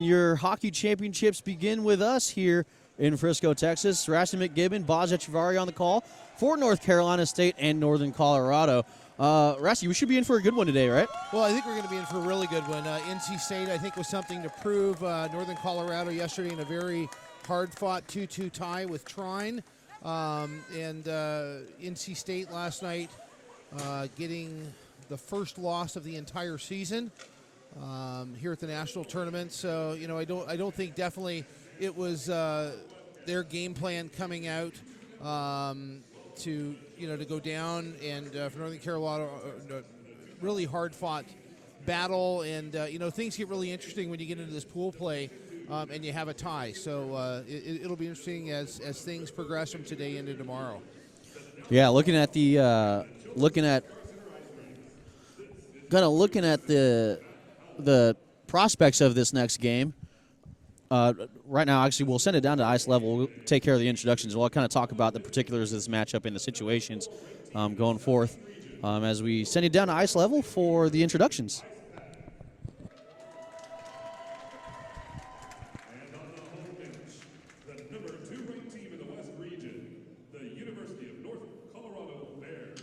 Your hockey championships begin with us here in Frisco, Texas. Rasty McGibbon, Boz Echevarri on the call for North Carolina State and Northern Colorado. Rasty, we should be in for a good one today, right? Well, I think we're going to be in for a really good one. NC State, I think, was something to prove. Northern Colorado yesterday in a very hard-fought 2-2 tie with Trine. And NC State last night getting the first loss of the entire season here at the national tournament. So, you know, I don't think definitely it was their game plan coming out to go down, and for Northern Carolina, really hard-fought battle, and things get really interesting when you get into this pool play and you have a tie. So it'll be interesting as things progress from today into tomorrow. Yeah, looking at the prospects of this next game. Right now, actually, we'll send it down to ice level. We'll take care of the introductions. We'll kind of talk about the particulars of this matchup and the situations going forth as we send it down to ice level for the introductions. And on the home bench, the number 2 ranked team in the West region, the University of North Colorado Bears.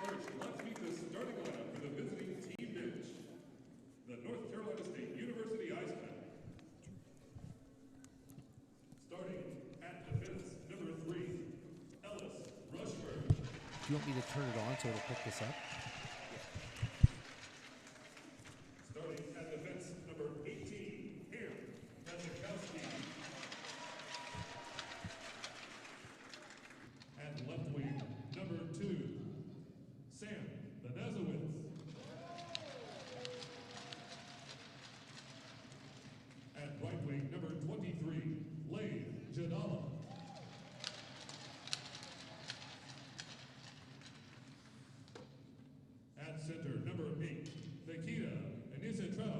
First, let's meet the starting lineup for the visiting team bench. The North Carolina State University Icemen. Starting at defense, number 3, Ellis Rushford. Do you want me to turn it on so it'll pick this up? Starting at defense, number 18, Aaron Kazakowski. At left wing, number 2, Sam Benazowitz. At right wing, number 23, Lane Jadala. At center, number 8, Nikita Anisetrao.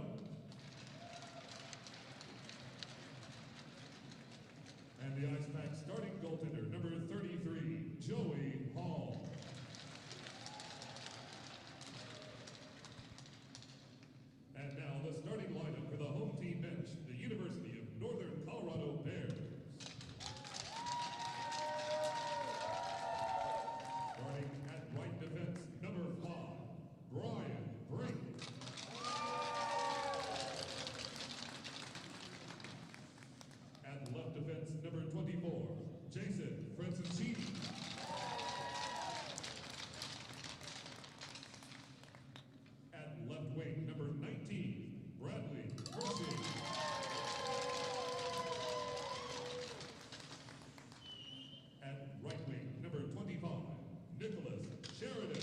And the Ice Pack starting goaltender, number 33, Joey Hall. And now the starting lineup for the home team bench, the University of Northern Colorado Bears. Starting at right defense, number 5, Brian Brink. At left defense, number 24, Jason Francescini. At left wing, number 19, Bradley Pershing. At right wing, number 25, Nicholas Sheridan.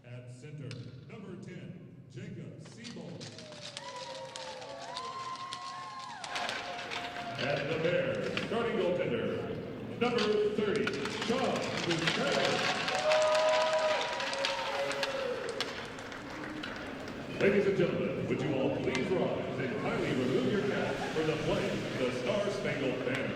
At center, number 10, Jacob Seabold. At the Bears, starting goaltender, number 30, Sean Gutierrez. Ladies and gentlemen, would you all please rise and kindly remove your caps for the playing of the Star-Spangled Banner.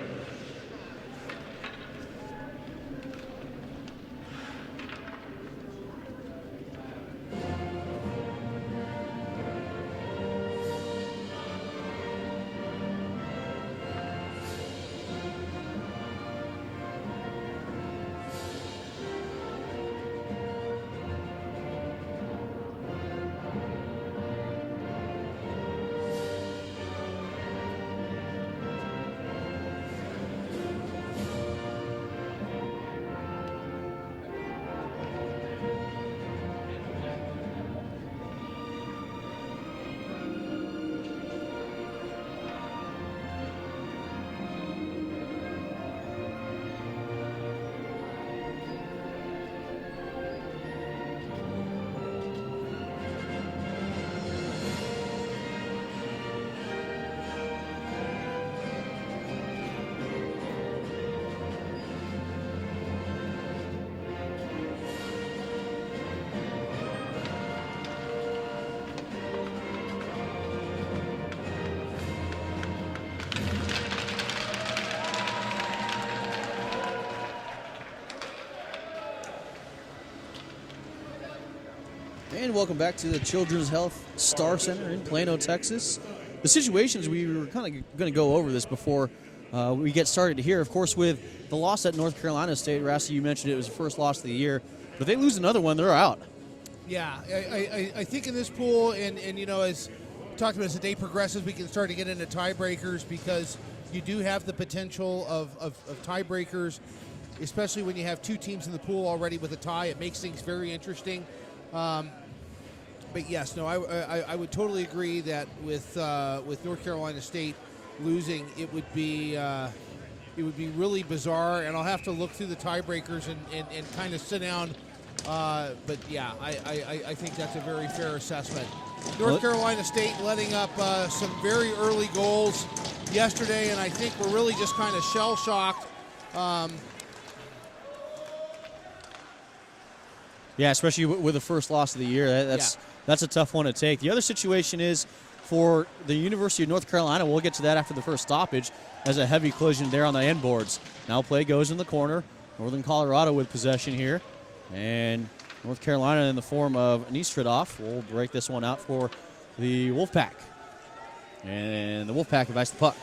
And welcome back to the Children's Health Star Center in Plano, Texas. The situations, we were kind of going to go over this before we get started here. Of course, with the loss at North Carolina State, Rassi, you mentioned it was the first loss of the year. But if they lose another one, they're out. Yeah, I think in this pool, and you know, as we talked about, as the day progresses, we can start to get into tiebreakers because you do have the potential of tiebreakers, especially when you have two teams in the pool already with a tie. It makes things very interesting. But yes, no, I would totally agree that with North Carolina State losing, it would be really bizarre, and I'll have to look through the tiebreakers and kind of sit down. But yeah, I think that's a very fair assessment. North Carolina State letting up some very early goals yesterday, and I think we're really just kind of shell-shocked. Yeah, especially with the first loss of the year. That's a tough one to take. The other situation is for the University of North Carolina. We'll get to that after the first stoppage as a heavy collision there on the end boards. Now play goes in the corner. Northern Colorado with possession here. And North Carolina in the form of Nistradov will break this one out for the Wolfpack. And the Wolfpack invites the puck.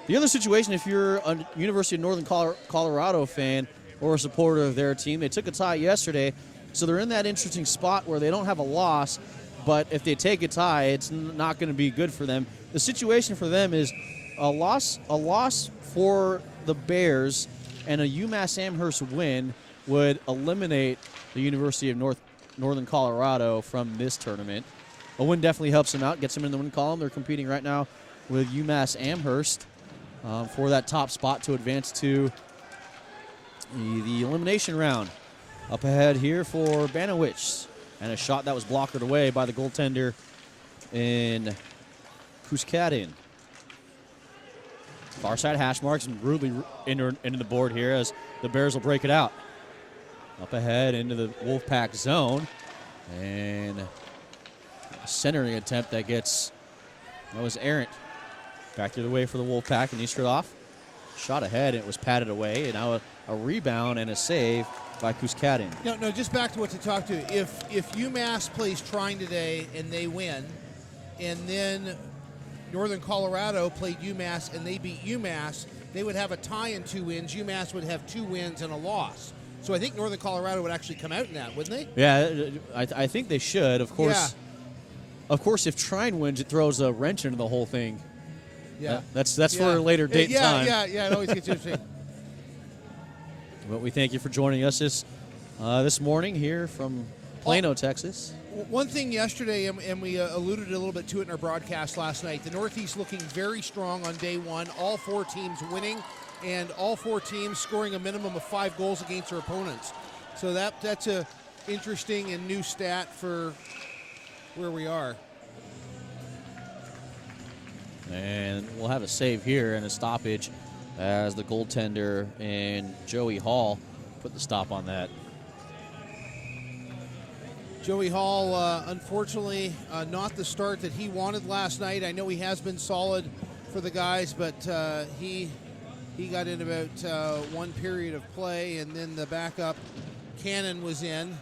The other situation, if you're a University of Northern Colorado fan or a supporter of their team, they took a tie yesterday, so they're in that interesting spot where they don't have a loss, but if they take a tie, it's not going to be good for them. The situation for them is a loss for the Bears and a UMass Amherst win would eliminate the University of Northern Colorado from this tournament. A win definitely helps them out, gets them in the win column. They're competing right now with UMass Amherst for that top spot to advance to the elimination round. Up ahead here for Banowicz, and a shot that was blockered away by the goaltender in Kuskadin. Far side hash marks and rudely into the board here as the Bears will break it out. Up ahead into the Wolfpack zone, and a centering attempt that was errant. Back the other way for the Wolfpack, and Nistradov shot ahead, and it was patted away, and now a rebound and a save by Kuskadin. No, just back to what to talk to. If UMass plays Trine today and they win, and then Northern Colorado played UMass and they beat UMass, they would have a tie and 2 wins. UMass would have 2 wins and a loss. So I think Northern Colorado would actually come out in that, wouldn't they? Yeah, I think they should. Of course, yeah. Of course, if Trine wins, it throws a wrench into the whole thing. Yeah, that's for a later date time. Yeah, it always gets interesting. But we thank you for joining us this morning here from Plano, Texas. One thing yesterday, and we alluded a little bit to it in our broadcast last night, the Northeast looking very strong on day one. All 4 teams winning, and all 4 teams scoring a minimum of 5 goals against their opponents. So that's a interesting and new stat for where we are. And we'll have a save here and a stoppage as the goaltender and Joey Hall put the stop on that. Joey Hall, unfortunately, not the start that he wanted last night. I know he has been solid for the guys, but he got in about 1 period of play, and then the backup Cannon was in,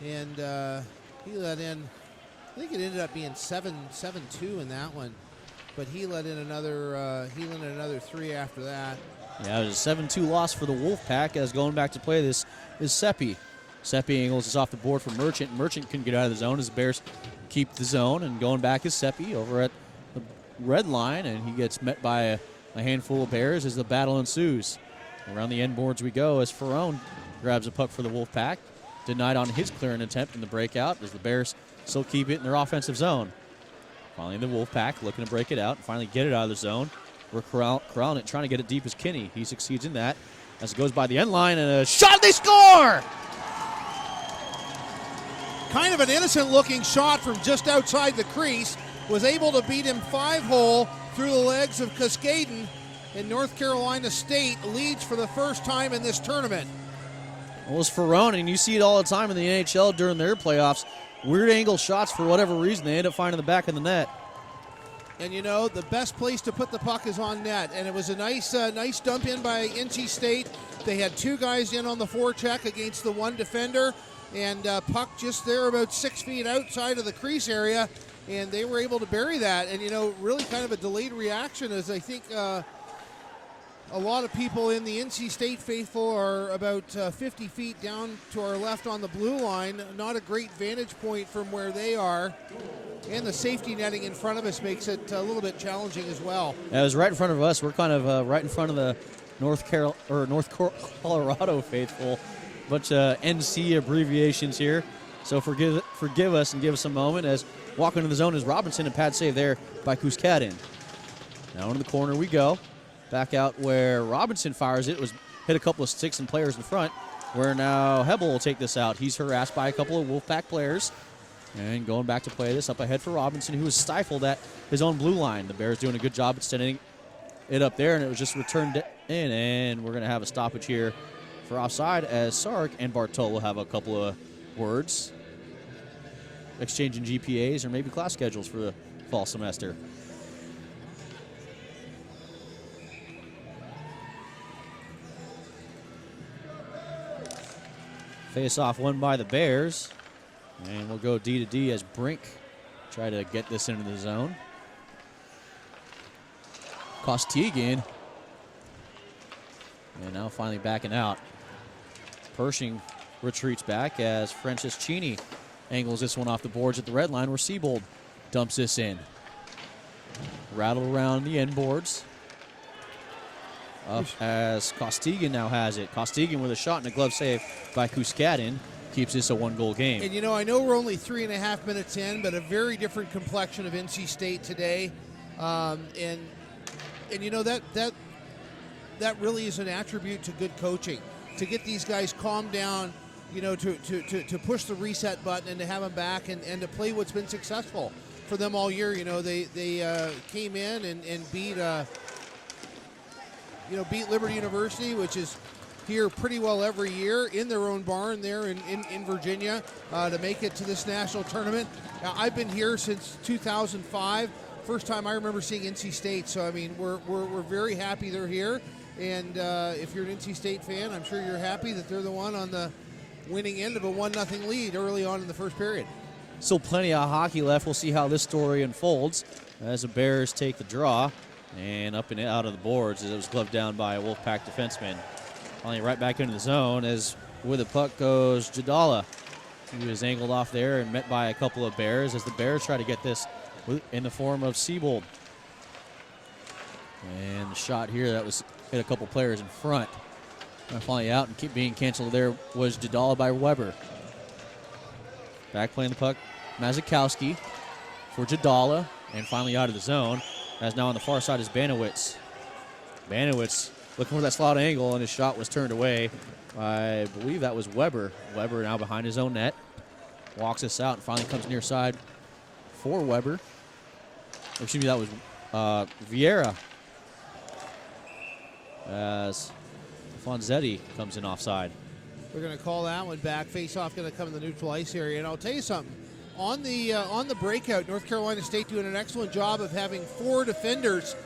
and he let in, I think it ended up being 7-2 in that one. But he let in another 3 after that. Yeah, it was a 7-2 loss for the Wolfpack as going back to play this is Seppi. Seppi angles is off the board for Merchant. Merchant couldn't get out of the zone as the Bears keep the zone, and going back is Seppi over at the red line, and he gets met by a handful of Bears as the battle ensues. Around the end boards we go as Ferrone grabs a puck for the Wolfpack. Denied on his clearing attempt in the breakout as the Bears still keep it in their offensive zone. Finally, the Wolfpack looking to break it out and finally get it out of the zone. We're corralling it, trying to get it deep as Kinney. He succeeds in that as it goes by the end line, and a shot, they score! Kind of an innocent-looking shot from just outside the crease. Was able to beat him 5-hole through the legs of Cascaden, and North Carolina State leads for the first time in this tournament. Well, it's Ferrone, and you see it all the time in the NHL during their playoffs. Weird angle shots for whatever reason. They end up finding the back of the net. And you know, the best place to put the puck is on net. And it was a nice dump in by NC State. They had 2 guys in on the forecheck against the 1 defender, and puck just there about 6 feet outside of the crease area, and they were able to bury that. And, really kind of a delayed reaction, as I think a lot of people in the NC State faithful are about 50 feet down to our left on the blue line. Not a great vantage point from where they are. And the safety netting in front of us makes it a little bit challenging as well. It was right in front of us. We're kind of right in front of the North Colorado faithful. Bunch of NC abbreviations here. So forgive us and give us a moment as walking into the zone is Robinson, and pad save there by Kuskadin. Now into the corner we go. Back out where Robinson fires it. Was hit a couple of sticks and players in front. Where now Hebel will take this out. He's harassed by a couple of Wolfpack players. And going back to play this up ahead for Robinson, who was stifled at his own blue line. The Bears doing a good job extending it up there, and it was just returned in. And we're going to have a stoppage here for offside as Sark and Bartol will have a couple of words, exchanging GPAs or maybe class schedules for the fall semester. Face-off won by the Bears. And we'll go D to D as Brink try to get this into the zone. Costigan. And now finally backing out. Pershing retreats back as Francis Cheney angles this one off the boards at the red line where Siebold dumps this in. Rattled around the end boards. Up as Costigan now has it. Costigan with a shot and a glove save by Kuskadin keeps this a 1-goal game. And I know we're only 3.5 minutes in, but a very different complexion of NC State today. And that really is an attribute to good coaching. To get these guys calmed down, to push the reset button and to have them back and to play what's been successful for them all year. They came in and beat Liberty University, which is here pretty well every year in their own barn there in Virginia to make it to this national tournament. Now, I've been here since 2005. First time I remember seeing NC State. So, I mean, we're very happy they're here. And if you're an NC State fan, I'm sure you're happy that they're the one on the winning end of a 1-0 lead early on in the first period. Still plenty of hockey left. We'll see how this story unfolds as the Bears take the draw. And up and out of the boards as it was gloved down by a Wolfpack defenseman. Finally right back into the zone as with the puck goes Jadala. He was angled off there and met by a couple of Bears as the Bears try to get this in the form of Siebold. And the shot here that was hit a couple players in front. And finally out and keep being canceled there was Jadala by Weber. Back playing the puck, Mazikowski for Jadala and finally out of the zone. As now on the far side is Banowitz. Banowitz looking for that slot angle, and his shot was turned away. I believe that was Weber. Weber now behind his own net. Walks us out and finally comes near side for Weber. Excuse me, that was Vieira. As Fonzetti comes in offside. We're going to call that one back. Face-off going to come in the neutral ice area. And I'll tell you something. On the breakout, North Carolina State doing an excellent job of having 4 defenders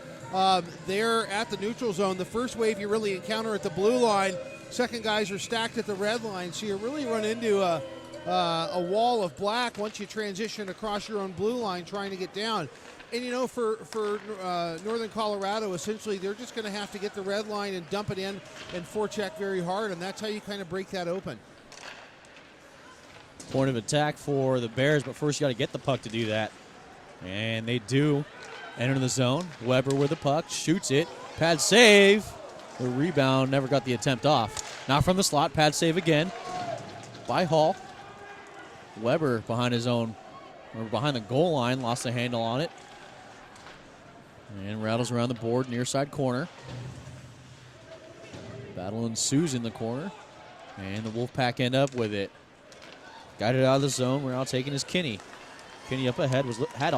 there at the neutral zone. The first wave you really encounter at the blue line. Second guys are stacked at the red line. So you really run into a wall of black once you transition across your own blue line trying to get down. And, for Northern Colorado, essentially they're just going to have to get the red line and dump it in and forecheck very hard. And that's how you kind of break that open. Point of attack for the Bears, but first you got to get the puck to do that. And they do enter the zone. Weber with the puck, shoots it. Pad save. The rebound never got the attempt off. Now from the slot, pad save again by Hall. Weber behind his own, or behind the goal line, lost the handle on it. And rattles around the board, near side corner. Battle ensues in the corner. And the Wolfpack end up with it. Got it out of the zone. We're now taking is Kinney. Kinney up ahead had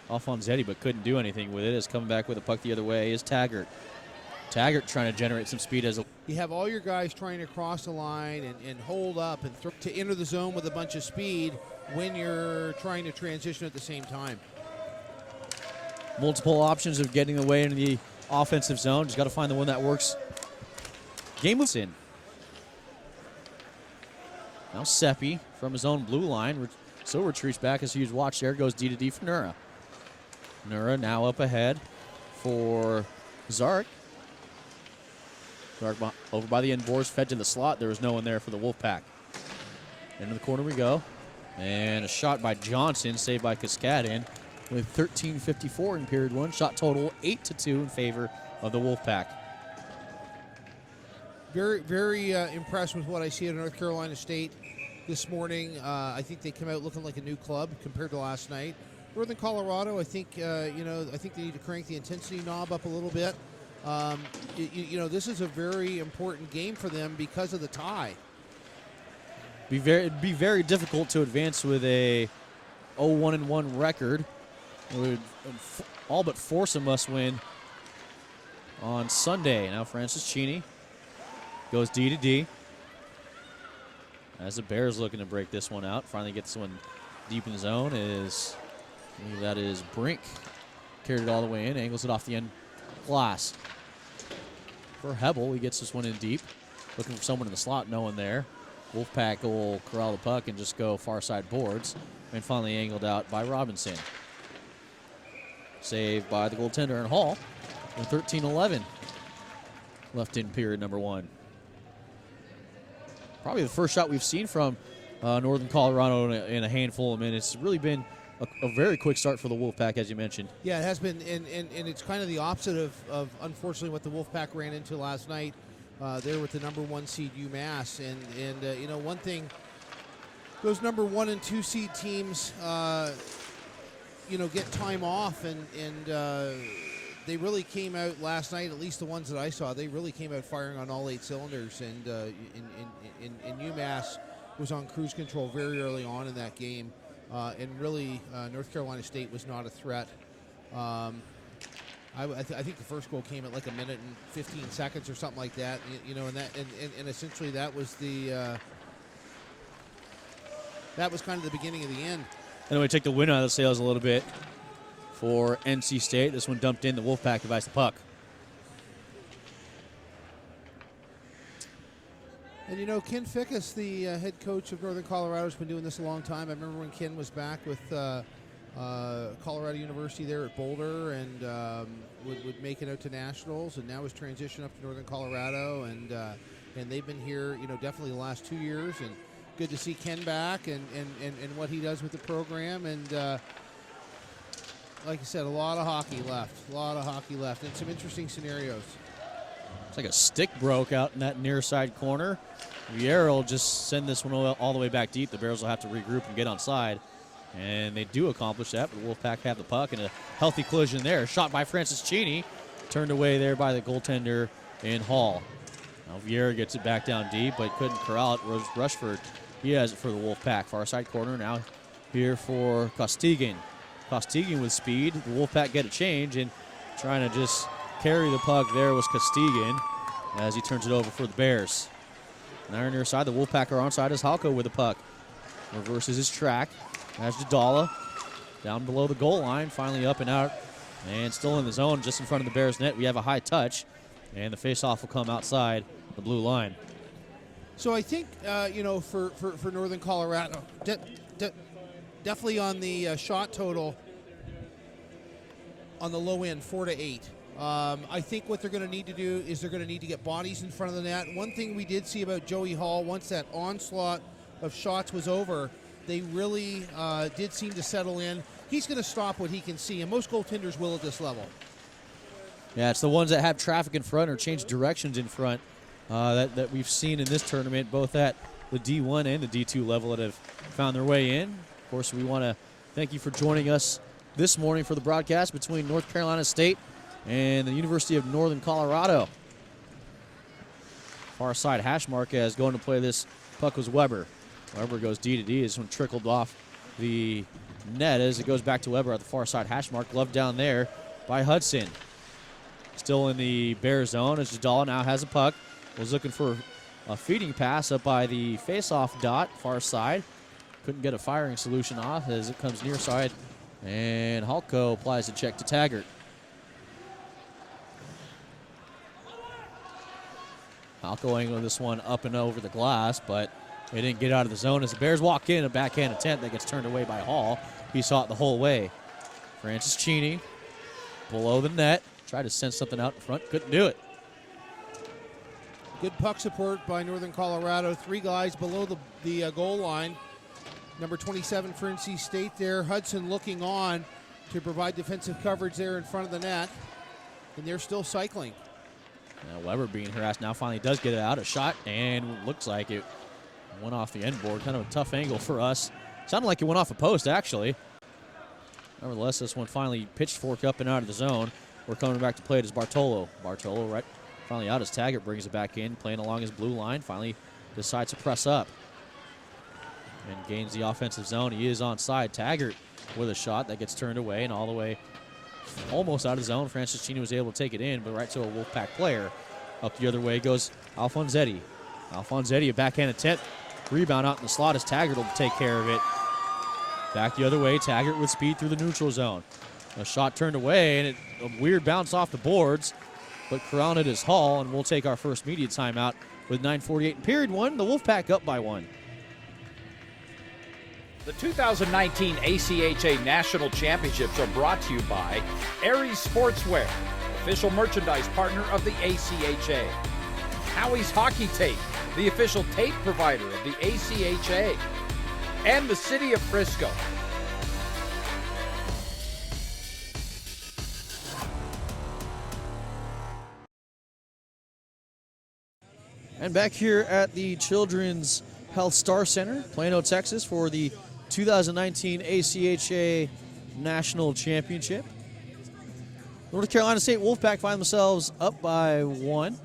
Alfonzetti, but couldn't do anything with it. Is coming back with the puck the other way is Taggart. Taggart trying to generate some speed as you have all your guys trying to cross the line and hold up and to enter the zone with a bunch of speed when you're trying to transition at the same time. Multiple options of getting away into the offensive zone. Just got to find the one that works Game moves in. Now Seppi from his own blue line still retreats back as a huge watch there. Goes D to D for Nura. Nura now up ahead for Zark. Zark over by the end boards, fed to the slot. There was no one there for the Wolfpack. Into the corner we go. And a shot by Johnson, saved by Kaskadin with 13:54 in period one. Shot total 8-2 in favor of the Wolfpack. Very, very impressed with what I see at North Carolina State this morning. I think they come out looking like a new club compared to last night. Northern Colorado, I think I think they need to crank the intensity knob up a little bit. This is a very important game for them because of the tie. It'd be very difficult to advance with a 0-1-1 record. It would all but force a must-win on Sunday. Now Francis Cheney goes D to D. As the Bears looking to break this one out. Finally gets this one deep in the zone. I believe that is Brink. Carried it all the way in. Angles it off the end glass. For Hebel, he gets this one in deep. Looking for someone in the slot. No one there. Wolfpack will corral the puck and just go far side boards. And finally angled out by Robinson. Saved by the goaltender in Hall. With 13:11 left in period number one. Probably the first shot we've seen from Northern Colorado in a handful of minutes. It's really been a very quick start for the Wolfpack, as you mentioned. Yeah, it has been, and it's kind of the opposite of unfortunately what the Wolfpack ran into last night there with the number 1 seed UMass. And one thing, those number 1 and 2 seed teams, get time off, and they really came out last night, at least the ones that I saw, they really came out firing on all 8 cylinders. And in UMass was on cruise control very early on in that game. And really, North Carolina State was not a threat. I think the first goal came at like 1 minute and 15 seconds or something like that. And essentially that was kind of the beginning of the end. And we take the win out of the sails a little bit for NC State. This one dumped in. The Wolfpack divides the puck. And Ken Fickus, the head coach of Northern Colorado, has been doing this a long time. I remember when Ken was back with Colorado University there at Boulder, and would make it out to nationals, and now has transitioned up to Northern Colorado, and they've been here, definitely the last 2 years, and good to see Ken back and what he does with the program. And like I said, a lot of hockey left, and some interesting scenarios. It's like a stick broke out in that near side corner. Vieira will just send this one all the way back deep. The Bears will have to regroup and get on side. And they do accomplish that, but the Wolfpack have the puck, and a healthy collision there. Shot by Francis Cheney. Turned away there by the goaltender in Hall. Now Vieira gets it back down deep, but couldn't corral it. Rushford, he has it for the Wolfpack. Far side corner now here for Costigan. Costigan with speed. The Wolfpack get a change, and trying to just carry the puck there was Costigan as he turns it over for the Bears. Now near side, the Wolfpack are onside as Halko with the puck. Reverses his track. As Jadala down below the goal line, finally up and out, and still in the zone just in front of the Bears net. We have a high touch, and the faceoff will come outside the blue line. So I think, for Northern Colorado, definitely on the shot total on the low end, 4 to 8. I think what they're going to need to do is they're going to need to get bodies in front of the net. One thing we did see about Joey Hall, once that onslaught of shots was over, they really did seem to settle in. He's going to stop what he can see, and most goaltenders will at this level. Yeah, it's the ones that have traffic in front or change directions in front that we've seen in this tournament, both at the D1 and the D2 level, that have found their way in. Of course, we want to thank you for joining us this morning for the broadcast between North Carolina State and the University of Northern Colorado. Far side hash mark as going to play this puck was Weber. Weber goes D to D. This one trickled off the net as it goes back to Weber at the far side hash mark. Glove down there by Hudson. Still in the Bear zone as Jadal now has a puck. Was looking for a feeding pass up by the face-off dot, far side. Couldn't get a firing solution off as it comes near side. And Halko applies a check to Taggart. Alco with this one up and over the glass, but they didn't get out of the zone as the Bears walk in. A backhand attempt that gets turned away by Hall. He saw it the whole way. Francis Cheney below the net. Tried to send something out in front. Couldn't do it. Good puck support by Northern Colorado. 3 guys below the goal line. Number 27 for NC State there. Hudson looking on to provide defensive coverage there in front of the net. And they're still cycling. Now Weber being harassed now finally does get it out. A shot, and looks like it went off the end board. Kind of a tough angle for us. Sounded like it went off a post, actually. Nevertheless, this one finally pitchforked up and out of the zone. We're coming back to play it as Bartolo. Bartolo right finally out as Taggart brings it back in, playing along his blue line. Finally decides to press up and gains the offensive zone. He is onside. Taggart with a shot that gets turned away and all the way almost out of zone. Francis Cheney was able to take it in, but right to a Wolfpack player. Up the other way goes Alfonsetti. Alfonsetti, a backhand attempt. Rebound out in the slot as Taggart will take care of it. Back the other way, Taggart with speed through the neutral zone. A shot turned away, and a weird bounce off the boards, but corralled it is Hall, and we'll take our first media timeout with 9:48 in period 1. The Wolfpack up by 1. The 2019 ACHA National Championships are brought to you by Aries Sportswear, official merchandise partner of the ACHA. Howie's Hockey Tape, the official tape provider of the ACHA. And the City of Frisco. And back here at the Children's Health Star Center, Plano, Texas, for the 2019 ACHA National Championship. North Carolina State Wolfpack find themselves up by 1.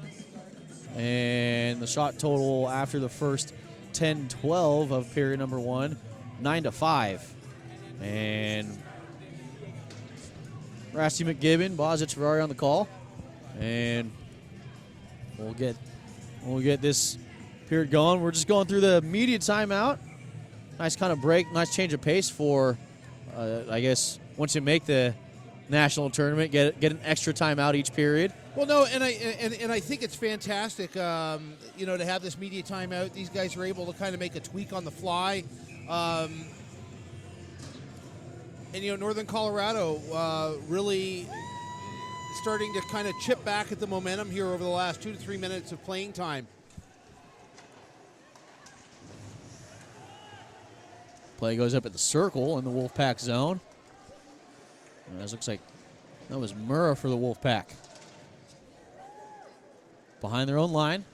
And the shot total after the first 10-12 of period number 1, 9-5. And Rasty McGibbon, Bozic Ferrari on the call. And we'll get this period going. We're just going through the media timeout. Nice kind of break, nice change of pace for, I guess, once you make the national tournament, get an extra timeout each period. Well, no, and I think it's fantastic, to have this media timeout. These guys are able to kind of make a tweak on the fly. Northern Colorado really starting to kind of chip back at the momentum here over the last 2 to 3 minutes of playing time. Play goes up at the circle in the Wolfpack zone. And this looks like that was Murrah for the Wolfpack. Behind their own line.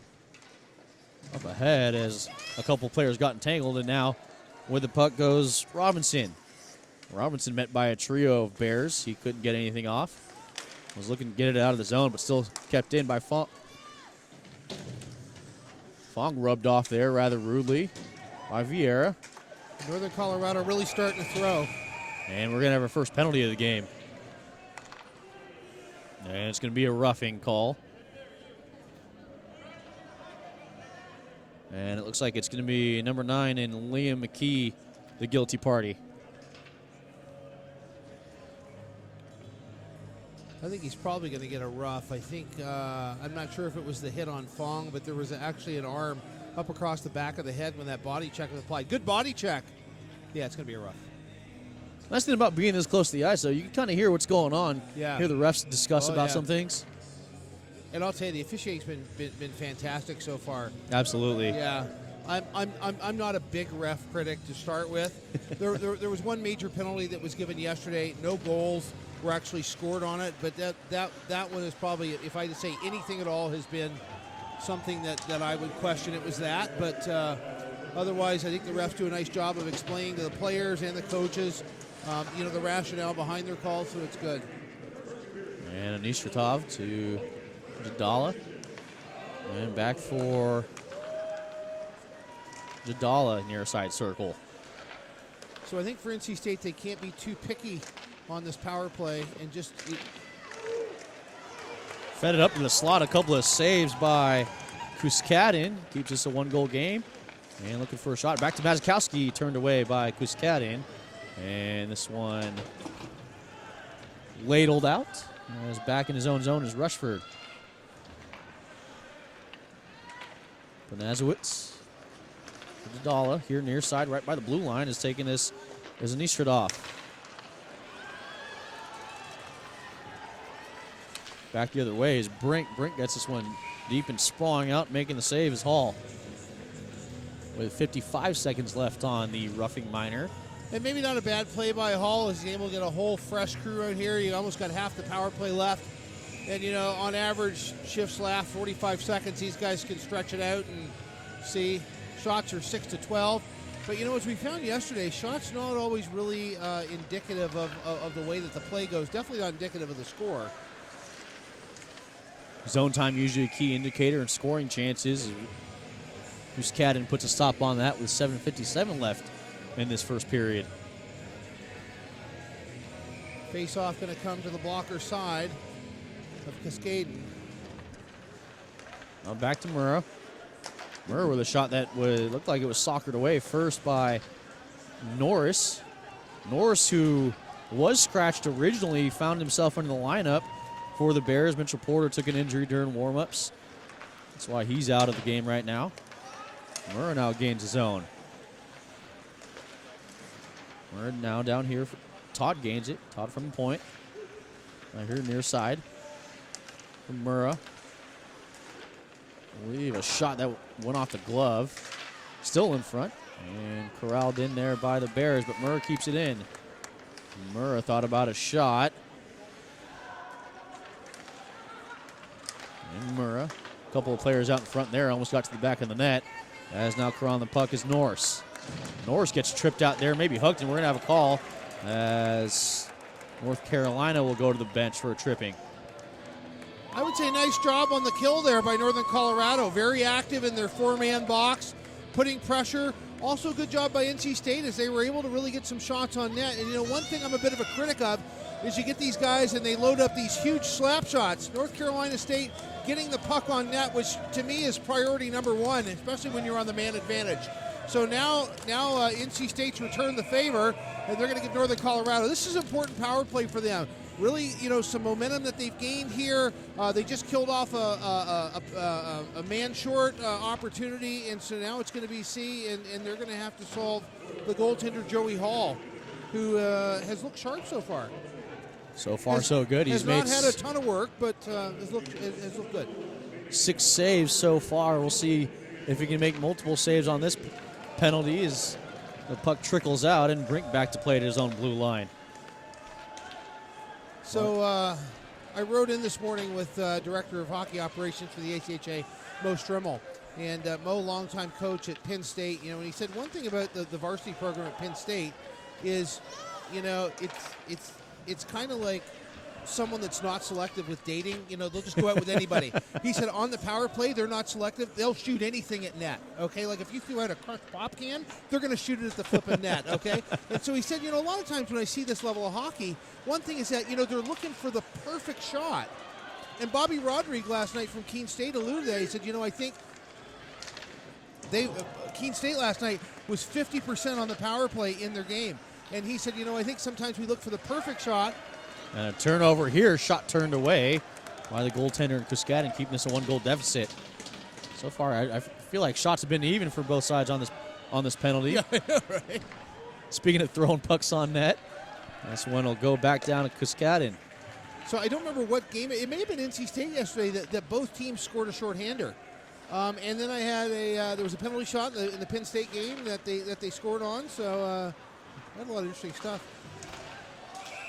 Up ahead as a couple players got entangled, and now with the puck goes Robinson. Robinson met by a trio of Bears. He couldn't get anything off. Was looking to get it out of the zone, but still kept in by Fong. Fong rubbed off there rather rudely by Vieira. Northern Colorado really starting to throw. And we're going to have our first penalty of the game. And it's going to be a roughing call. And it looks like it's going to be number 9 and Liam McKee, the guilty party. I think he's probably going to get a rough. I think, I'm not sure if it was the hit on Fong, but there was actually an arm up across the back of the head when that body check was applied. Good body check. Yeah, it's going to be a rough. Nice thing about being this close to the ice, though, you can kind of hear what's going on. Yeah. Hear the refs discuss about some things. And I'll tell you, the officiating's been fantastic so far. Absolutely. Yeah. I'm not a big ref critic to start with. there was one major penalty that was given yesterday. No goals were actually scored on it, but that one is probably, if I had to say anything at all, has been something that I would question. It was that, but otherwise I think the refs do a nice job of explaining to the players and the coaches the rationale behind their calls, so it's good. And Anish Ratov to Jadala. And back for Jadala near side circle. So I think for NC State, they can't be too picky on this power play and just... Fed it up in the slot. A couple of saves by Kuskadin. Keeps us a 1-goal game. And looking for a shot. Back to Mazikowski. Turned away by Kuskadin. And this one ladled out. As back in his own zone is Rushford. Bonazowicz. Dalla here near side, right by the blue line, is taking this as an Eastrid off. Back the other way is Brink. Brink gets this one deep and sprawling out, making the save is Hall. With 55 seconds left on the roughing minor. And maybe not a bad play by Hall, as he's able to get a whole fresh crew out here. You almost got half the power play left. And, you know, on average, shifts last 45 seconds. These guys can stretch it out and see. Shots are 6 to 12. But, you know, as we found yesterday, shots not always really indicative of the way that the play goes. Definitely not indicative of the score. Zone time usually a key indicator in scoring chances. Cuskadin puts a stop on that with 7:57 left in this first period. Face-off going to come to the blocker side of Cuskadin. Now back to Murrah. Murrah with a shot that looked like it was soccered away first by Norris. Norris, who was scratched originally, found himself into the lineup for the Bears. Mitchell Porter took an injury during warm-ups. That's why he's out of the game right now. Murrah now gains his own. Murrah now down here. Todd gains it. Todd from the point. Right here near side from Murrah. I believe a shot that went off the glove. Still in front. And corralled in there by the Bears, but Murrah keeps it in. Murrah thought about a shot. And Murrah. A couple of players out in front there almost got to the back of the net. As now corralling the puck is Norris. Norris gets tripped out there, maybe hooked, and we're going to have a call as North Carolina will go to the bench for a tripping. I would say nice job on the kill there by Northern Colorado. Very active in their four-man box, putting pressure. Also good job by NC State as they were able to really get some shots on net. And, you know, one thing I'm a bit of a critic of is you get these guys and they load up these huge slap shots. North Carolina State getting the puck on net, which to me is priority number one, especially when you're on the man advantage. So now NC State's returned the favor, and they're going to give Northern Colorado. This is important power play for them. Really, you know, some momentum that they've gained here. They just killed off a man short opportunity, and so now it's going to be C, and they're going to have to solve the goaltender Joey Hall, who has looked sharp so far. So far, so good. He's not had a ton of work, but has looked good. 6 saves so far. We'll see if he can make multiple saves on this penalty as the puck trickles out and Brink back to play at his own blue line. So I rode in this morning with Director of Hockey Operations for the ACHA, Mo Strimmel. And Mo, longtime coach at Penn State, you know, and he said one thing about the varsity program at Penn State is, you know, it's kind of like someone that's not selective with dating. You know, they'll just go out with anybody. He said on the power play, they're not selective. They'll shoot anything at net, okay? Like if you threw out a crushed pop can, they're going to shoot it at the flipping net, okay? And so he said, you know, a lot of times when I see this level of hockey, one thing is that, you know, they're looking for the perfect shot. And Bobby Rodrigue last night from Keene State alluded to that. He said, you know, I think Keene State last night was 50% on the power play in their game. And he said, you know, I think sometimes we look for the perfect shot. And a turnover here, shot turned away by the goaltender in Cuskadin, keeping this a 1-goal deficit. So far, I feel like shots have been even for both sides on this penalty. Yeah, I know, right? Speaking of throwing pucks on net, this one will go back down to Cuskadin. So I don't remember what game. It may have been NC State yesterday that both teams scored a shorthander. And then I had there was a penalty shot in the Penn State game that they scored on. So I had a lot of interesting stuff.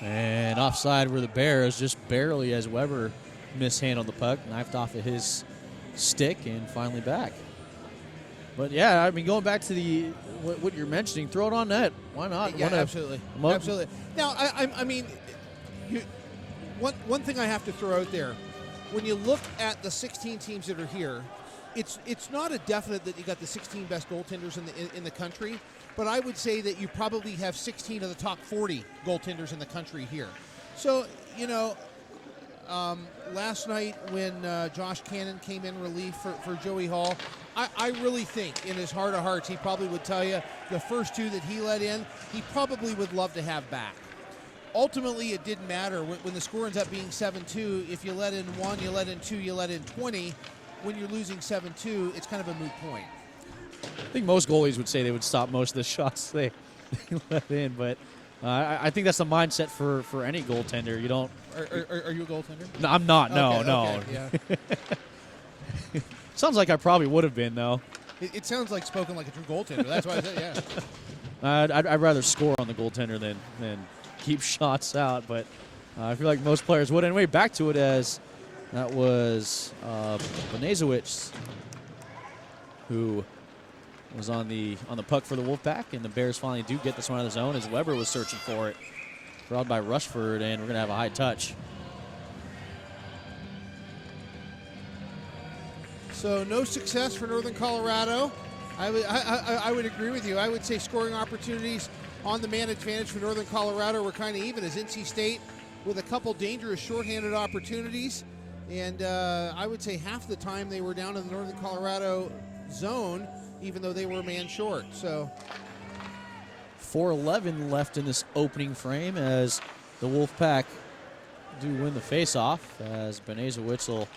And offside were the Bears, just barely as Weber mishandled the puck, knifed off of his stick, and finally back. But yeah, I mean, going back to what you're mentioning, throw it on net. Why not? Yeah, absolutely. Absolutely. Now, I mean, one thing I have to throw out there, when you look at the 16 teams that are here, it's not a definite that you got the 16 best goaltenders in the country. But I would say that you probably have 16 of the top 40 goaltenders in the country here. So, you know, last night when Josh Cannon came in relief for Joey Hall, I really think in his heart of hearts he probably would tell you the first 2 that he let in, he probably would love to have back. Ultimately, it didn't matter. When the score ends up being 7-2, if you let in 1, you let in 2, you let in 20, when you're losing 7-2, it's kind of a moot point. I think most goalies would say they would stop most of the shots they let in, but I think that's the mindset for any goaltender. You don't. Are you a goaltender? No, I'm not. No, Okay, no. okay, yeah. Sounds like I probably would have been though. It sounds like spoken like a true goaltender. That's why I said, yeah. I'd rather score on the goaltender than keep shots out, but I feel like most players would. Anyway, back to it as that was Benezowicz who was on the puck for the Wolfpack, and the Bears finally do get this one out of the zone as Weber was searching for it. Corralled by Rushford, and we're going to have a high touch. So no success for Northern Colorado. I would agree with you. I would say scoring opportunities on the man advantage for Northern Colorado were kind of even as NC State with a couple dangerous shorthanded opportunities. And I would say half the time they were down in the Northern Colorado zone, even though they were a man short. So 4:11 left in this opening frame as the Wolfpack do win the faceoff as Benezowicz will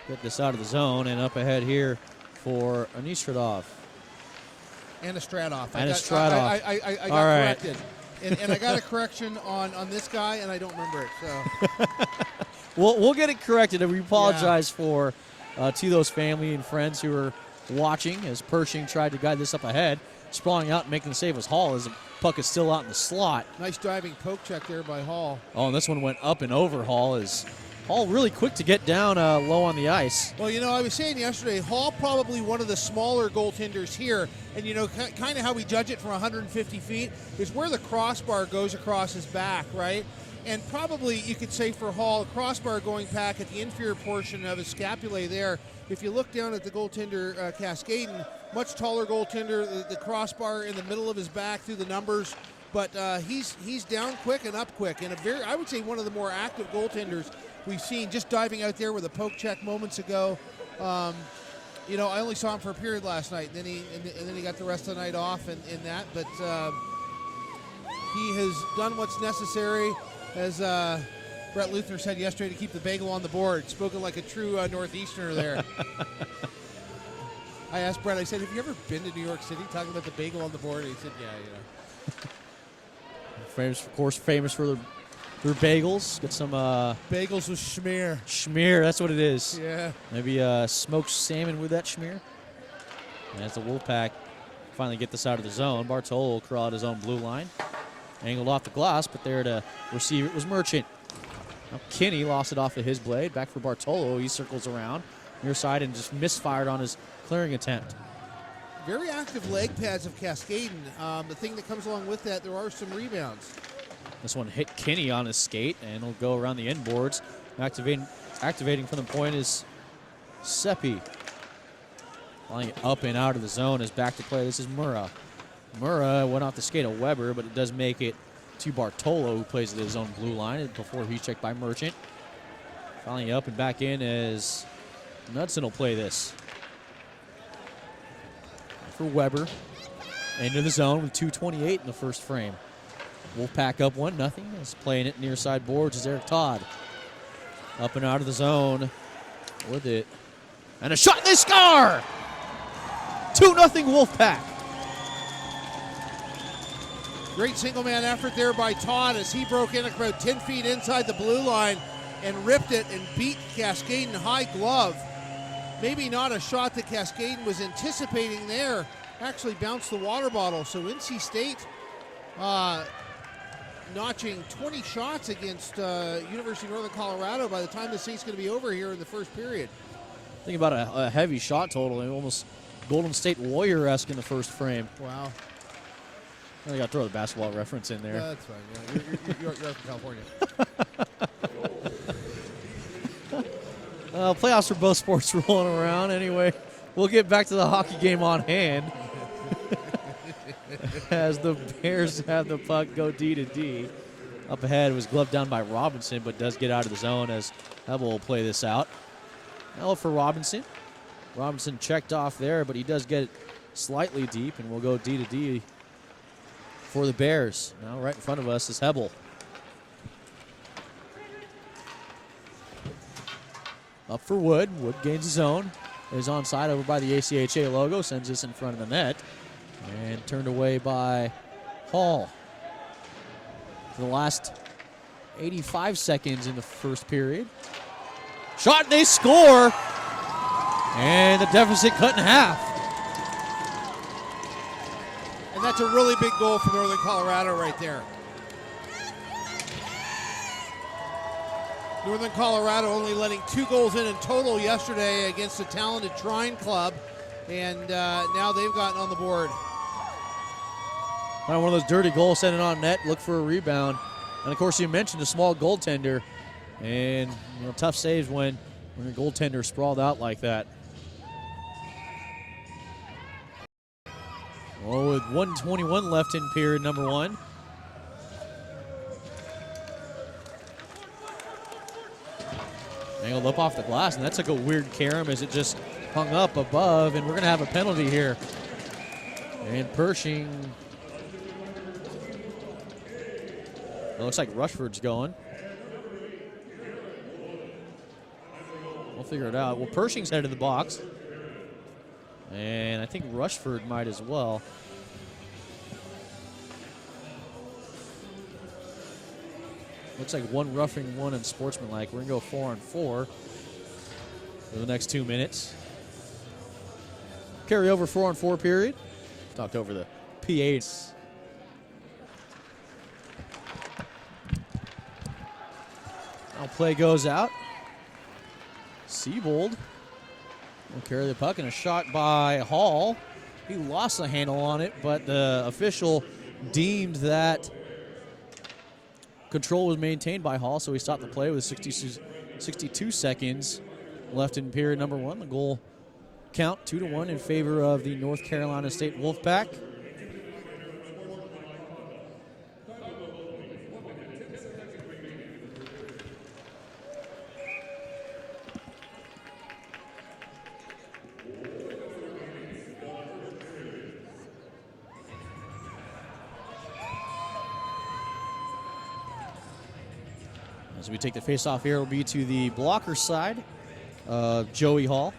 get this out of the zone, and up ahead here for Anistradov. And Stradov. Stradov. I got All right. corrected. And I got a correction on this guy, and I don't remember it. So We'll get it corrected, and we apologize for to those family and friends who are watching as Pershing tried to guide this up ahead. Sprawling out and making the save was Hall as the puck is still out in the slot. nice driving poke check there by Hall. Oh, and this one went up and over Hall as Hall really quick to get down low on the ice. Well, I was saying yesterday, Hall probably one of the smaller goaltenders here, and kind of how we judge it from 150 feet is where the crossbar goes across his back, right? And probably you could say for Hall, crossbar going back at the inferior portion of his scapulae there. If you look down at the goaltender, Cascaden, much taller goaltender, the crossbar in the middle of his back through the numbers, but he's down quick and up quick, and I would say one of the more active goaltenders we've seen, just diving out there with a poke check moments ago. I only saw him for a period last night, and then he got the rest of the night off in that, but he has done what's necessary, as Brett Luther said yesterday, to keep the bagel on the board. Spoken like a true Northeasterner there. I asked Brett, I said, have you ever been to New York City talking about the bagel on the board? And he said, yeah, Famous for their bagels. Get some bagels with schmear. Schmear, that's what it is. Yeah. Maybe smoked salmon with that schmear. And as the Wolfpack finally get this out of the zone, Bartolo will crawl out his own blue line. Angled off the glass, but there to receive it was Merchant. Now Kinney lost it off of his blade. Back for Bartolo. He circles around near side and just misfired on his clearing attempt. Very active leg pads of Cascaden. The thing that comes along with that, there are some rebounds. This one hit Kinney on his skate, and he'll go around the end boards. Activating from the point is Seppi. Flying it up and out of the zone is back to play. This is Murrah. Murrah went off the skate of Weber, but it does make it to Bartolo, who plays at his own blue line before he's checked by Merchant. Finally up and back in as Knudsen will play this. For Weber. Into the zone with 2:28 in the first frame. Wolfpack up 1-0. Is playing it near side boards is Eric Todd. Up and out of the zone with it. And a shot, and they score! 2-0 Wolfpack. Great single-man effort there by Todd as he broke in about 10 feet inside the blue line and ripped it and beat Cascaden high glove. Maybe not a shot that Cascaden was anticipating there. Actually bounced the water bottle. So NC State notching 20 shots against University of Northern Colorado by the time the state's going to be over here in the first period. Think about a heavy shot total, and almost Golden State Warrior-esque in the first frame. Wow. I got to throw the basketball reference in there. That's fine. Yeah, you're from California. Playoffs for both sports rolling around. Anyway, we'll get back to the hockey game on hand as the Bears have the puck go D to D. Up ahead was gloved down by Robinson, but does get out of the zone as Hebel will play this out. Now for Robinson. Robinson checked off there, but he does get it slightly deep, and we'll go D to D for the Bears. Now right in front of us is Hebel. Up for Wood. Wood gains his own. is onside over by the ACHA logo, sends this in front of the net, and turned away by Hall. For the last 85 seconds in the first period. Shot, and they score! And the deficit cut in half. And that's a really big goal for Northern Colorado right there. Northern Colorado only letting 2 goals in total yesterday against the talented Trine club, and now they've gotten on the board. One of those dirty goals, sent it on net, look for a rebound. And of course, you mentioned a small goaltender, and tough saves when a goaltender sprawled out like that. Well, with 1:21 left in period number 1. Angled up off the glass, and that took a weird carom as it just hung up above, and we're going to have a penalty here. And Pershing, it looks like Rushford's going. We'll figure it out. Well, Pershing's headed to the box, and I think Rushford might as well. Looks like 1 roughing, 1 unsportsmanlike. We're going to go 4-on-4 for the next 2 minutes. Carry over 4-on-4 period. Talked over the P8s. Now play goes out. Siebold will carry the puck, and a shot by Hall. He lost the handle on it, but the official deemed that control was maintained by Hall, so he stopped the play with 62 seconds left in period number 1. The goal count 2-1 in favor of the North Carolina State Wolfpack. As we take the face-off here, it will be to the blocker side of Joey Hall.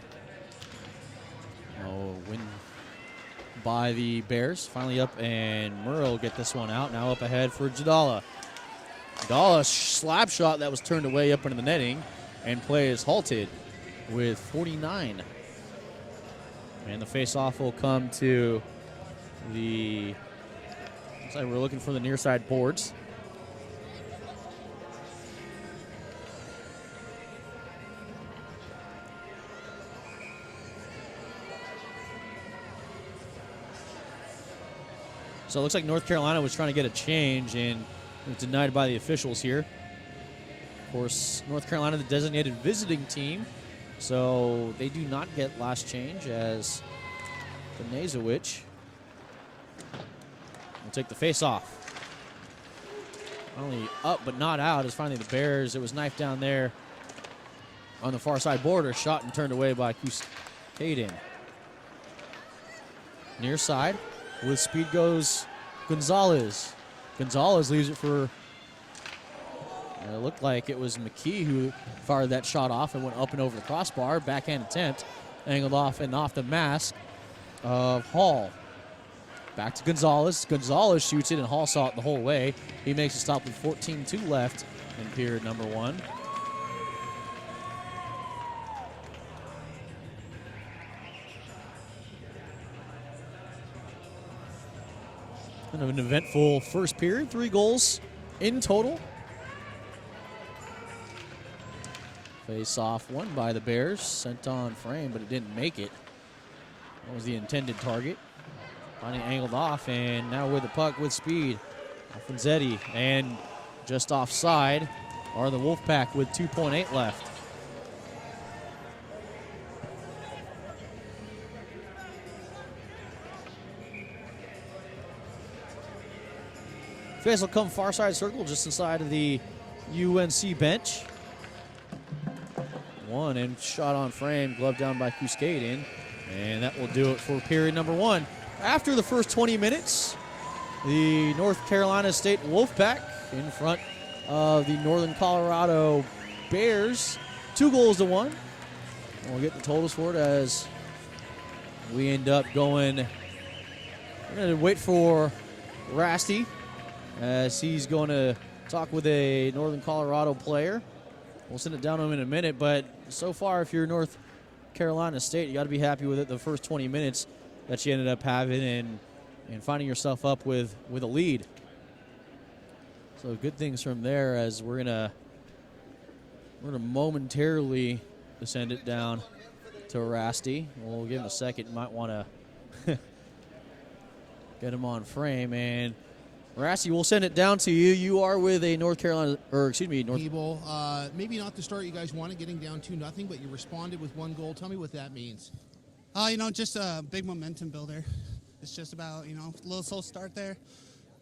Win by the Bears. Finally up, and Murrow will get this one out. Now up ahead for Jadala. Jadala, slap shot that was turned away up into the netting, and play is halted with 49. And the face-off will come to the, looks like we're looking for the near side boards. So it looks like North Carolina was trying to get a change, and it was denied by the officials here. Of course, North Carolina, the designated visiting team, so they do not get last change, as Benezowicz will take the face-off. Only up but not out is finally the Bears. It was knifed down there on the far side border, shot and turned away by Kuskaden. Near side. With speed goes Gonzalez. Gonzalez leaves it for, it looked like it was McKee who fired that shot off and went up and over the crossbar. Backhand attempt, angled off and off the mask of Hall. Back to Gonzalez. Gonzalez shoots it, and Hall saw it the whole way. He makes a stop with 14-2 left in period number 1. Kind of an eventful first period. 3 goals in total. Face off won by the Bears. Sent on frame, but it didn't make it. That was the intended target. Finally angled off, and now with the puck with speed. Alfonzetti, and just offside are the Wolfpack with 2.8 left. Face will come far side circle just inside of the UNC bench. One and shot on frame, glove down by Kuskaden, and that will do it for period number 1. After the first 20 minutes, the North Carolina State Wolfpack in front of the Northern Colorado Bears, 2-1. We'll get the totals for it as we end up going. We're going to wait for Rasty as he's going to talk with a Northern Colorado player. We'll send it down to him in a minute, but so far, if you're North Carolina State, you got to be happy with it. The first 20 minutes that you ended up having and finding yourself up with a lead. So good things from there as we're gonna momentarily send it down to Rasty. We'll give him a second. Might want to get him on frame. And Rasty, we'll send it down to you. You are with a North Carolina, People, maybe not the start you guys wanted, getting down 2-0, but you responded with 1 goal. Tell me what that means. Just a big momentum builder. It's just about, a little slow start there,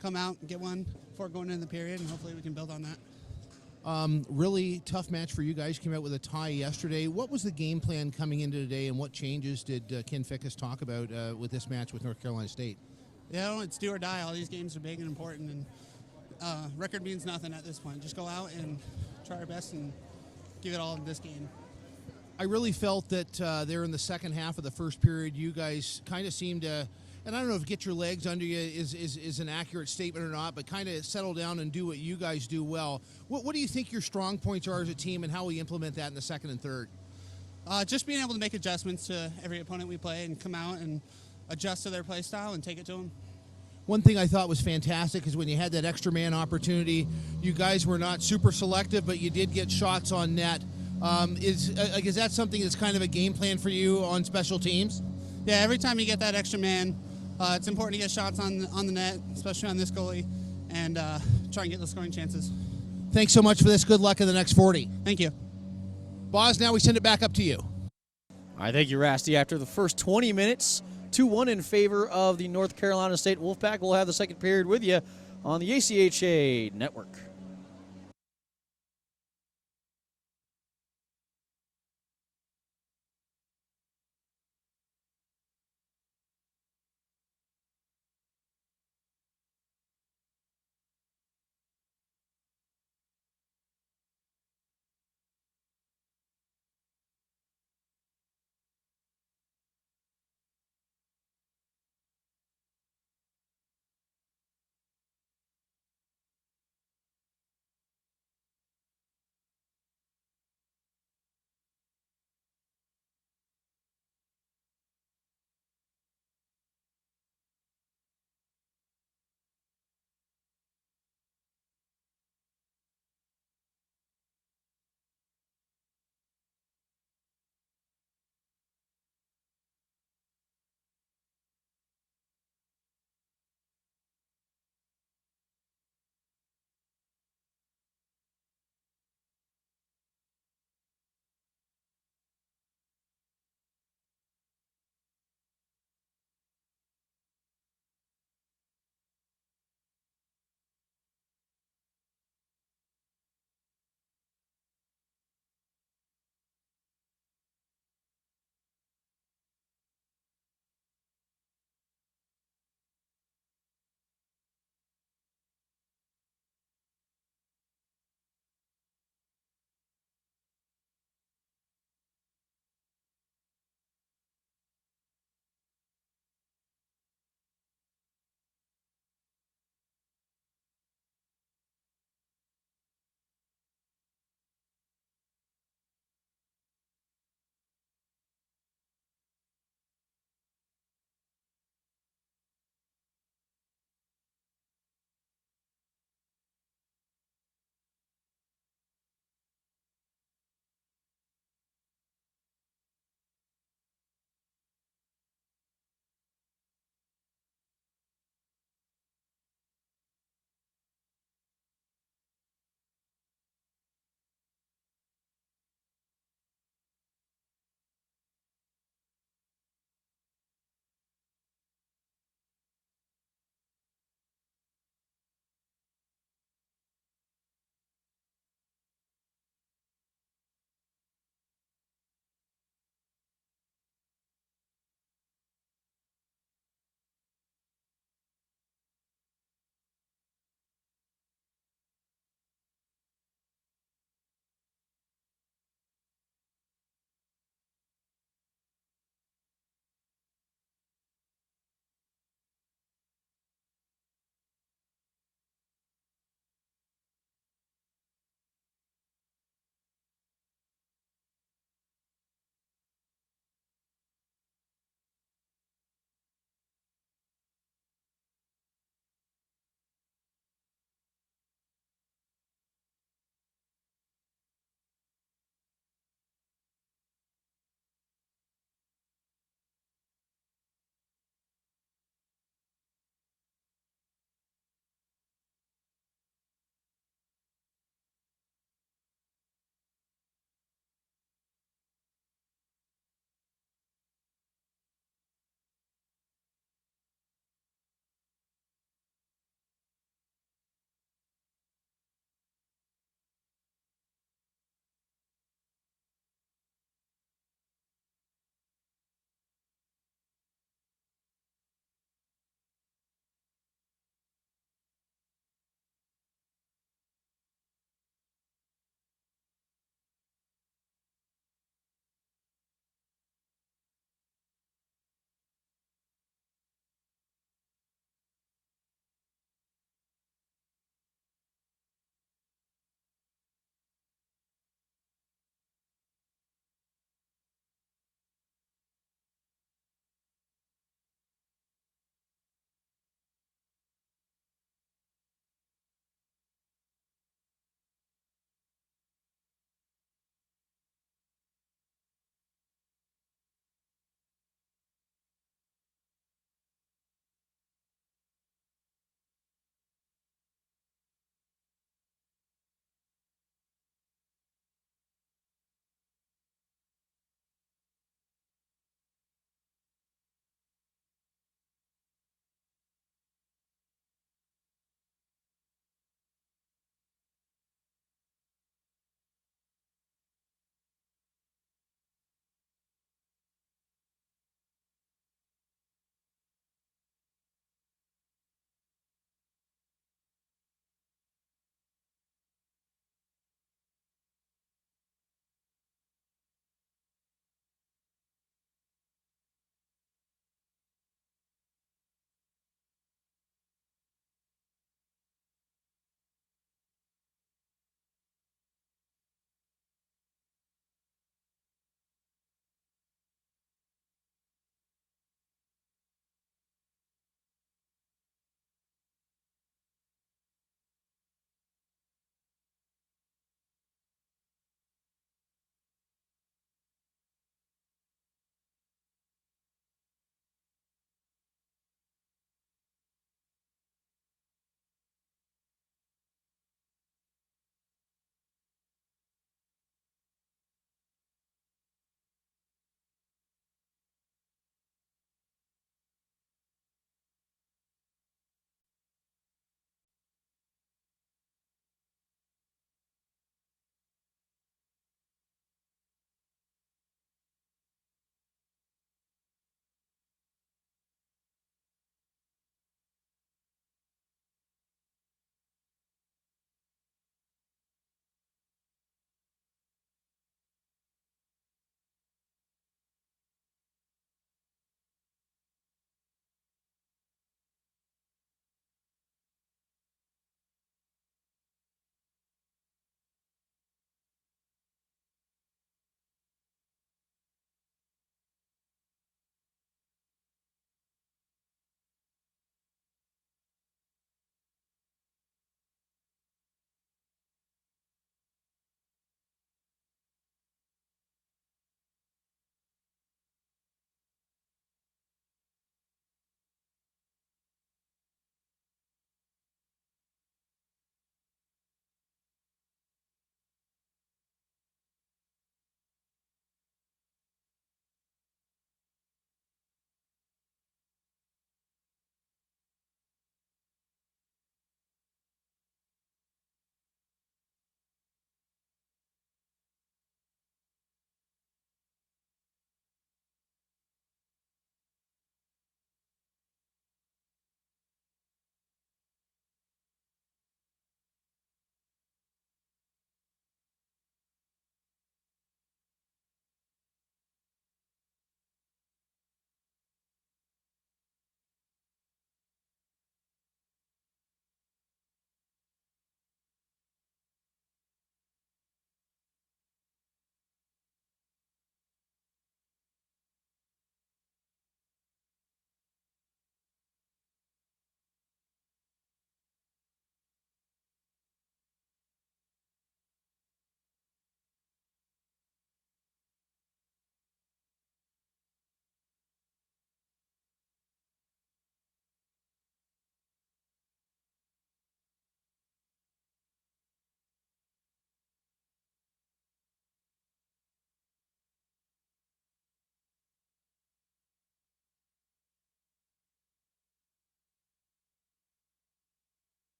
come out and get one before going into the period, and hopefully we can build on that. Really tough match for you guys. Came out with a tie yesterday. What was the game plan coming into today, and what changes did Ken Fickus talk about with this match with North Carolina State? Yeah, it's do or die. All these games are big and important, and record means nothing at this point. Just go out and try our best and give it all in this game. I really felt that there in the second half of the first period, you guys kind of seemed to, and I don't know if get your legs under you is an accurate statement or not, but kind of settle down and do what you guys do well. What do you think your strong points are as a team, and how we implement that in the second and third? Just being able to make adjustments to every opponent we play and come out and adjust to their play style and take it to them. One thing I thought was fantastic is when you had that extra man opportunity, you guys were not super selective, but you did get shots on net. Is that something that's kind of a game plan for you on special teams? Yeah, every time you get that extra man, it's important to get shots on the net, especially on this goalie, and try and get those scoring chances. Thanks so much for this. Good luck in the next 40. Thank you. Boz, now we send it back up to you. All right, thank you, Rasty. After the first 20 minutes, 2-1 in favor of the North Carolina State Wolfpack. We'll have the second period with you on the ACHA Network.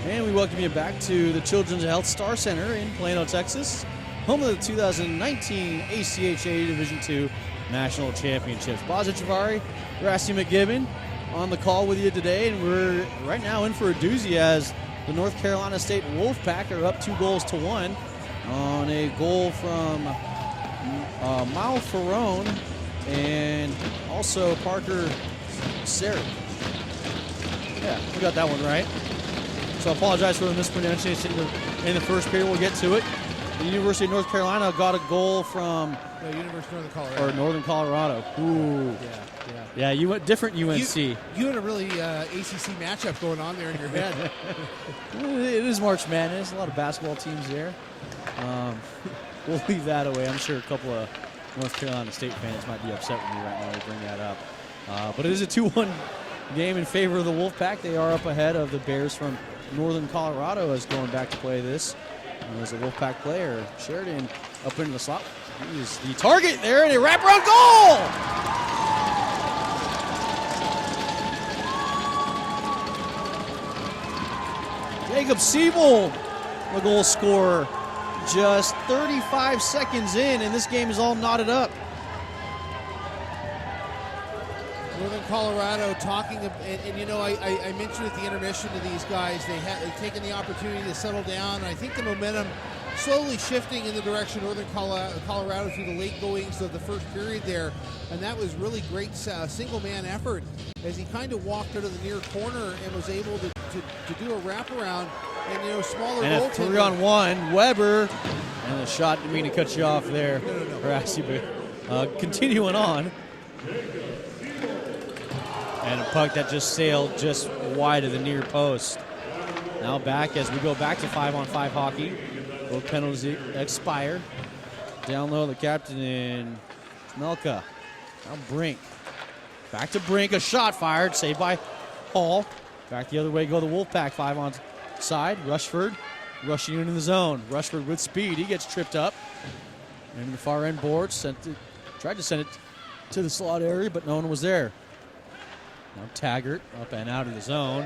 And we welcome you back to the Children's Health Star Center in Plano, Texas, home of the 2019 ACHA Division II National Championships. Baza Chavari, Rassi McGibbon on the call with you today, and we're right now in for a doozy as the North Carolina State Wolfpack are up 2-1 on a goal from Mal Ferrone and also Parker Serra. Yeah, we got that one right. So I apologize for the mispronunciation in the first period. We'll get to it. The University of North Carolina got a goal from University of Northern Colorado. Or Northern Colorado. Ooh. Yeah, you went different UNC. You had a really ACC matchup going on there in your head. It is March Madness. A lot of basketball teams there. We'll leave that away. I'm sure a couple of North Carolina State fans might be upset with me right now to bring that up. But it is a 2-1 game in favor of the Wolfpack. They are up ahead of the Bears from Northern Colorado as going back to play this. As a Wolfpack player, Sheridan up into the slot. He is the target there, and a wraparound goal! Jacob Siebel, the goal scorer, just 35 seconds in, and this game is all knotted up. Northern Colorado talking, and you know, I mentioned at the intermission to these guys, they've taken the opportunity to settle down. And I think the momentum slowly shifting in the direction of Northern Colorado through the late goings of the first period there, and that was really great single-man effort as he kind of walked out of the near corner and was able to do a wraparound and, you know, smaller and goaltender. And a 3-on-1, Weber, and the shot, didn't mean to cut you off there, Rassi, but continuing on. And a puck that just sailed just wide of the near post. Now back as we go back to 5-on-5 hockey. Both penalties expire. Down low, the captain in Melka. Now Brink. Back to Brink. A shot fired. Saved by Hall. Back the other way go the Wolfpack. 5 on side. Rushford rushing into the zone. Rushford with speed. He gets tripped up. And the far end board. Tried to send it to the slot area, but no one was there. Now Taggart up and out of the zone.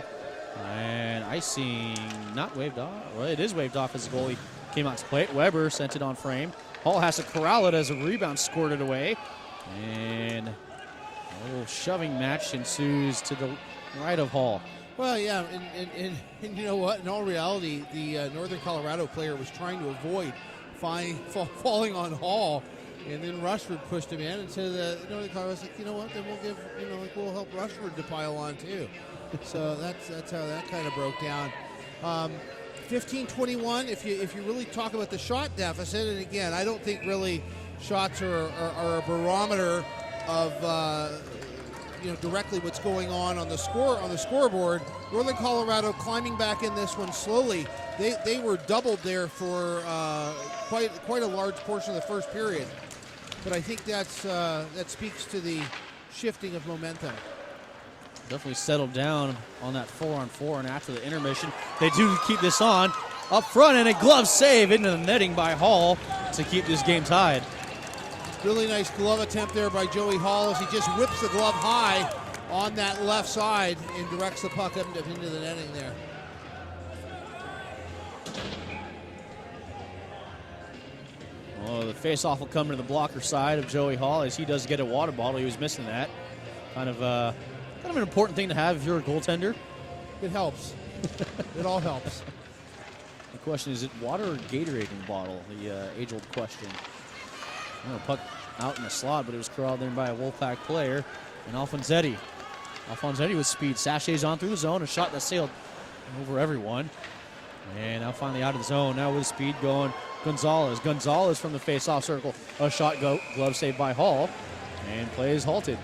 And icing not waved off. Well, it is waved off as the goalie came out to play it. Weber sent it on frame. Hall has to corral it as a rebound squirted away. And a little shoving match ensues to the right of Hall. Well, yeah, and you know what? In all reality, the Northern Colorado player was trying to avoid falling on Hall. And then Rushford pushed him in, and so the Northern Colorado was like, you know what? Then we'll give, you know, like we'll help Rushford to pile on too. So that's how that kind of broke down. 15-21. If you really talk about the shot deficit, and again, I don't think really shots are a barometer of you know, directly what's going on the scoreboard. Northern Colorado climbing back in this one slowly. They were doubled there for quite a large portion of the first period. But I think that speaks to the shifting of momentum. Definitely settled down on that 4-on-4, and after the intermission, they do keep this on. Up front, and a glove save into the netting by Hall to keep this game tied. Really nice glove attempt there by Joey Hall as he just whips the glove high on that left side and directs the puck up into the netting there. Well, the face-off will come to the blocker side of Joey Hall as he does get a water bottle. He was missing that. Kind of an important thing to have if you're a goaltender. It helps. It all helps. The question is it water or Gatorade in the bottle? The age-old question. Oh, puck out in the slot, but it was corralled in by a Wolfpack player. And Alfonsetti. Alfonsetti with speed. Sachets on through the zone. A shot that sailed over everyone. And now finally out of the zone. Now with speed going Gonzalez. Gonzalez from the face-off circle. A shot glove saved by Hall. And play is halted.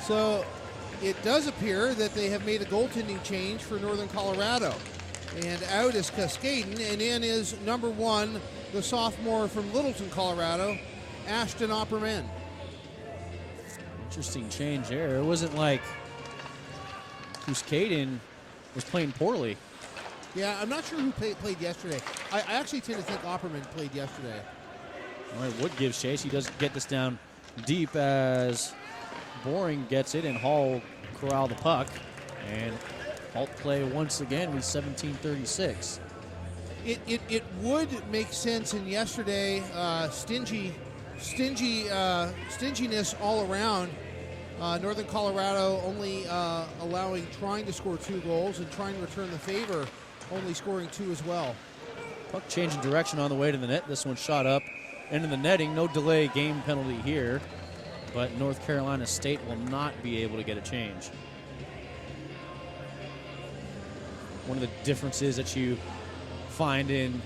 So it does appear that they have made a goaltending change for Northern Colorado. And out is Cascaden, and in is number 1, the sophomore from Littleton, Colorado, Ashton Opperman. Interesting change there. It wasn't like Cascaden was playing poorly. Yeah, I'm not sure who played yesterday. I actually tend to think Opperman played yesterday. All right, Wood gives chase. He does get this down deep as Boring gets it, and Hall corral the puck. And halt play once again with 17:36. It would make sense in yesterday, stinginess all around. Northern Colorado only trying to score 2 goals and trying to return the favor, only scoring 2 as well. Puck changing direction on the way to the net. This one shot up into the netting. No delay game penalty here, but North Carolina State will not be able to get a change. One of the differences that you find in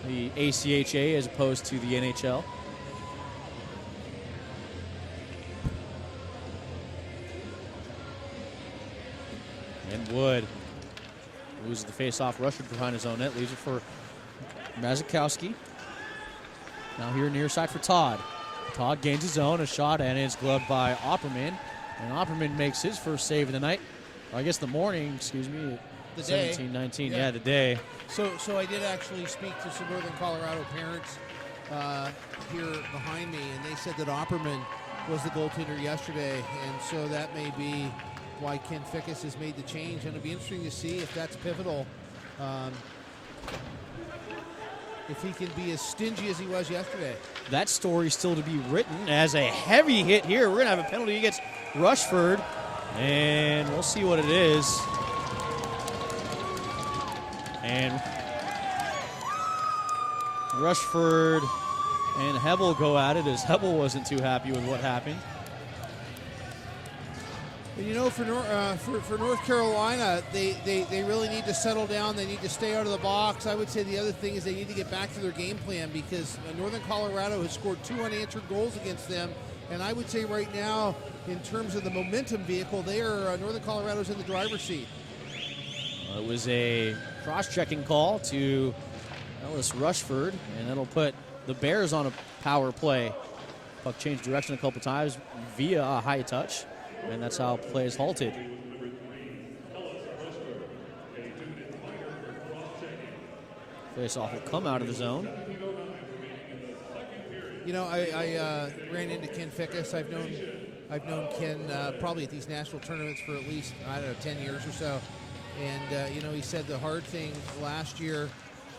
the ACHA as opposed to the NHL. And Wood loses the face-off, Rushford behind his own net, leaves it for Mazikowski. Now here near side for Todd. Todd gains his own, a shot, and it's gloved by Opperman. And Opperman makes his first save of the night. Or I guess the morning, excuse me. The day. 17-19, yeah, the day. So I did actually speak to some Northern Colorado parents here behind me, and they said that Opperman was the goaltender yesterday, and so that may be why Ken Fickus has made the change. And it'll be interesting to see if that's pivotal. If he can be as stingy as he was yesterday. That story's still to be written as a heavy hit here. We're going to have a penalty against Rushford, and we'll see what it is. And Rushford and Hebel go at it as Hebel wasn't too happy with what happened. And you know, for North Carolina, they really need to settle down. They need to stay out of the box. I would say the other thing is they need to get back to their game plan, because Northern Colorado has scored 2 unanswered goals against them. And I would say right now, in terms of the momentum vehicle, they are Northern Colorado's in the driver's seat. It was a cross-checking call to Ellis Rushford, and that'll put the Bears on a power play. Puck changed direction a couple times via a high touch, and that's how play is halted. Face-off will come out of the zone. You know, I ran into Ken Fickus. I've known Ken probably at these national tournaments for at least, 10 years or so. And, you know, he said the hard thing last year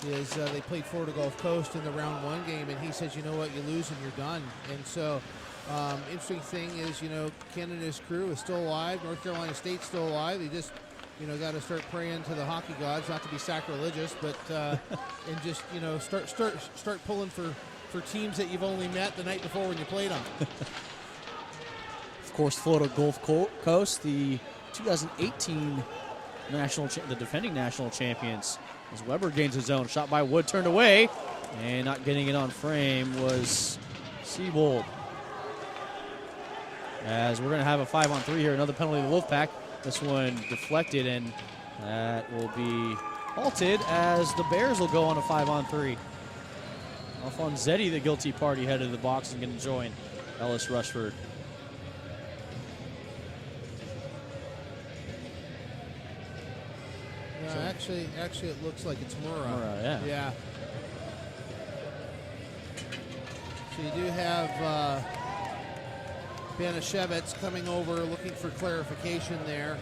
is they played Florida Gulf Coast in the round 1 game, and he says, you know what, you lose and you're done. And so, interesting thing is, you know, Ken and his crew is still alive. North Carolina State's still alive. They just, you know, got to start praying to the hockey gods, not to be sacrilegious, but and just, you know, start pulling for teams that you've only met the night before when you played them. Of course, Florida Gulf Coast, the 2018 the defending national champions. As Weber gains his own, shot by Wood, turned away, and not getting it on frame was Siebold. As we're going to have a 5-on-3 here, another penalty to the Wolfpack. This one deflected, and that will be halted as the Bears will go on a 5-on-3. Alfonsetti, the guilty party, headed to the box and going to join Ellis Rushford. Actually, it looks like it's Murrah. Murrah, yeah. So you do have Banashevitz coming over, looking for clarification there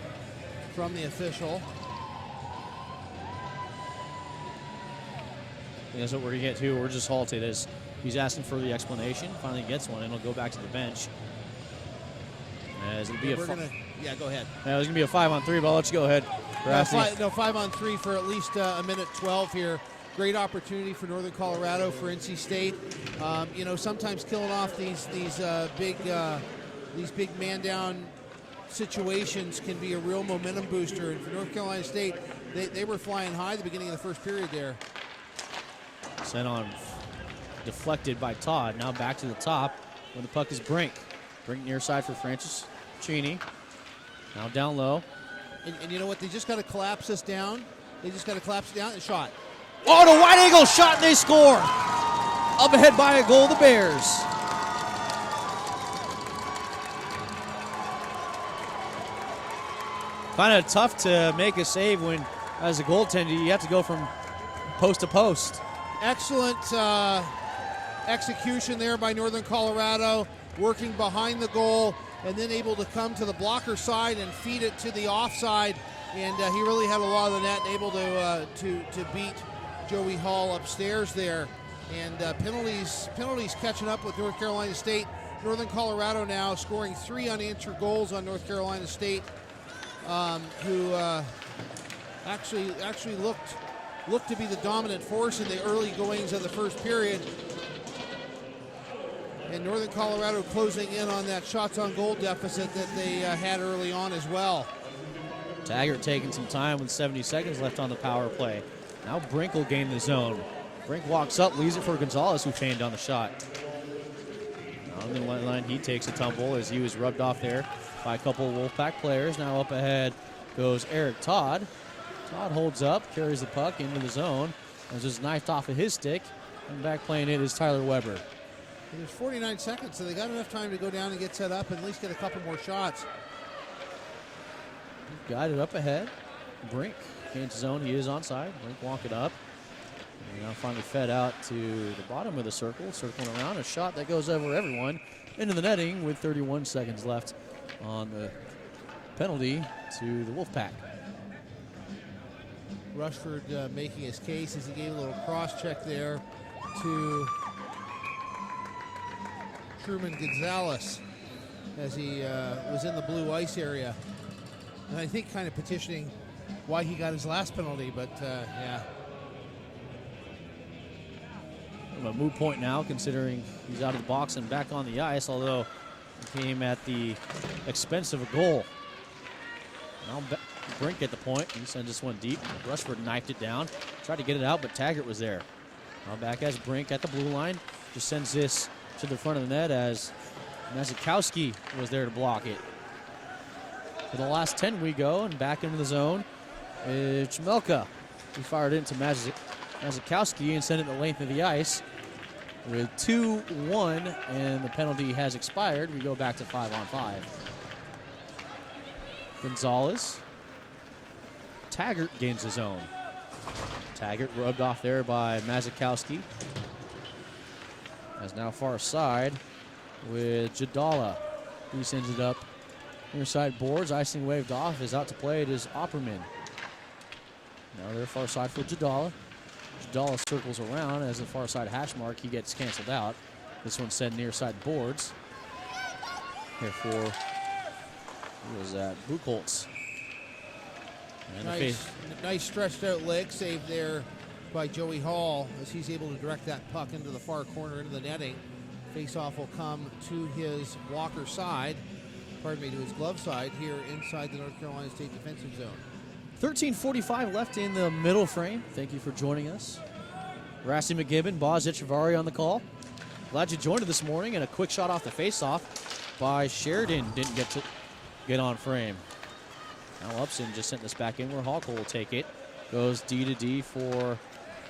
from the official. That's what we're going to get to. We're just halted as he's asking for the explanation. Finally gets one, and he'll go back to the bench. As it'll be yeah, go ahead. Yeah, it was going to be a 5-on-3, but I'll let you go ahead. 5-on-3 for at least a minute 12 here. Great opportunity for Northern Colorado, for NC State. You know, sometimes killing off these big man-down situations can be a real momentum booster. And for North Carolina State, they were flying high at the beginning of the first period there. Sent on, deflected by Todd. Now back to the top when the puck is Brink. Brink near side for Francis Cheney. Now down low. And you know what? They just got to collapse this down. They just got to collapse it down and shot. Oh, the wide angle shot, and they score. Up ahead by a goal, the Bears. Kind of tough to make a save when, as a goaltender, you have to go from post to post. Excellent execution there by Northern Colorado, working behind the goal, and then able to come to the blocker side and feed it to the offside and he really had a lot of the net and able to beat Joey Hall upstairs there. And penalties catching up with North Carolina State. Northern Colorado now scoring 3 unanswered goals on North Carolina State, who actually looked to be the dominant force in the early goings of the first period. And Northern Colorado closing in on that shots on goal deficit that they had early on as well. Taggart taking some time with 70 seconds left on the power play. Now Brink will gain the zone. Brink walks up, leaves it for Gonzalez, who feigned on the shot. On the line, he takes a tumble as he was rubbed off there by a couple of Wolfpack players. Now up ahead goes Eric Todd. Todd holds up, carries the puck into the zone, as it's knifed off of his stick. And back playing it is Tyler Weber. There's 49 seconds, so they got enough time to go down and get set up and at least get a couple more shots. Guided up ahead. Brink gains zone. He is onside. Brink walk it up. And now finally fed out to the bottom of the circle, circling around. A shot that goes over everyone into the netting with 31 seconds left on the penalty to the Wolfpack. Rushford making his case as he gave a little cross check there to Truman Gonzalez as he was in the blue ice area. And I think kind of petitioning why he got his last penalty, but yeah. A moot point now, considering he's out of the box and back on the ice, although it came at the expense of a goal. Now Brink at the point. He sends this one deep. Rushford knifed it down. Tried to get it out, but Taggart was there. Now back as Brink at the blue line. Just sends this to the front of the net as Mazikowski was there to block it. For the last 10 we go, and back into the zone is Chamelka. He fired into Mazikowski and sent it the length of the ice. With 2-1, and the penalty has expired, we go back to 5-on-5. Gonzalez. Taggart gains his own. Taggart rubbed off there by Mazikowski. As now far side with Jadala. He sends it up near side boards. Icing waved off. Is out to play. It is Opperman. Now they're far side for Jadala. Jadala circles around as the far side hash mark. He gets canceled out. This one's sent near side boards. Here for, who was that? Buchholz. Nice stretched out leg save there by Joey Hall as he's able to direct that puck into the far corner into the netting. Face-off will come to his blocker side, to his glove side here inside the North Carolina State defensive zone. 13:45 left in the middle frame. Thank you for joining us. Rassi McGibbon, Boz Ichavari on the call. Glad you joined us this morning, and a quick shot off the face-off by Sheridan. Didn't get on frame. Now Upson just sent this back in where Hawkle will take it. Goes D to D for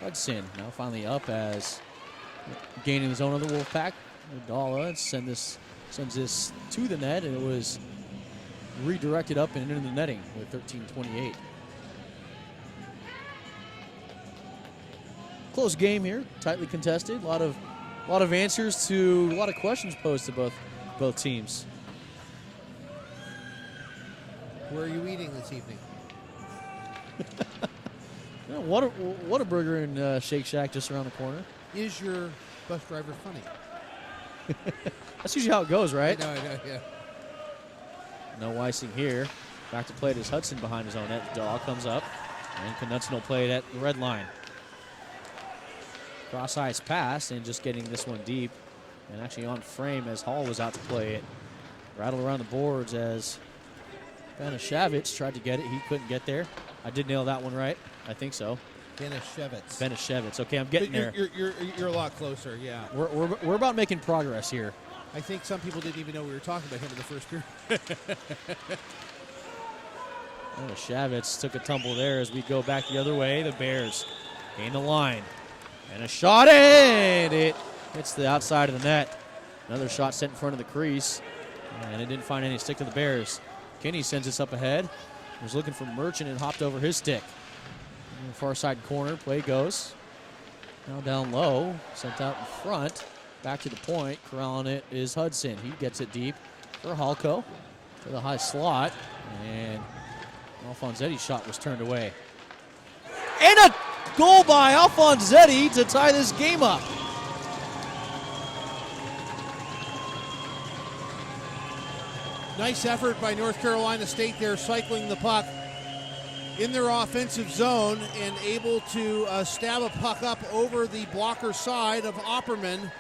Hudson. Now finally up as gaining the zone of the Wolfpack. Dalla sends this to the net, and it was redirected up and into the netting with 13:28. Close game here, tightly contested. A lot of answers to a lot of questions posed to both teams. Where are you eating this evening? Yeah, Whataburger and Shake Shack just around the corner. Is your bus driver funny? That's usually how it goes, right? I know, yeah. No icing here. Back to play it is Hudson behind his own net. Dahl comes up, and Knudsen will play it at the red line. Cross ice pass, and just getting this one deep, and actually on frame as Hall was out to play it. Rattle around the boards as Benishevich tried to get it. He couldn't get there. I did nail that one right. I think so. Benishevich. Okay, I'm getting there. You're a lot closer, yeah. We're about making progress here. I think some people didn't even know we were talking about him in the first period. Benishevich took a tumble there as we go back the other way. The Bears gain the line. And a shot in! It hits the outside of the net. Another shot sent in front of the crease. And it didn't find any stick to the Bears. Kenny sends this up ahead. Was looking for Merchant and hopped over his stick. In the far side corner, play goes. Now down low, sent out in front. Back to the point, corralling it is Hudson. He gets it deep for Halko to the high slot. And Alfonsetti's shot was turned away. And a goal by Alfonsetti to tie this game up. Nice effort by North Carolina State there, cycling the puck in their offensive zone and able to stab a puck up over the blocker side of Opperman.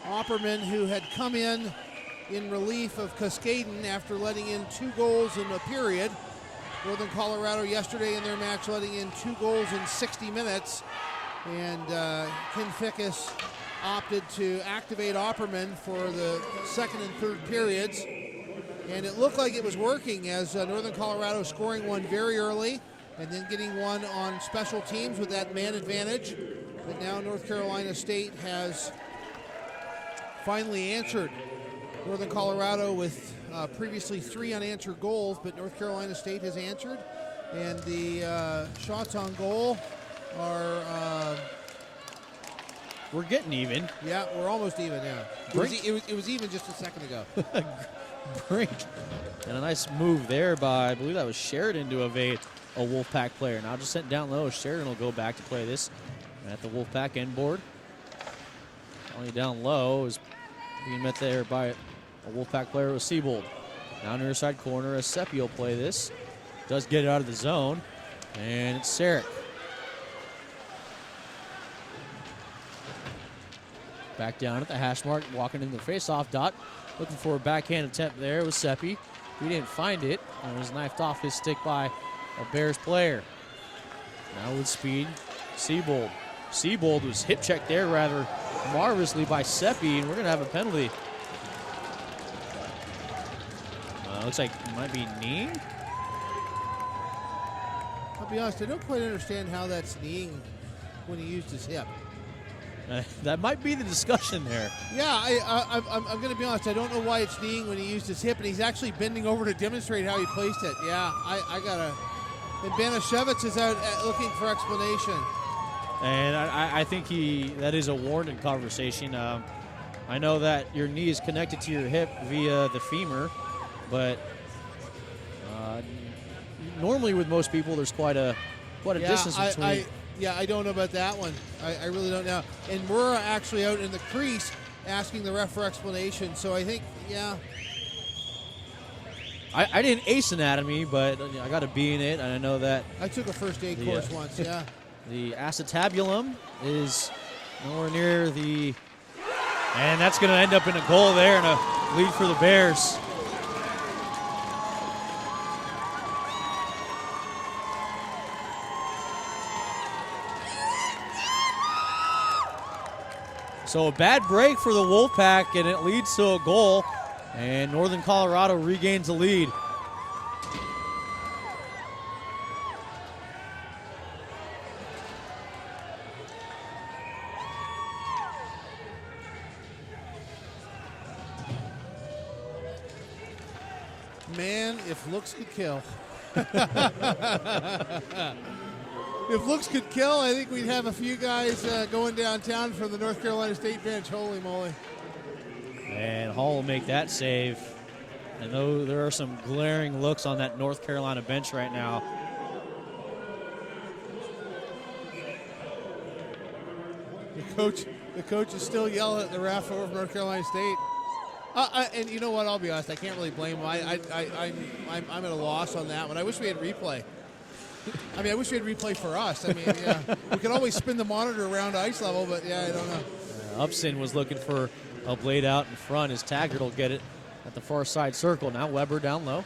Opperman, who had come in relief of Cascaden after letting in 2 goals in a period. Northern Colorado yesterday in their match letting in 2 goals in 60 minutes. And Ken Fickus opted to activate Opperman for the second and third periods. And it looked like it was working as Northern Colorado scoring one very early and then getting one on special teams with that man advantage. But now North Carolina State has finally answered Northern Colorado with previously 3 unanswered goals, but North Carolina State has answered. And the shots on goal are... we're getting even. Yeah, we're almost even now. It was even just a second ago. Brink. And a nice move there by, I believe that was Sheridan to evade a Wolfpack player. Now just sent down low. Sheridan will go back to play this at the Wolfpack end board. Only down low is being met there by a Wolfpack player with Siebold. Now near side corner as Seppi will play this. Does get it out of the zone. And it's Sarek. Back down at the hash mark, walking in the face-off dot. Looking for a backhand attempt there with Seppi. He didn't find it. And it was knifed off his stick by a Bears player. Now with speed, Siebold. Siebold was hip checked there rather marvelously by Seppi, and we're going to have a penalty. Looks like it might be kneeing. I'll be honest, I don't quite understand how that's kneeing when he used his hip. That might be the discussion there. Yeah, I'm going to be honest. I don't know why it's kneeing when he used his hip, and he's actually bending over to demonstrate how he placed it. Yeah, I got to. And Banashevitz is out looking for explanation. And I think that is a warranted conversation. I know that your knee is connected to your hip via the femur, but normally with most people there's quite a distance between. I don't know about that one. I really don't know. And Murrah actually out in the crease asking the ref for explanation. So I think, yeah. I didn't ace anatomy, but I got a B in it, and I know that. I took a first aid course once, yeah. The acetabulum is nowhere near the... And that's going to end up in a goal there and a lead for the Bears. So a bad break for the Wolfpack, and it leads to a goal, and Northern Colorado regains the lead. Man, if looks could kill. If looks could kill, I think we'd have a few guys going downtown from the North Carolina State bench. Holy moly. And Hall will make that save. I know there are some glaring looks on that North Carolina bench right now. The coach is still yelling at the ref over North Carolina State. And you know what? I'll be honest. I can't really blame him. I'm at a loss on that one. I wish we had replay. I wish we had replay for us. Yeah, we could always spin the monitor around to ice level, but yeah, I don't know. Upson was looking for a blade out in front as Taggart will get it at the far side circle. Now Weber down low.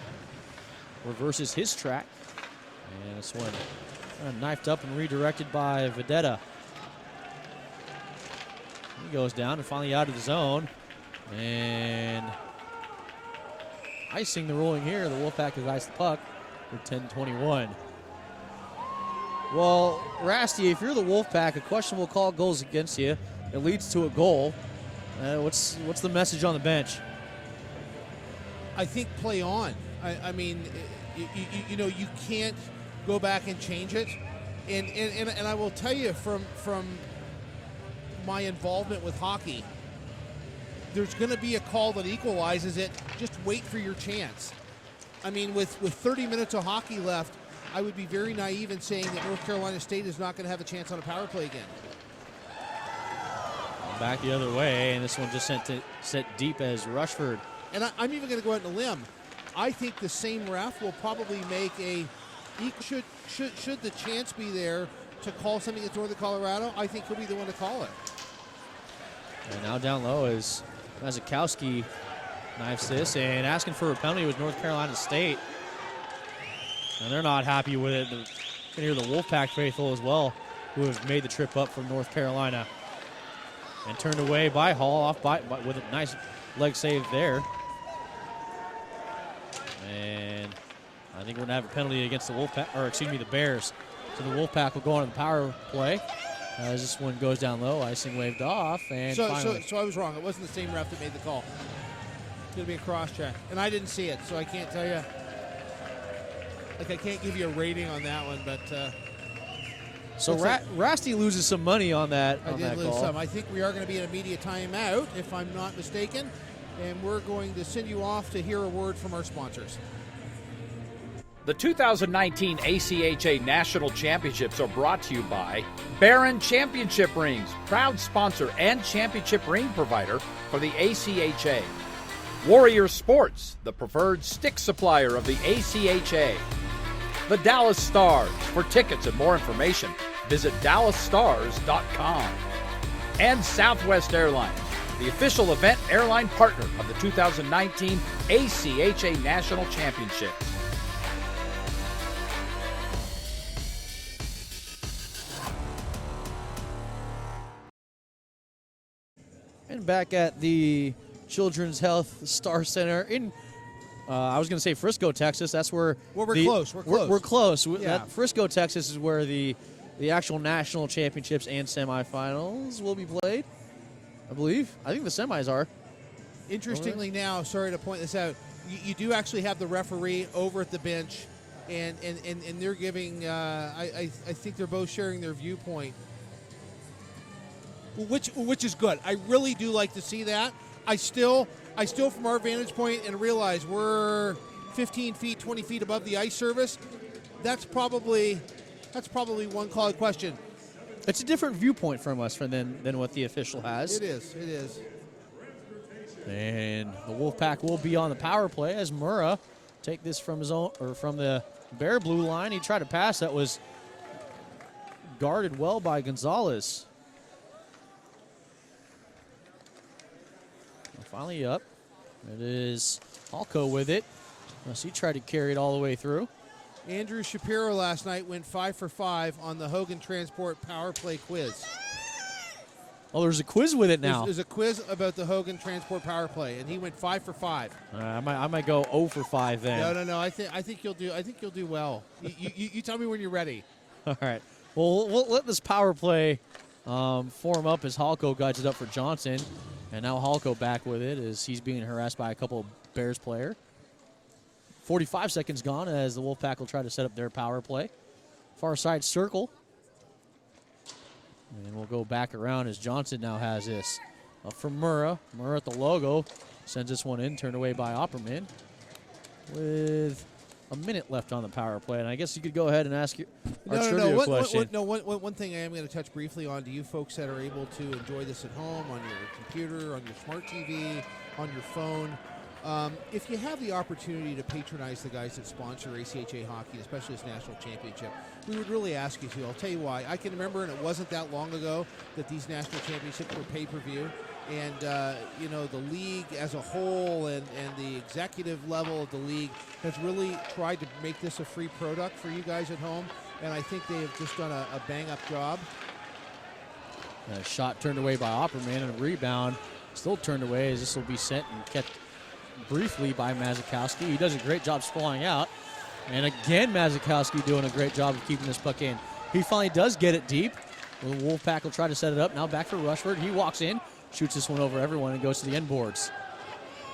Reverses his track. And this one knifed up and redirected by Vedetta. He goes down and finally out of the zone. And icing the ruling here. The Wolfpack has iced the puck for 10-21. Well, Rasty, if you're the Wolfpack, a questionable call goes against you. It leads to a goal. What's the message on the bench? I think play on. You can't go back and change it. And I will tell you from my involvement with hockey, there's going to be a call that equalizes it. Just wait for your chance. I mean, with 30 minutes of hockey left, I would be very naive in saying that North Carolina State is not going to have a chance on a power play again. Back the other way, and this one just sent deep as Rushford. And I'm even going to go out on a limb. I think the same ref will probably make should the chance be there to call something against Northern Colorado, I think he'll be the one to call it. And now down low is Mazikowski knifes this, and asking for a penalty was North Carolina State. And they're not happy with it. You can hear the Wolfpack faithful as well, who have made the trip up from North Carolina. And turned away by Hall, with a nice leg save there. And I think we're going to have a penalty against the Wolfpack, or excuse me, the Bears. So the Wolfpack will go on to the power play as this one goes down low. Icing waved off, and so I was wrong. It wasn't the same ref that made the call. It's going to be a cross check, and I didn't see it, so I can't tell you. Like, I can't give you a rating on that one, but. So Rasty loses some money on that. I did lose some. I think we are going to be in a media timeout, if I'm not mistaken, and we're going to send you off to hear a word from our sponsors. The 2019 ACHA National Championships are brought to you by Barron Championship Rings, proud sponsor and championship ring provider for the ACHA. Warrior Sports, the preferred stick supplier of the ACHA. The Dallas Stars. For tickets and more information, visit dallasstars.com. And Southwest Airlines, the official event airline partner of the 2019 ACHA National Championships. And back at the Children's Health Star Center in, I was going to say Frisco, Texas. That's where we're close. We're close. Yeah. Frisco, Texas is where the actual national championships and semifinals will be played, I believe. I think the semis are. Interestingly now, sorry to point this out, you do actually have the referee over at the bench, and they're giving, I think they're both sharing their viewpoint, which is good. I really do like to see that. I still, from our vantage point, and realize we're 15 feet, 20 feet above the ice surface. That's probably one called question. It's a different viewpoint from us than what the official has. It is. And the Wolfpack will be on the power play as Murrah take this from his own, or from the Bear blue line. He tried to pass. That was guarded well by Gonzalez. Finally up. It is Halko with it. He tried to carry it all the way through. Andrew Shapiro last night went 5 for 5 on the Hogan Transport Power Play quiz. Oh, there's a quiz with it now. There's a quiz about the Hogan Transport Power Play, and he went 5 for 5. I might go 0 for 5 then. No. I think you'll do well. You tell me when you're ready. All right. Well, we'll let this power play form up as Halko guides it up for Johnson. And now Halko back with it as he's being harassed by a couple of Bears player. 45 seconds gone as the Wolfpack will try to set up their power play. Far side circle. And we'll go back around as Johnson now has this. Up from Murrah. Murrah at the logo. Sends this one in, turned away by Opperman. With a minute left on the power play. And I guess you could go ahead and ask our trivia question. One thing I am going to touch briefly on to you folks that are able to enjoy this at home, on your computer, on your smart TV, on your phone. If you have the opportunity to patronize the guys that sponsor ACHA hockey, especially this national championship, we would really ask you to. I'll tell you why. I can remember, and it wasn't that long ago, that these national championships were pay-per-view. And, the league as a whole and the executive level of the league has really tried to make this a free product for you guys at home. And I think they have just done a bang-up job. A shot turned away by Opperman, and a rebound still turned away as this will be sent and kept briefly by Mazikowski. He does a great job sprawling out. And again, Mazikowski doing a great job of keeping this puck in. He finally does get it deep. The Wolfpack will try to set it up. Now back for Rushford. He walks in, shoots this one over everyone, and goes to the end boards.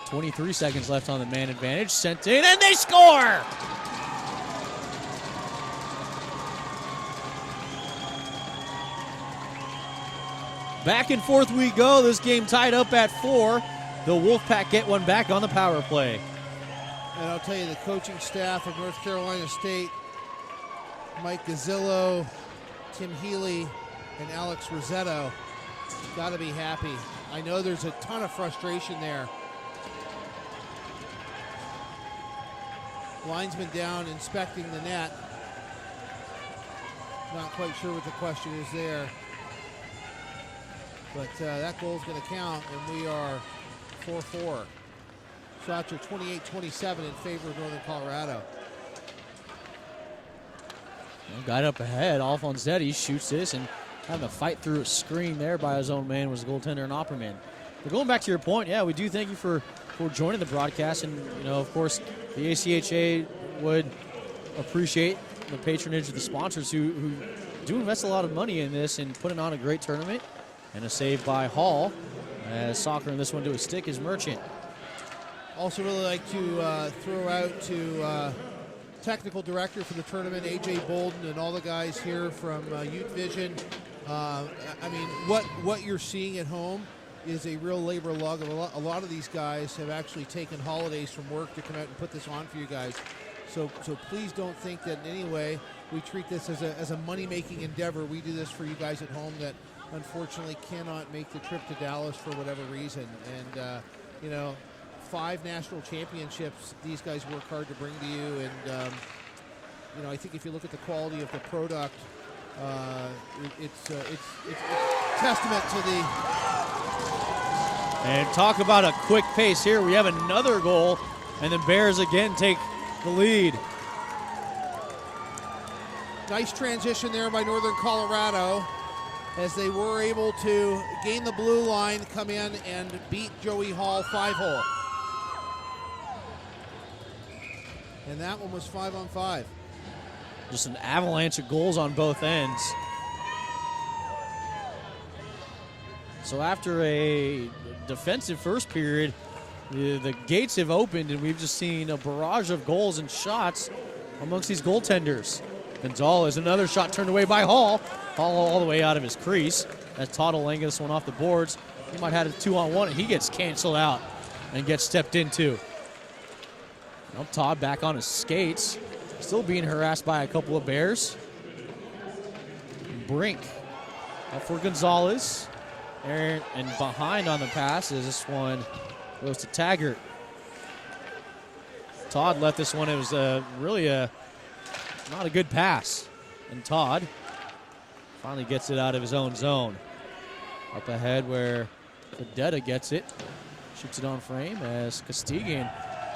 23 seconds left on the man advantage. Sent in, and they score! Back and forth we go. This game tied up at 4. the Wolfpack get one back on the power play. And I'll tell you, the coaching staff of North Carolina State, Mike Gazzillo, Tim Healy, and Alex Rossetto, got to be happy. I know there's a ton of frustration there. Linesman down inspecting the net. Not quite sure what the question is there. But that goal's going to count, and we are 4-4. Shots are 28-27 in favor of Northern Colorado. Guy up ahead, Alphonse Deddy shoots this, and having to fight through a screen there by his own man was the goaltender and Opperman. But going back to your point, yeah, we do thank you for joining the broadcast, and of course, the ACHA would appreciate the patronage of the sponsors who do invest a lot of money in this and putting on a great tournament. And a save by Hall, as Soccer in this one to a stick is Merchant. Also really like to throw out to technical director for the tournament, AJ Bolden, and all the guys here from Ute Vision. I mean, what you're seeing at home is a real labor log. A lot of these guys have actually taken holidays from work to come out and put this on for you guys. So please don't think that in any way we treat this as a money-making endeavor. We do this for you guys at home that unfortunately cannot make the trip to Dallas for whatever reason. And, 5 national championships these guys work hard to bring to you. And, I think if you look at the quality of the product, it's testament to the... And talk about a quick pace here. We have another goal, and the Bears again take the lead. Nice transition there by Northern Colorado, as they were able to gain the blue line, come in and beat Joey Hall 5-hole. And that one was 5-on-5. Just an avalanche of goals on both ends. So after a defensive first period, the gates have opened, and we've just seen a barrage of goals and shots amongst these goaltenders. Gonzalez, another shot turned away by Hall. Hall all the way out of his crease as Todd will this one off the boards. He might have a 2-on-1, and he gets canceled out and gets stepped into. Now Todd back on his skates, still being harassed by a couple of Bears. Brink up for Gonzalez. And behind on the pass as this one goes to Taggart. Todd left this one. It was really not a good pass. And Todd finally gets it out of his own zone. Up ahead where Fedetta gets it. Shoots it on frame as Costigan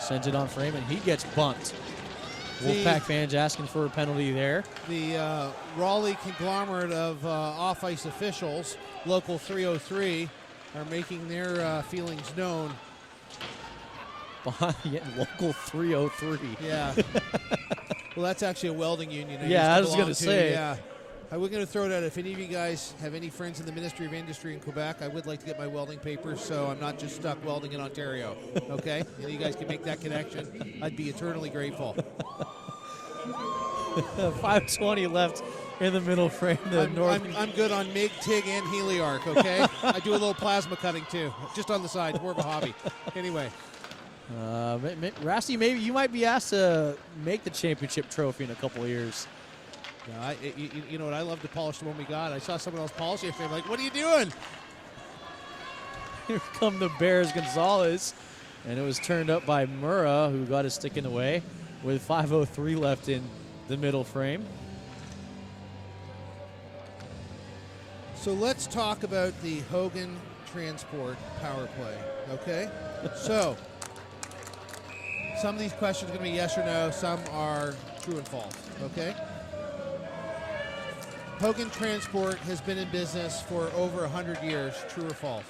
sends it on frame, and he gets bumped. Wolfpack fans asking for a penalty there. The Raleigh conglomerate of off-ice officials, Local 303, are making their feelings known. Local 303. Yeah. Well, that's actually a welding union. I was going to say. Yeah. I was going to throw it out. If any of you guys have any friends in the Ministry of Industry in Quebec, I would like to get my welding papers so I'm not just stuck welding in Ontario. Okay? And you guys can make that connection. I'd be eternally grateful. 5:20 left in the middle frame. I'm good on MIG, TIG, and Heliarc, okay? I do a little plasma cutting, too. Just on the side. More of a hobby. Anyway. Rasty, maybe you might be asked to make the championship trophy in a couple of years. Yeah, you know what? I love to polish the one we got. I saw someone else polish yesterday. I'm like, what are you doing? Here come the Bears, Gonzalez. And it was turned up by Murrah, who got his stick in the way with 5:03 left in the middle frame. So let's talk about the Hogan Transport power play, okay? So some of these questions are going to be yes or no. Some are true and false, okay? Hogan Transport has been in business for over 100 years. True or false?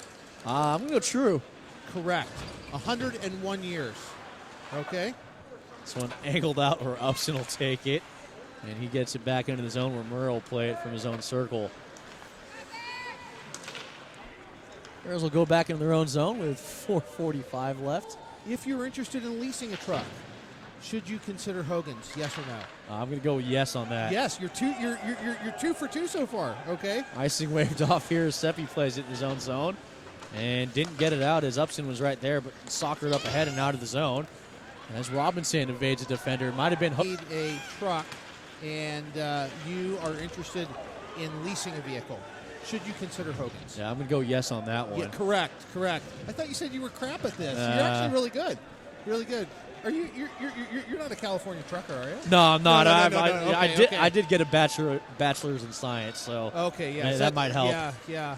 I'm going to go true. Correct. 101 years. Okay? This one angled out where Upson will take it. And he gets it back into the zone where Murrah will play it from his own circle. Bears will go back into their own zone with 4:45 left. If you're interested in leasing a truck, should you consider Hogan's? Yes or no? I'm going to go with yes on that. Yes, you're 2 for 2 so far. Okay. Icing waved off here as Seppi plays it in his own zone. and didn't get it out as Upson was right there, but soccered up ahead and out of the zone. As Robinson evades a defender, might have been Need a truck, and you are interested in leasing a vehicle. Should you consider Hogan's? Yeah, I'm going to go yes on that one. Yeah, correct. I thought you said you were crap at this. You're actually really good. Really good. Are you're not a California trucker, are you? No, I'm not. No. I did get a bachelor's in science, so okay, yeah, that might help. Yeah.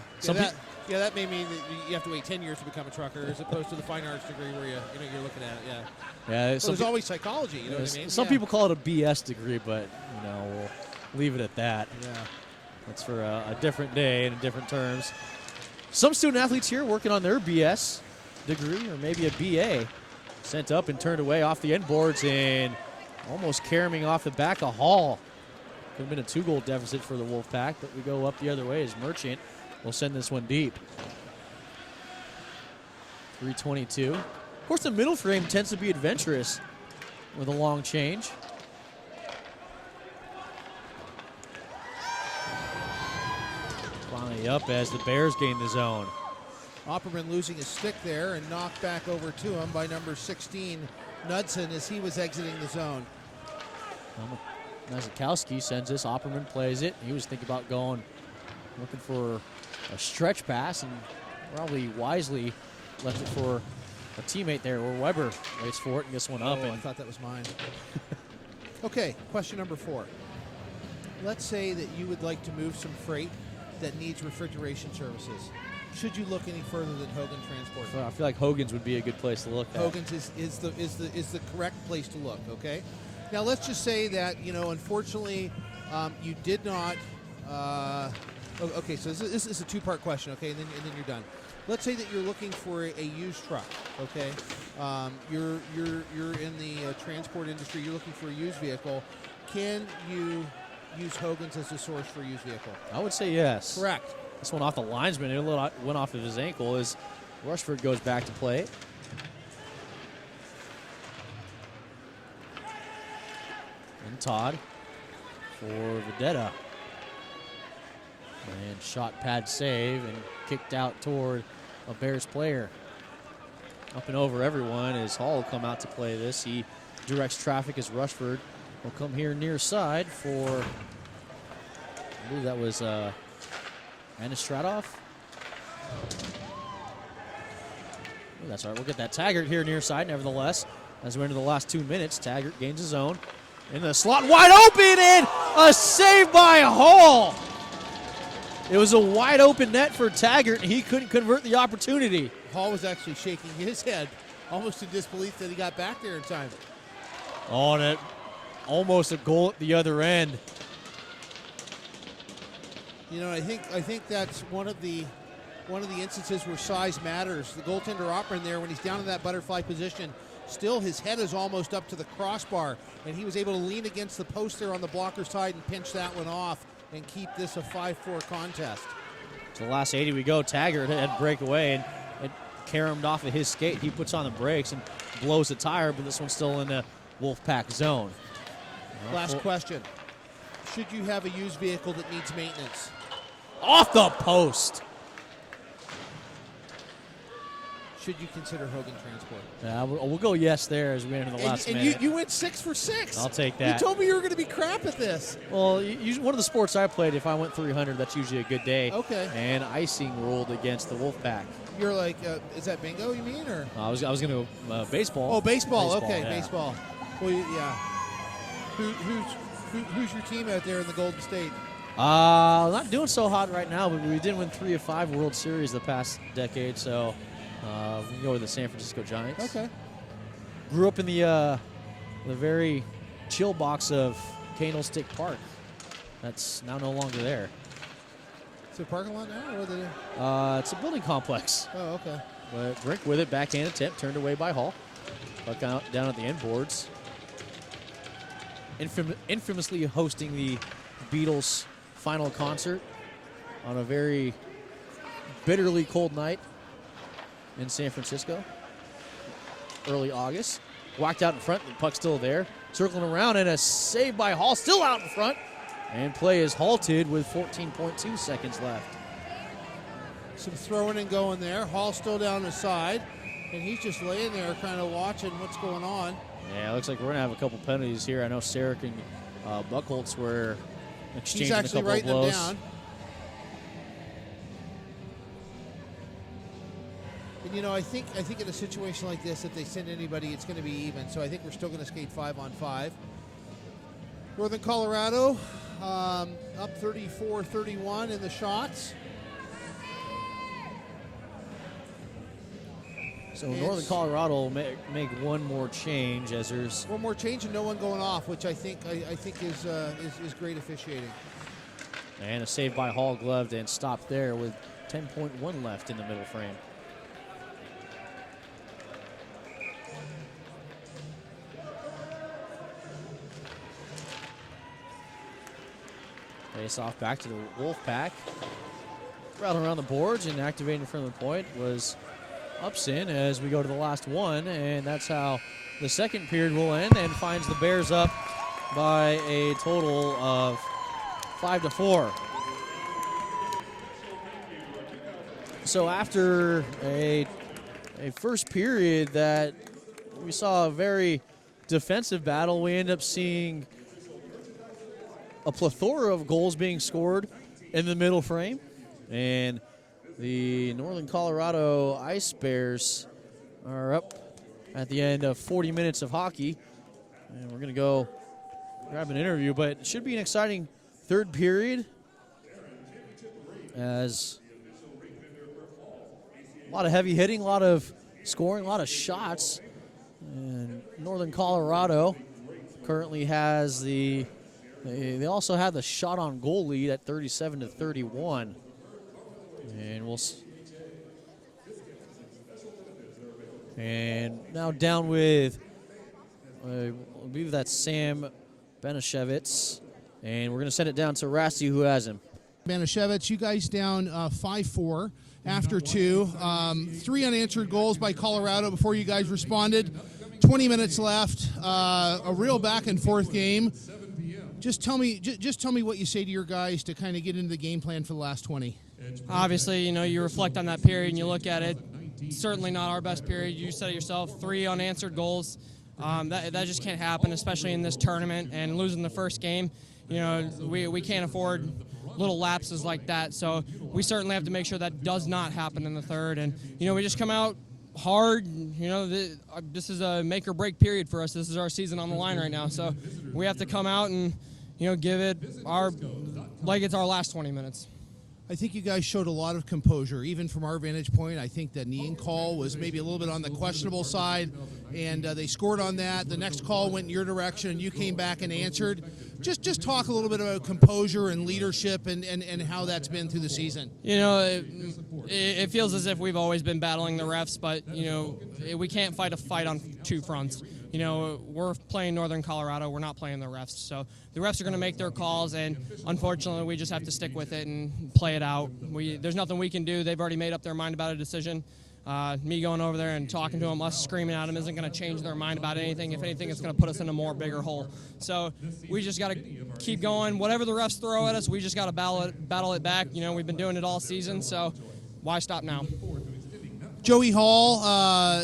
That may mean that you have to wait 10 years to become a trucker, as opposed to the fine arts degree where you're looking at it. Yeah. Yeah. Well, there's always psychology. You know what I mean? Some people call it a BS degree, but we'll leave it at that. Yeah. That's for a different day and in different terms. Some student athletes here working on their BS degree or maybe a BA. Sent up and turned away off the end boards and almost carrying off the back of Hall. Could have been a 2-goal deficit for the Wolfpack, but we go up the other way as Merchant will send this one deep. 3:22. Of course, the middle frame tends to be adventurous with a long change. Finally up as the Bears gain the zone. Opperman losing his stick there and knocked back over to him by number 16, Knudsen, as he was exiting the zone. Mazikowski sends this. Opperman plays it. He was thinking about looking for a stretch pass and probably wisely left it for a teammate there, where Weber waits for it and gets one up. I thought that was mine. Okay, question number 4. Let's say that you would like to move some freight that needs refrigeration services. Should you look any further than Hogan Transport? I feel like Hogan's would be a good place to look at. Hogan's is the correct place to look. Okay. Now let's just say that unfortunately, you did not. Okay, so this is a 2-part question. Okay, and then you're done. Let's say that you're looking for a used truck. Okay, you're in the transport industry. You're looking for a used vehicle. Can you use Hogan's as a source for a used vehicle? I would say yes. Correct. This one off the linesman. It went off of his ankle as Rushford goes back to play. And Todd for Vedetta. And shot pad save and kicked out toward a Bears player. Up and over everyone as Hall will come out to play this. He directs traffic as Rushford will come here near side for, I believe that was Anistratov. That's all right. We'll get that. Taggart here near side, nevertheless. As we're into the last 2 minutes, Taggart gains his own. In the slot, wide open, and a save by Hall. It was a wide open net for Taggart, and he couldn't convert the opportunity. Hall was actually shaking his head, almost in disbelief that he got back there in time. On it, almost a goal at the other end. I think that's one of the instances where size matters. The goaltender Opperman there, when he's down in that butterfly position, still his head is almost up to the crossbar, and he was able to lean against the post there on the blocker side and pinch that one off and keep this a 5-4 contest. To the last 80 we go. Taggart had breakaway and it caromed off of his skate. He puts on the brakes and blows the tire, but this one's still in the Wolfpack zone. Last question. Should you have a used vehicle that needs maintenance? Off the post. Should you consider Hogan Transport? Yeah, we'll go yes there as we enter the last minute. And you went 6 for 6. I'll take that. You told me you were going to be crap at this. Well, one of the sports I played, if I went 300, that's usually a good day. Okay. And icing ruled against the Wolfpack. You're like, is that bingo you mean? Or I was going to go baseball. Oh, baseball. Okay, yeah. Baseball. Well, yeah. Who's your team out there in the Golden State? Not doing so hot right now, but we did win 3 of 5 World Series the past decade, so we can go with the San Francisco Giants. Okay. Grew up in the very chill box of Candlestick Park. That's now no longer there. Is it a parking lot now? Or what they do? It's a building complex. Oh, okay. But Brink with it, backhand attempt, turned away by Hall. Puck out down at the end boards. Infamously hosting the Beatles' final concert on a very bitterly cold night in San Francisco, early August. Whacked out in front, the puck's still there. Circling around, and a save by Hall, still out in front. And play is halted with 14.2 seconds left. Some throwing and going there. Hall still down the side, and he's just laying there kind of watching what's going on. Yeah, it looks like we're going to have a couple penalties here. I know Sarek and Buchholz were exchanging He's actually a couple writing of blows. them down. And, you know, I think in a situation like this, if they send anybody, it's going to be even. So I think we're still going to skate 5-on-5. Northern Colorado up 34-31 in the shots. So Northern Colorado will make one more change as there's one more change and no one going off, which I think is great officiating. And a save by Hall, gloved and stopped there with 10.1 left in the middle frame. Face off back to the Wolfpack. Rattling around the boards and activating from the point was Upson as we go to the last one, and that's how the second period will end, and finds the Bears up by a total of 5-4. So after a first period that we saw a very defensive battle, we end up seeing a plethora of goals being scored in the middle frame, and the Northern Colorado Ice Bears are up at the end of 40 minutes of hockey, and we're going to go grab an interview, but it should be an exciting third period as a lot of heavy hitting, a lot of scoring, a lot of shots, and Northern Colorado currently has they also have the shot on goal lead at 37-31. And and now down with, I believe that's Sam Banashevitz. And we're going to send it down to Rasty, who has him. Banashevitz, you guys down 5-4 after two. 3 unanswered goals by Colorado before you guys responded. 20 minutes left. A real back-and-forth game. Just tell me what you say to your guys to kind of get into the game plan for the last 20. Obviously, you know, you reflect on that period and you look at it. Certainly not our best period. You said it yourself, 3 unanswered goals. That just can't happen, especially in this tournament. And losing the first game, you know, we can't afford little lapses like that. So we certainly have to make sure that does not happen in the third. And, you know, we just come out hard. You know, this is a make or break period for us. This is our season on the line right now. So we have to come out and, you know, give it like it's our last 20 minutes. I think you guys showed a lot of composure, even from our vantage point. I think the kneeing call was maybe a little bit on the questionable side, and they scored on that. The next call went in your direction, and you came back and answered. Just talk a little bit about composure and leadership and how that's been through the season. You know, it feels as if we've always been battling the refs, but, you know, we can't fight a fight on two fronts. You know, we're playing Northern Colorado. We're not playing the refs. So the refs are going to make their calls, and unfortunately we just have to stick with it and play it out. There's nothing we can do. They've already made up their mind about a decision. Me going over there and talking to them, us screaming at them isn't going to change their mind about anything. If anything, it's going to put us in a more bigger hole. So we just got to keep going. Whatever the refs throw at us, we just got to battle it back. You know, we've been doing it all season, so why stop now? Joey Hall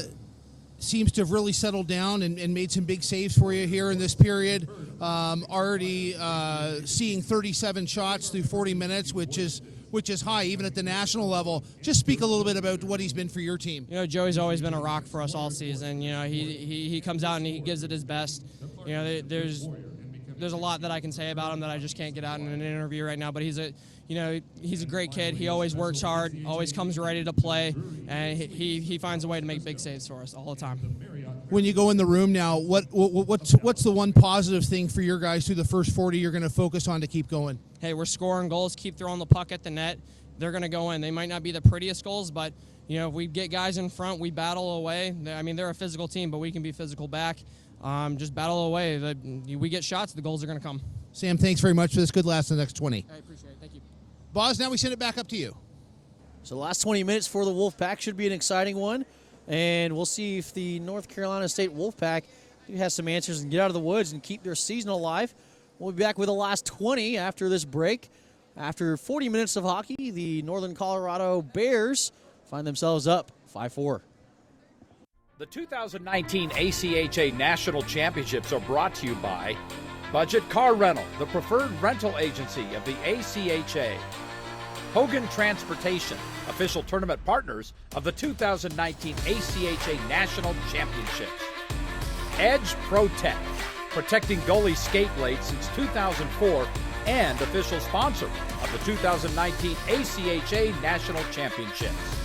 seems to have really settled down and made some big saves for you here in this period. Already seeing 37 shots through 40 minutes, which is high even at the national level. Just speak a little bit about what he's been for your team. You know, Joey's always been a rock for us all season. You know, he comes out and he gives it his best. You know, there's a lot that I can say about him that I just can't get out in an interview right now, but he's a great kid. He always works hard, always comes ready to play, and he finds a way to make big saves for us all the time. When you go in the room now, what's the one positive thing for your guys through the first 40 you're going to focus on to keep going? Hey, we're scoring goals, keep throwing the puck at the net. They're going to go in. They might not be the prettiest goals, but, you know, if we get guys in front, we battle away. I mean, they're a physical team, but we can be physical back. Just battle away. We get shots, the goals are going to come. Sam, thanks very much for this. Good last in the next 20. I appreciate it. Thank you. Boz, now we send it back up to you. So the last 20 minutes for the Wolfpack should be an exciting one, and we'll see if the North Carolina State Wolfpack has some answers and get out of the woods and keep their season alive. We'll be back with the last 20 after this break After 40 minutes of hockey, the Northern Colorado Bears find themselves up 5-4. The 2019 ACHA National Championships are brought to you by Budget Car Rental, the preferred rental agency of the ACHA. Hogan Transportation, official tournament partners of the 2019 ACHA National Championships. Edge Protect, protecting goalie skate blades since 2004 and official sponsor of the 2019 ACHA National Championships.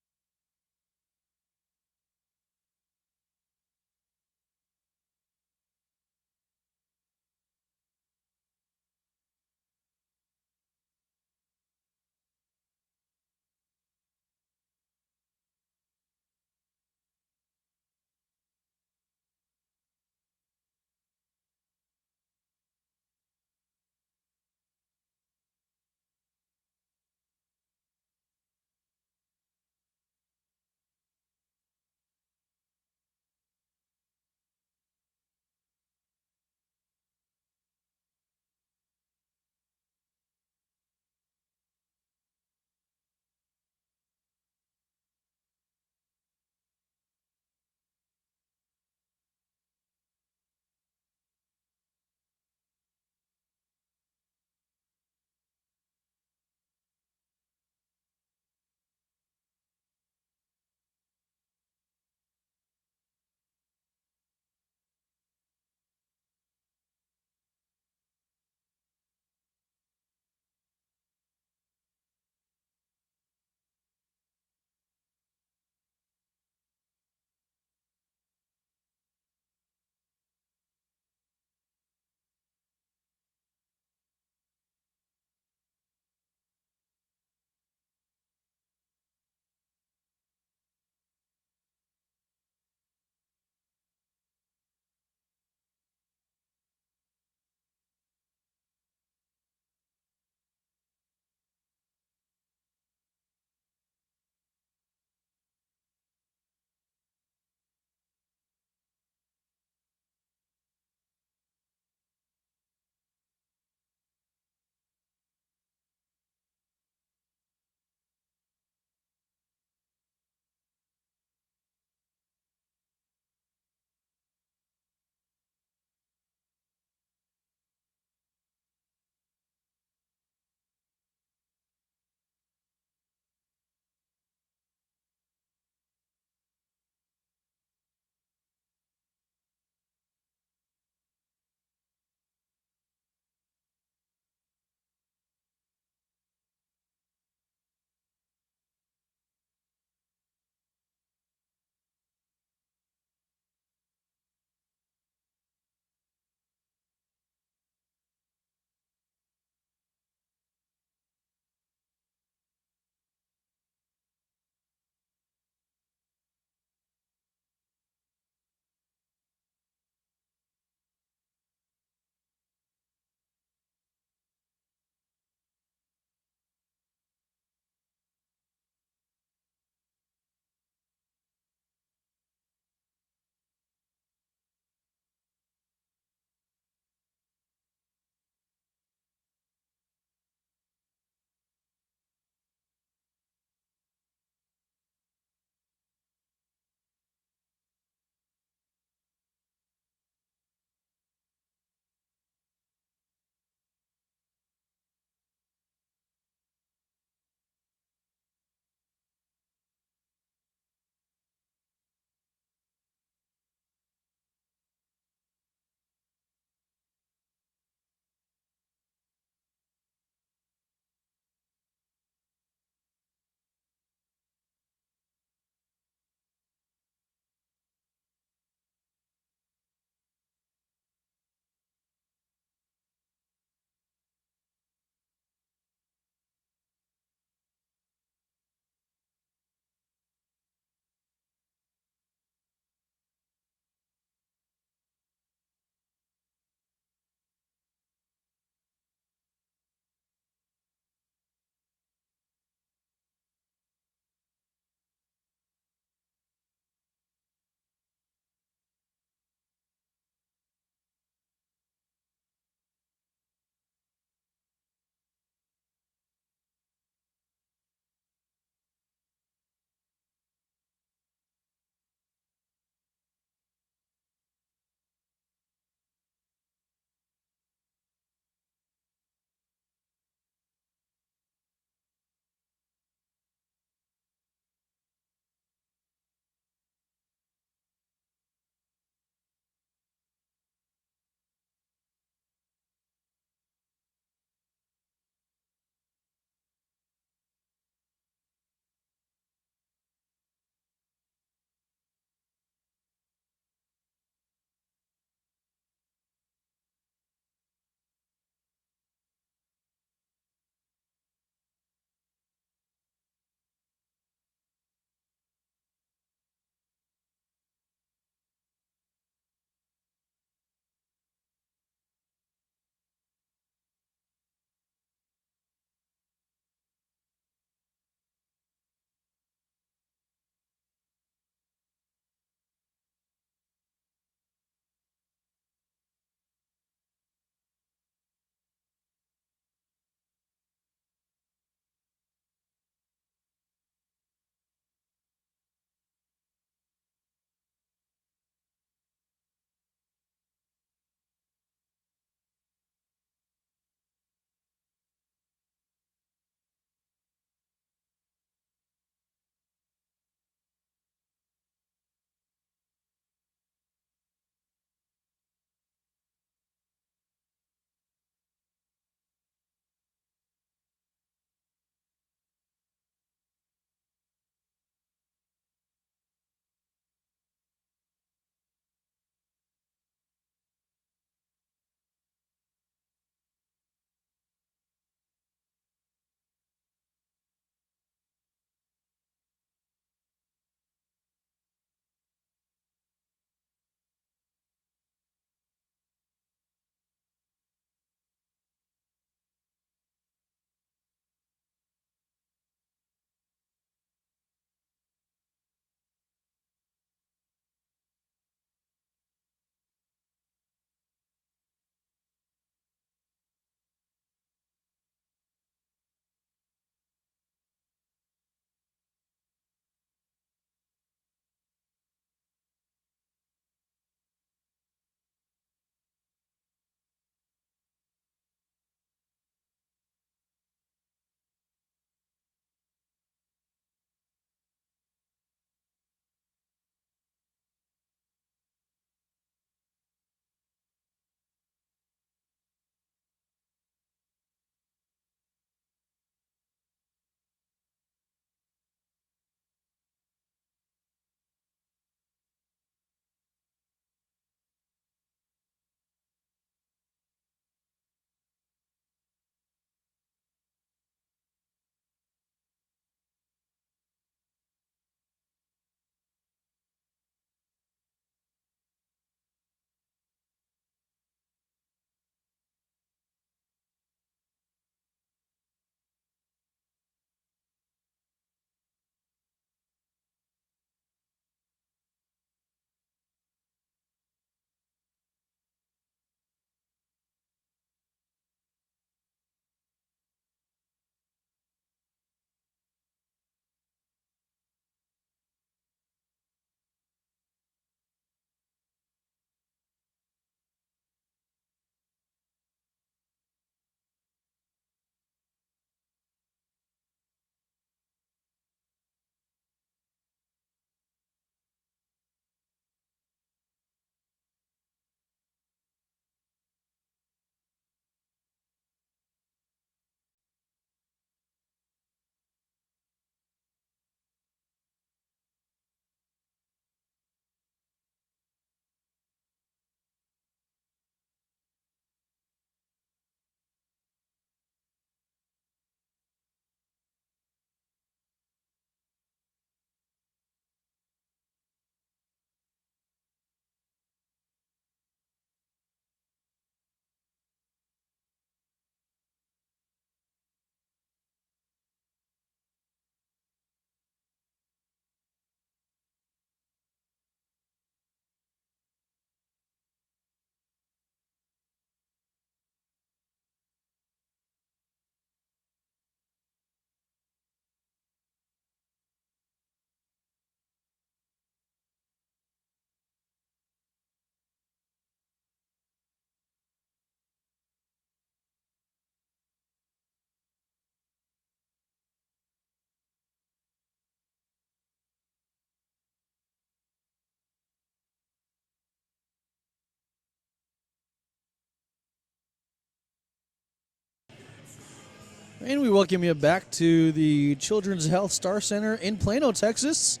And we welcome you back to the Children's Health Star Center in Plano, Texas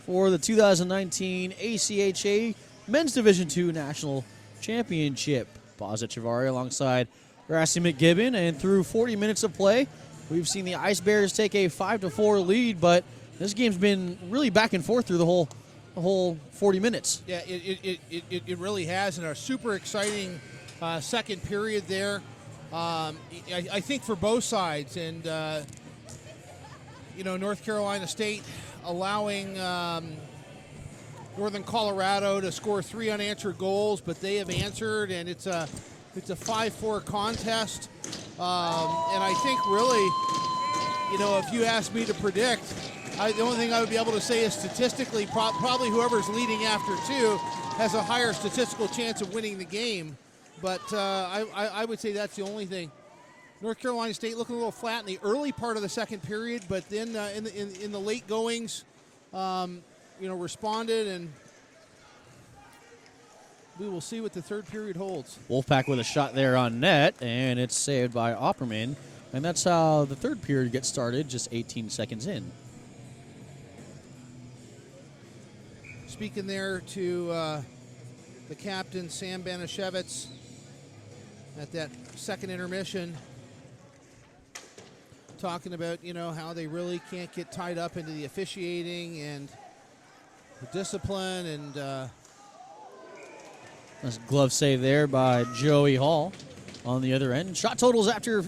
for the 2019 ACHA Men's Division II National Championship. Boz Echevarria alongside Grassy McGibbon, and through 40 minutes of play, we've seen the Ice Bears take a 5-4 lead, but this game's been really back and forth through the whole 40 minutes. Yeah, it really has, and a super exciting second period there. I think for both sides, and North Carolina State allowing Northern Colorado to score 3 unanswered goals, but they have answered, and it's a 5-4 contest. And I think really, if you ask me to predict, the only thing I would be able to say is statistically, probably whoever's leading after 2 has a higher statistical chance of winning the game. But I would say that's the only thing. North Carolina State looking a little flat in the early part of the second period, but then in the late goings, responded, and we will see what the third period holds. Wolfpack with a shot there on net, and it's saved by Opperman. And that's how the third period gets started, just 18 seconds in. Speaking there to the captain, Sam Banashevitz, at that second intermission, talking about, how they really can't get tied up into the officiating and the discipline. And that's a glove save there by Joey Hall on the other end. Shot totals after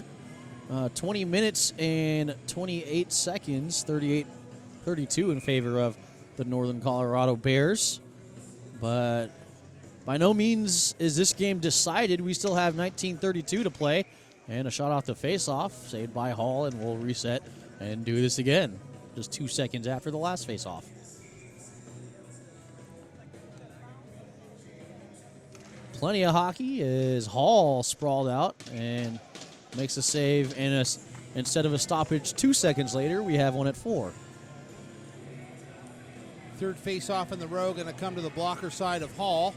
20 minutes and 28 seconds, 38-32 in favor of the Northern Colorado Bears. But by no means is this game decided. We still have 19:32 to play, and a shot off the face-off, saved by Hall, and we'll reset and do this again just 2 seconds after the last face-off. Plenty of hockey as Hall sprawled out and makes a save, and instead of a stoppage 2 seconds later, we have one at 4. Third face-off in the row going to come to the blocker side of Hall.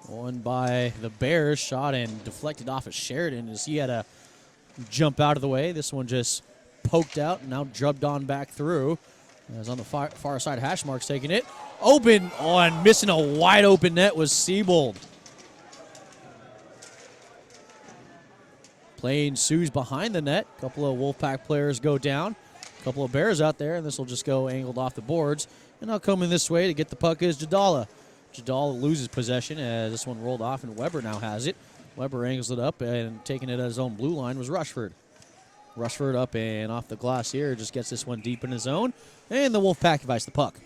One by the Bears, shot and deflected off of Sheridan as he had to jump out of the way. This one just poked out and now drubbed on back through. As on the far side, Hashmark's taking it. Open, and missing a wide open net was Siebold. Play ensues behind the net. A couple of Wolfpack players go down. A couple of Bears out there, and this will just go angled off the boards. And now coming this way to get the puck is Jadala. Jadala loses possession as this one rolled off, and Weber now has it. Weber angles it up, and taking it at his own blue line was Rushford. Rushford up and off the glass here, just gets this one deep in his zone, and the Wolfpack divides the puck.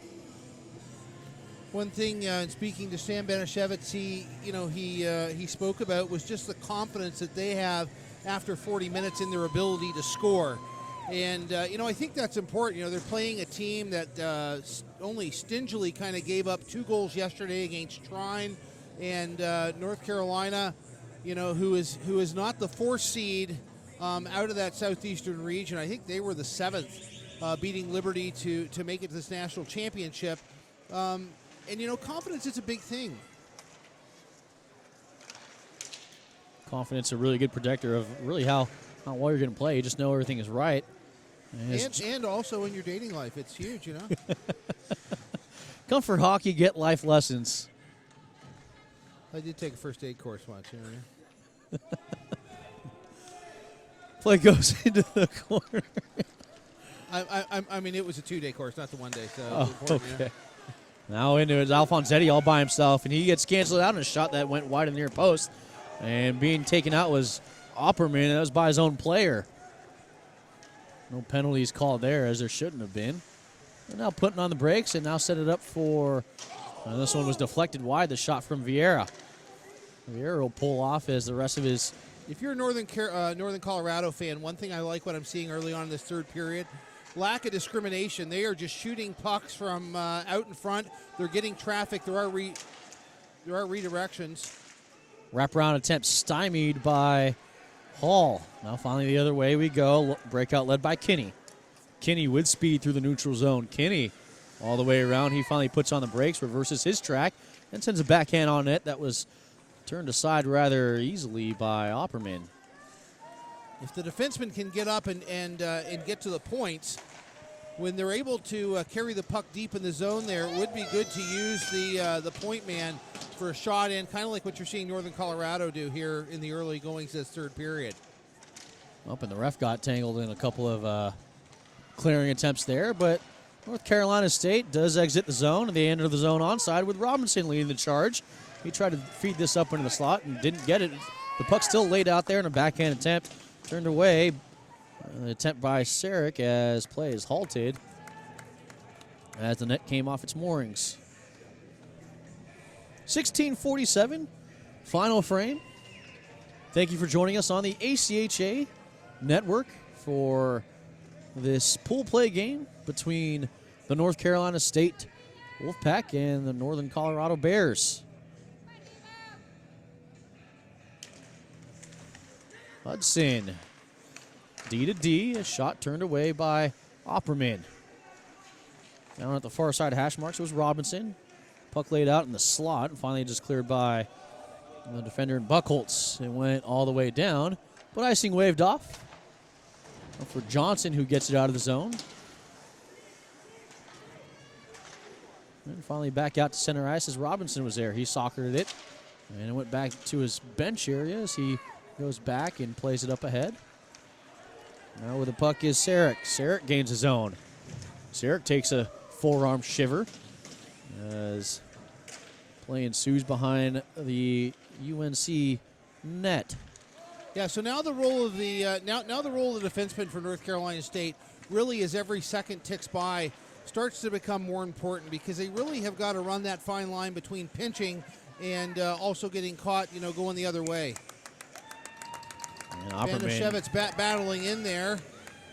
One thing, speaking to Sam Banashevitz, he spoke about was just the confidence that they have after 40 minutes in their ability to score. And, I think that's important. They're playing a team that only stingily kind of gave up 2 goals yesterday against Trine, and North Carolina, who is not the 4th seed out of that southeastern region. I think they were the 7th, beating Liberty to make it to this national championship. And, confidence is a big thing. Confidence a really good predictor of really how well you're going to play. You just know everything is right. And also in your dating life, it's huge, Comfort Hockey, get life lessons. I did take a first aid course once, Play goes into the corner. I mean, it was a 2-day course, not the 1 day. So okay. Now into it is Alfonsetti all by himself, and he gets canceled out in a shot that went wide in the near post. And being taken out was Opperman, and that was by his own player. No penalties called there, as there shouldn't have been. And now putting on the brakes and now set it up for, this one was deflected wide, the shot from Vieira. Vieira will pull off as the rest of his... If you're a Northern Colorado fan, one thing I like what I'm seeing early on in this third period, lack of discrimination. They are just shooting pucks from out in front. They're getting traffic. There are redirections. Wraparound attempt stymied by Hall. Now finally the other way we go. Breakout led by Kinney. Kinney with speed through the neutral zone. Kinney all the way around. He finally puts on the brakes, reverses his track, and sends a backhand on net. That was turned aside rather easily by Opperman. If the defenseman can get up and get to the points, when they're able to carry the puck deep in the zone there, it would be good to use the point man for a shot in, kind of like what you're seeing Northern Colorado do here in the early goings this third period. Up and the ref got tangled in a couple of clearing attempts there, but North Carolina State does exit the zone, and they enter the zone onside with Robinson leading the charge. He tried to feed this up into the slot and didn't get it. The puck still laid out there in a backhand attempt, turned away. An attempt by Sarek as play is halted as the net came off its moorings. 16:47, final frame. Thank you for joining us on the ACHA network for this pool play game between the North Carolina State Wolfpack and the Northern Colorado Bears. Hudson, D to D, a shot turned away by Opperman. Down at the far side hash marks was Robinson. Puck laid out in the slot and finally just cleared by the defender in Buchholz. It went all the way down, but icing waved off for Johnson, who gets it out of the zone. And finally back out to center ice as Robinson was there. He soccered it, and it went back to his bench area as he goes back and plays it up ahead. Now with the puck is Sarek. Sarek gains his own. Sarek takes a forearm shiver as play ensues behind the UNC net. Yeah, so now the role of the now the role of the defenseman for North Carolina State really, as every second ticks by, starts to become more important, because they really have got to run that fine line between pinching and also getting caught, going the other way. And Banashevitz battling in there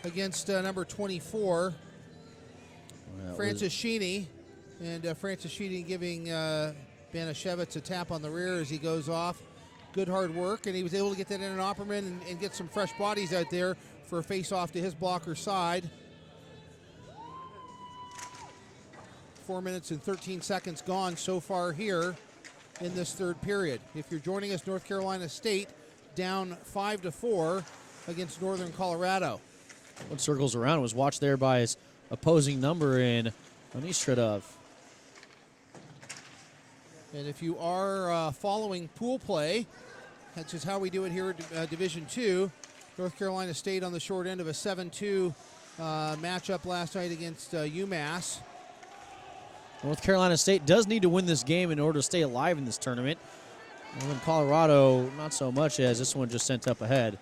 against number 24, Francis Sheeny. And Francis Sheeny giving Banashevitz a tap on the rear as he goes off. Good hard work, and he was able to get that in an Opperman and get some fresh bodies out there for a face-off to his blocker side. 4 minutes and 13 seconds gone so far here in this third period. If you're joining us, North Carolina State down 5-4 against Northern Colorado. What circles around was watched there by his opposing number in Anistradov. And if you are following pool play, that's just how we do it here at Division II. North Carolina State on the short end of a 7-2 matchup last night against UMass. North Carolina State does need to win this game in order to stay alive in this tournament. And Colorado, not so much, as this one just sent up ahead.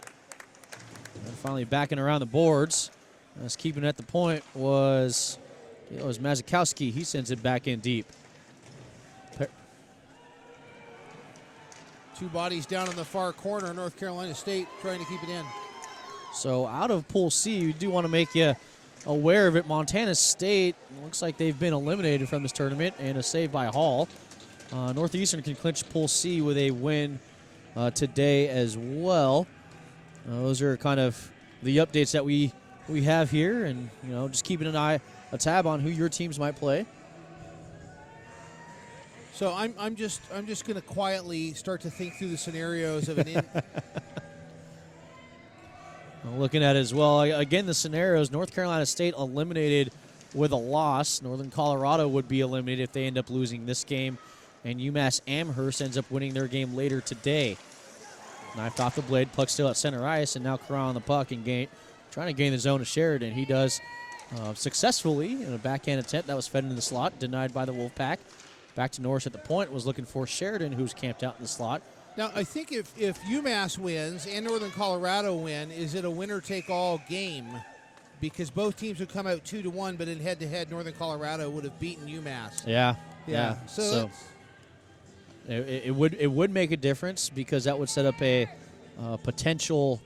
And finally backing around the boards. As keeping at the point was Mazikowski. He sends it back in deep. Two bodies down in the far corner. North Carolina State trying to keep it in. So out of Pool C, we do want to make you aware of it. Montana State looks like they've been eliminated from this tournament, and a save by Hall. Northeastern can clinch Pool C with a win today as well. Those are kind of the updates that we have here, and just keeping a tab on who your teams might play. So I'm just going to quietly start to think through the scenarios of an. Looking at it as well, again, the scenarios: North Carolina State eliminated with a loss. Northern Colorado would be eliminated if they end up losing this game, and UMass Amherst ends up winning their game later today. Knifed off the blade, puck still at center ice, and now Corral on the puck and trying to gain the zone to Sheridan. He does successfully in a backhand attempt that was fed into the slot, denied by the Wolfpack. Back to Norris at the point, was looking for Sheridan, who's camped out in the slot. Now, I think if UMass wins and Northern Colorado win, is it a winner-take-all game? Because both teams would come out 2-1, but in head-to-head, Northern Colorado would have beaten UMass. Yeah. So it would make a difference, because that would set up a potential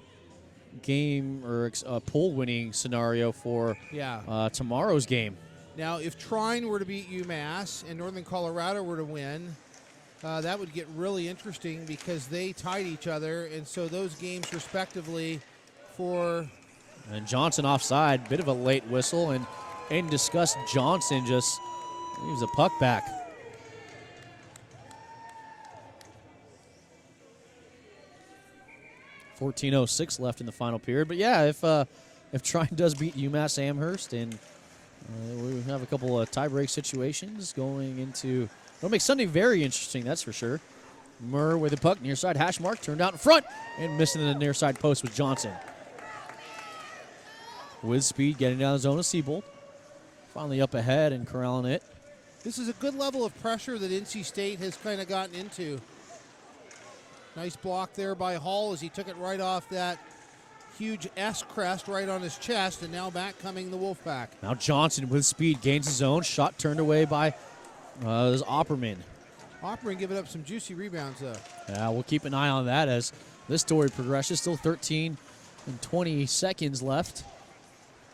game or a pool-winning scenario for tomorrow's game. Now, if Trine were to beat UMass and Northern Colorado were to win, that would get really interesting, because they tied each other, and so those games respectively for... And Johnson offside, bit of a late whistle, and in disgust, Johnson just leaves the puck back. 14:06 left in the final period. But yeah, if Trine does beat UMass Amherst, and we have a couple of tiebreak situations going into, it'll make Sunday very interesting, that's for sure. Murr with the puck, near side hash mark, turned out in front, and missing the near side post with Johnson. With speed, getting down the zone of Siebold. Finally up ahead and corralling it. This is a good level of pressure that NC State has kind of gotten into. Nice block there by Hall as he took it right off that huge S crest right on his chest, and now back coming the Wolfpack. Now Johnson with speed gains his own. Shot turned away by Opperman. Opperman giving up some juicy rebounds, though. Yeah, we'll keep an eye on that as this story progresses. Still 13 and 20 seconds left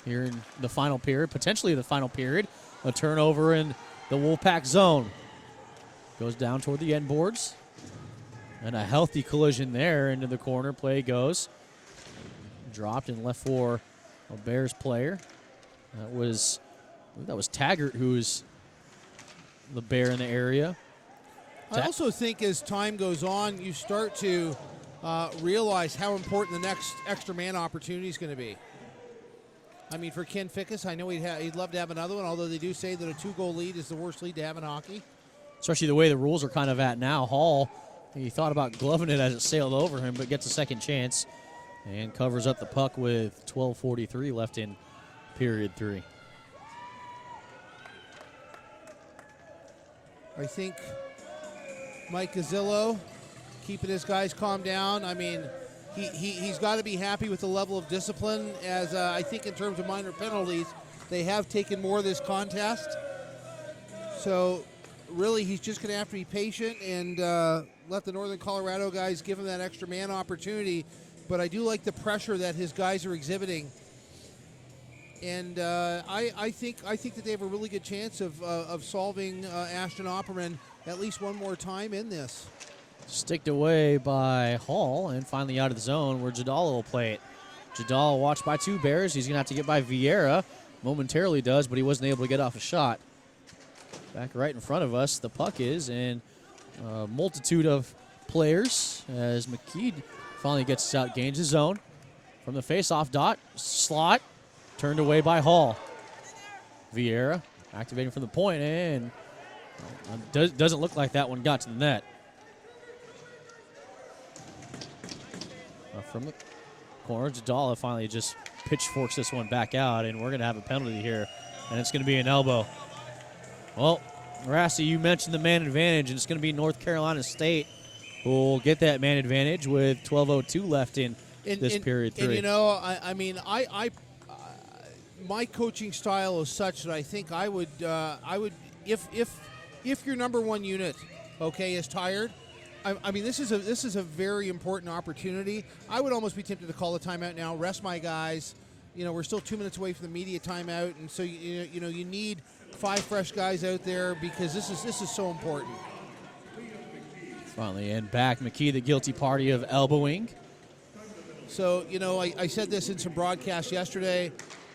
here in the final period, potentially the final period. A turnover in the Wolfpack zone. Goes down toward the end boards. And a healthy collision there into the corner. Play goes. Dropped and left for a Bears player. That was Taggart, who's the Bear in the area. I also think as time goes on, you start to realize how important the next extra man opportunity is going to be. I mean, for Ken Fickus, I know he'd love to have another one, although they do say that a 2-goal lead is the worst lead to have in hockey. Especially the way the rules are kind of at now. Hall, he thought about gloving it as it sailed over him, but gets a second chance and covers up the puck with 12:43 left in period 3. I think Mike Gazzillo keeping his guys calm down. I mean, he's got to be happy with the level of discipline, as I think in terms of minor penalties, they have taken more of this contest. So really he's just going to have to be patient and let the Northern Colorado guys give him that extra man opportunity. But I do like the pressure that his guys are exhibiting. And I think that they have a really good chance of solving Ashton Opperman at least one more time in this. Sticked away by Hall and finally out of the zone where Jadala will play it. Jadala watched by 2 Bears. He's going to have to get by Vieira. Momentarily does, but he wasn't able to get off a shot. Back right in front of us, the puck is, and a multitude of players as McKee finally gets out, gains his zone. From the face-off dot, slot, turned away by Hall. Vieira activating from the point, and doesn't look like that one got to the net. From the corner, Jadala finally just pitchforks this one back out, and we're going to have a penalty here, and it's going to be an elbow. Well, Rassi, you mentioned the man advantage, and it's going to be North Carolina State who will get that man advantage with 12:02 left in this period 3. And you know, I mean, my coaching style is such that I think I would if your number one unit, okay, is tired. I mean, this is a very important opportunity. I would almost be tempted to call a timeout now, rest my guys. You know, we're still 2 minutes away from the media timeout, and so you know you need 5 fresh guys out there because this is so important. Finally, and back McKee, the guilty party of elbowing. So you know, I said this in some broadcasts yesterday.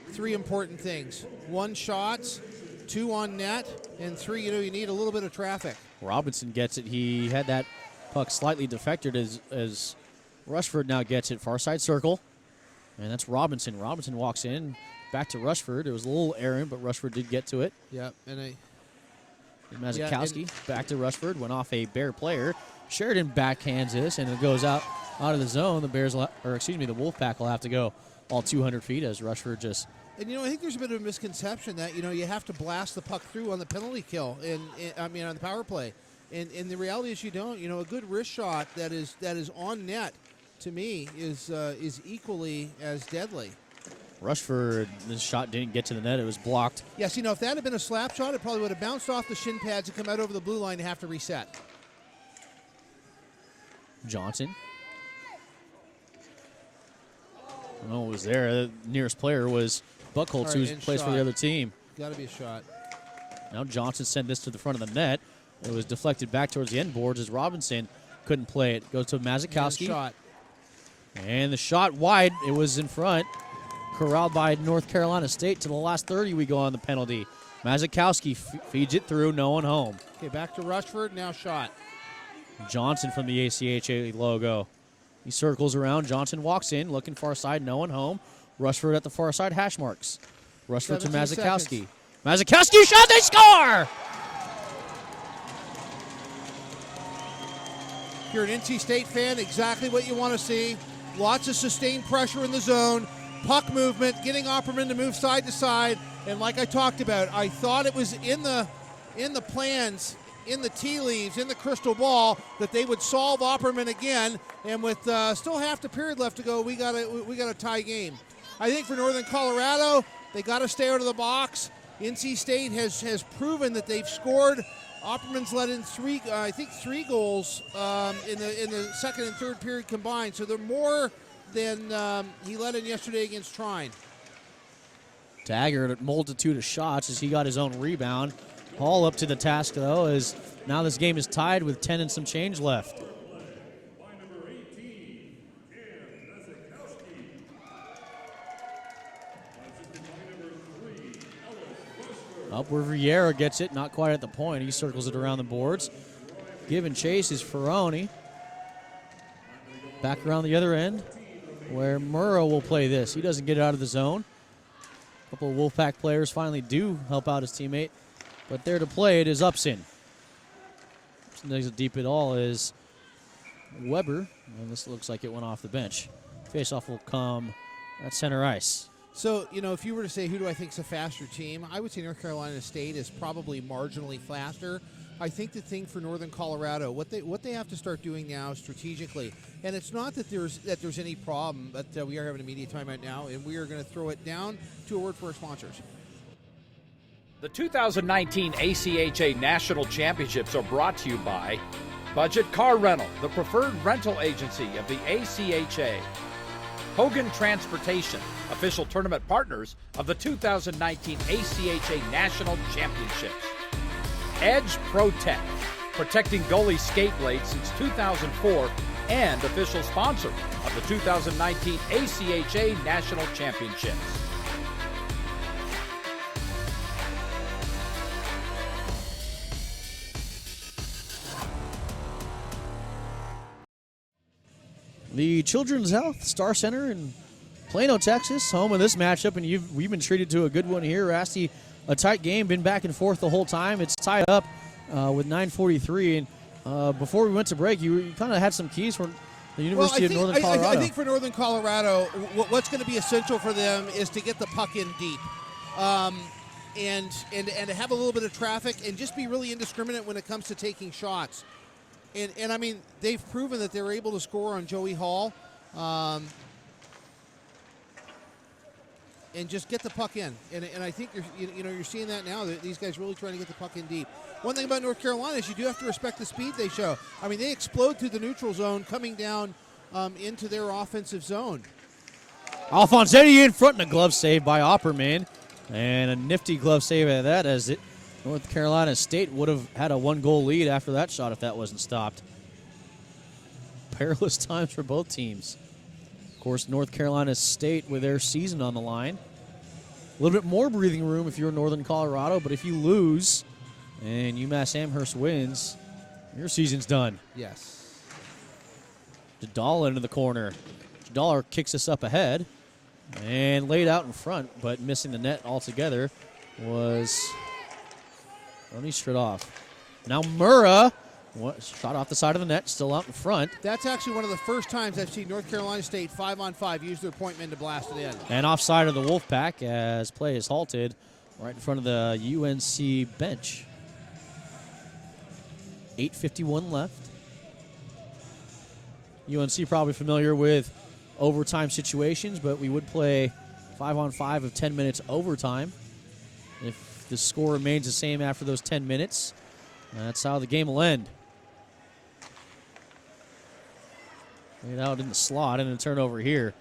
3 important things: 1, shots; 2, on net; and 3, you need a little bit of traffic. Robinson gets it. He had that puck slightly defected as Rushford now gets it. Far side circle. And that's Robinson. Robinson walks in. Back to Rushford. It was a little errant, but Rushford did get to it. Yeah, and Mazikowski back to Rushford. Went off a Bear player. Sheridan backhands this, and it goes out of the zone. The the Wolfpack will have to go all 200 feet as Rushford just... And, I think there's a bit of a misconception that, you have to blast the puck through on the penalty kill, on the power play. And the reality is you don't. A good wrist shot that is on net, to me, is equally as deadly. Rushford, this shot didn't get to the net. It was blocked. Yes, if that had been a slap shot, it probably would have bounced off the shin pads and come out over the blue line and have to reset. Johnson. No, it was there. The nearest player was Buckholz, who plays for the other team. Got to be a shot. Now Johnson sent this to the front of the net. It was deflected back towards the end boards as Robinson couldn't play it. Goes to Mazikowski. Shot. And the shot wide. It was in front. Corralled by North Carolina State. To the last 30 we go on the penalty. Mazikowski feeds it through. No one home. Okay, back to Rushford. Now shot. Johnson from the ACHA logo He circles around. Johnson walks in, looking far side, no one home. Rushford at the far side, hash marks. Rushford to 17 Mazikowski. Mazikowski shot, they score! If you're an NC State fan, exactly what you want to see. Lots of sustained pressure in the zone, puck movement, getting Opperman to move side to side. And like I talked about, I thought it was in the plans, in the tea leaves, in the crystal ball, that they would solve Opperman again. And with still half the period left to go, we got a tie game. I think for Northern Colorado, they got to stay out of the box. NC State has proven that they've scored. Opperman's let in three goals in the second and third period combined. So they're more than he let in yesterday against Trine. Taggart, a multitude of shots as he got his own rebound. Hall up to the task, though, as now this game is tied with 10 and some change left. Up where Vieira gets it, not quite at the point. He circles it around the boards. Giving chase is Ferroni. Back around the other end where Murrow will play this. He doesn't get it out of the zone. A couple of Wolfpack players finally do help out his teammate. But there to play it is Upson. Upson doesn't deep it all is Weber. And this looks like it went off the bench. Faceoff will come at center ice. So, if you were to say who do I think is a faster team, I would say North Carolina State is probably marginally faster. I think the thing for Northern Colorado, what they have to start doing now strategically, and it's not that there's any problem, but we are having a media timeout now, and we are going to throw it down to a word for our sponsors. The 2019 ACHA National Championships are brought to you by Budget Car Rental, the preferred rental agency of the ACHA. Hogan Transportation, official tournament partners of the 2019 ACHA National Championships. Edge Protect, protecting goalie skate blades since 2004 and official sponsor of the 2019 ACHA National Championships. The Children's Health Star Center in Plano, Texas, home of this matchup, and we've been treated to a good one here. Rasty, a tight game, been back and forth the whole time. It's tied up with 9:43, and before we went to break, you kind of had some keys from the University of Northern Colorado. I think for Northern Colorado, what's going to be essential for them is to get the puck in deep, and to have a little bit of traffic and just be really indiscriminate when it comes to taking shots. And I mean, they've proven that they're able to score on Joey Hall, and just get the puck in. And I think you're seeing that now. That these guys really trying to get the puck in deep. One thing about North Carolina is you do have to respect the speed they show. I mean, they explode through the neutral zone, coming down into their offensive zone. Alfonsetti in front, and a glove save by Opperman, and a nifty glove save at that, as it. North Carolina State would have had a one-goal lead after that shot if that wasn't stopped. Perilous times for both teams. Of course, North Carolina State with their season on the line. A little bit more breathing room if you're Northern Colorado, but if you lose and UMass Amherst wins, your season's done. Yes. Jadal into the corner. Jadal kicks us up ahead and laid out in front, but missing the net altogether was... Only straight off. Now Murrah, shot off the side of the net, still out in front. That's actually one of the first times I've seen North Carolina State 5-on-5 use their point men to blast it in. And offside of the Wolfpack as play is halted right in front of the UNC bench. 8:51 left. UNC probably familiar with overtime situations, but we would play 5-on-5 of 10 minutes overtime. If the score remains the same after those 10 minutes, that's how the game will end. Laid out in the slot and a turnover here.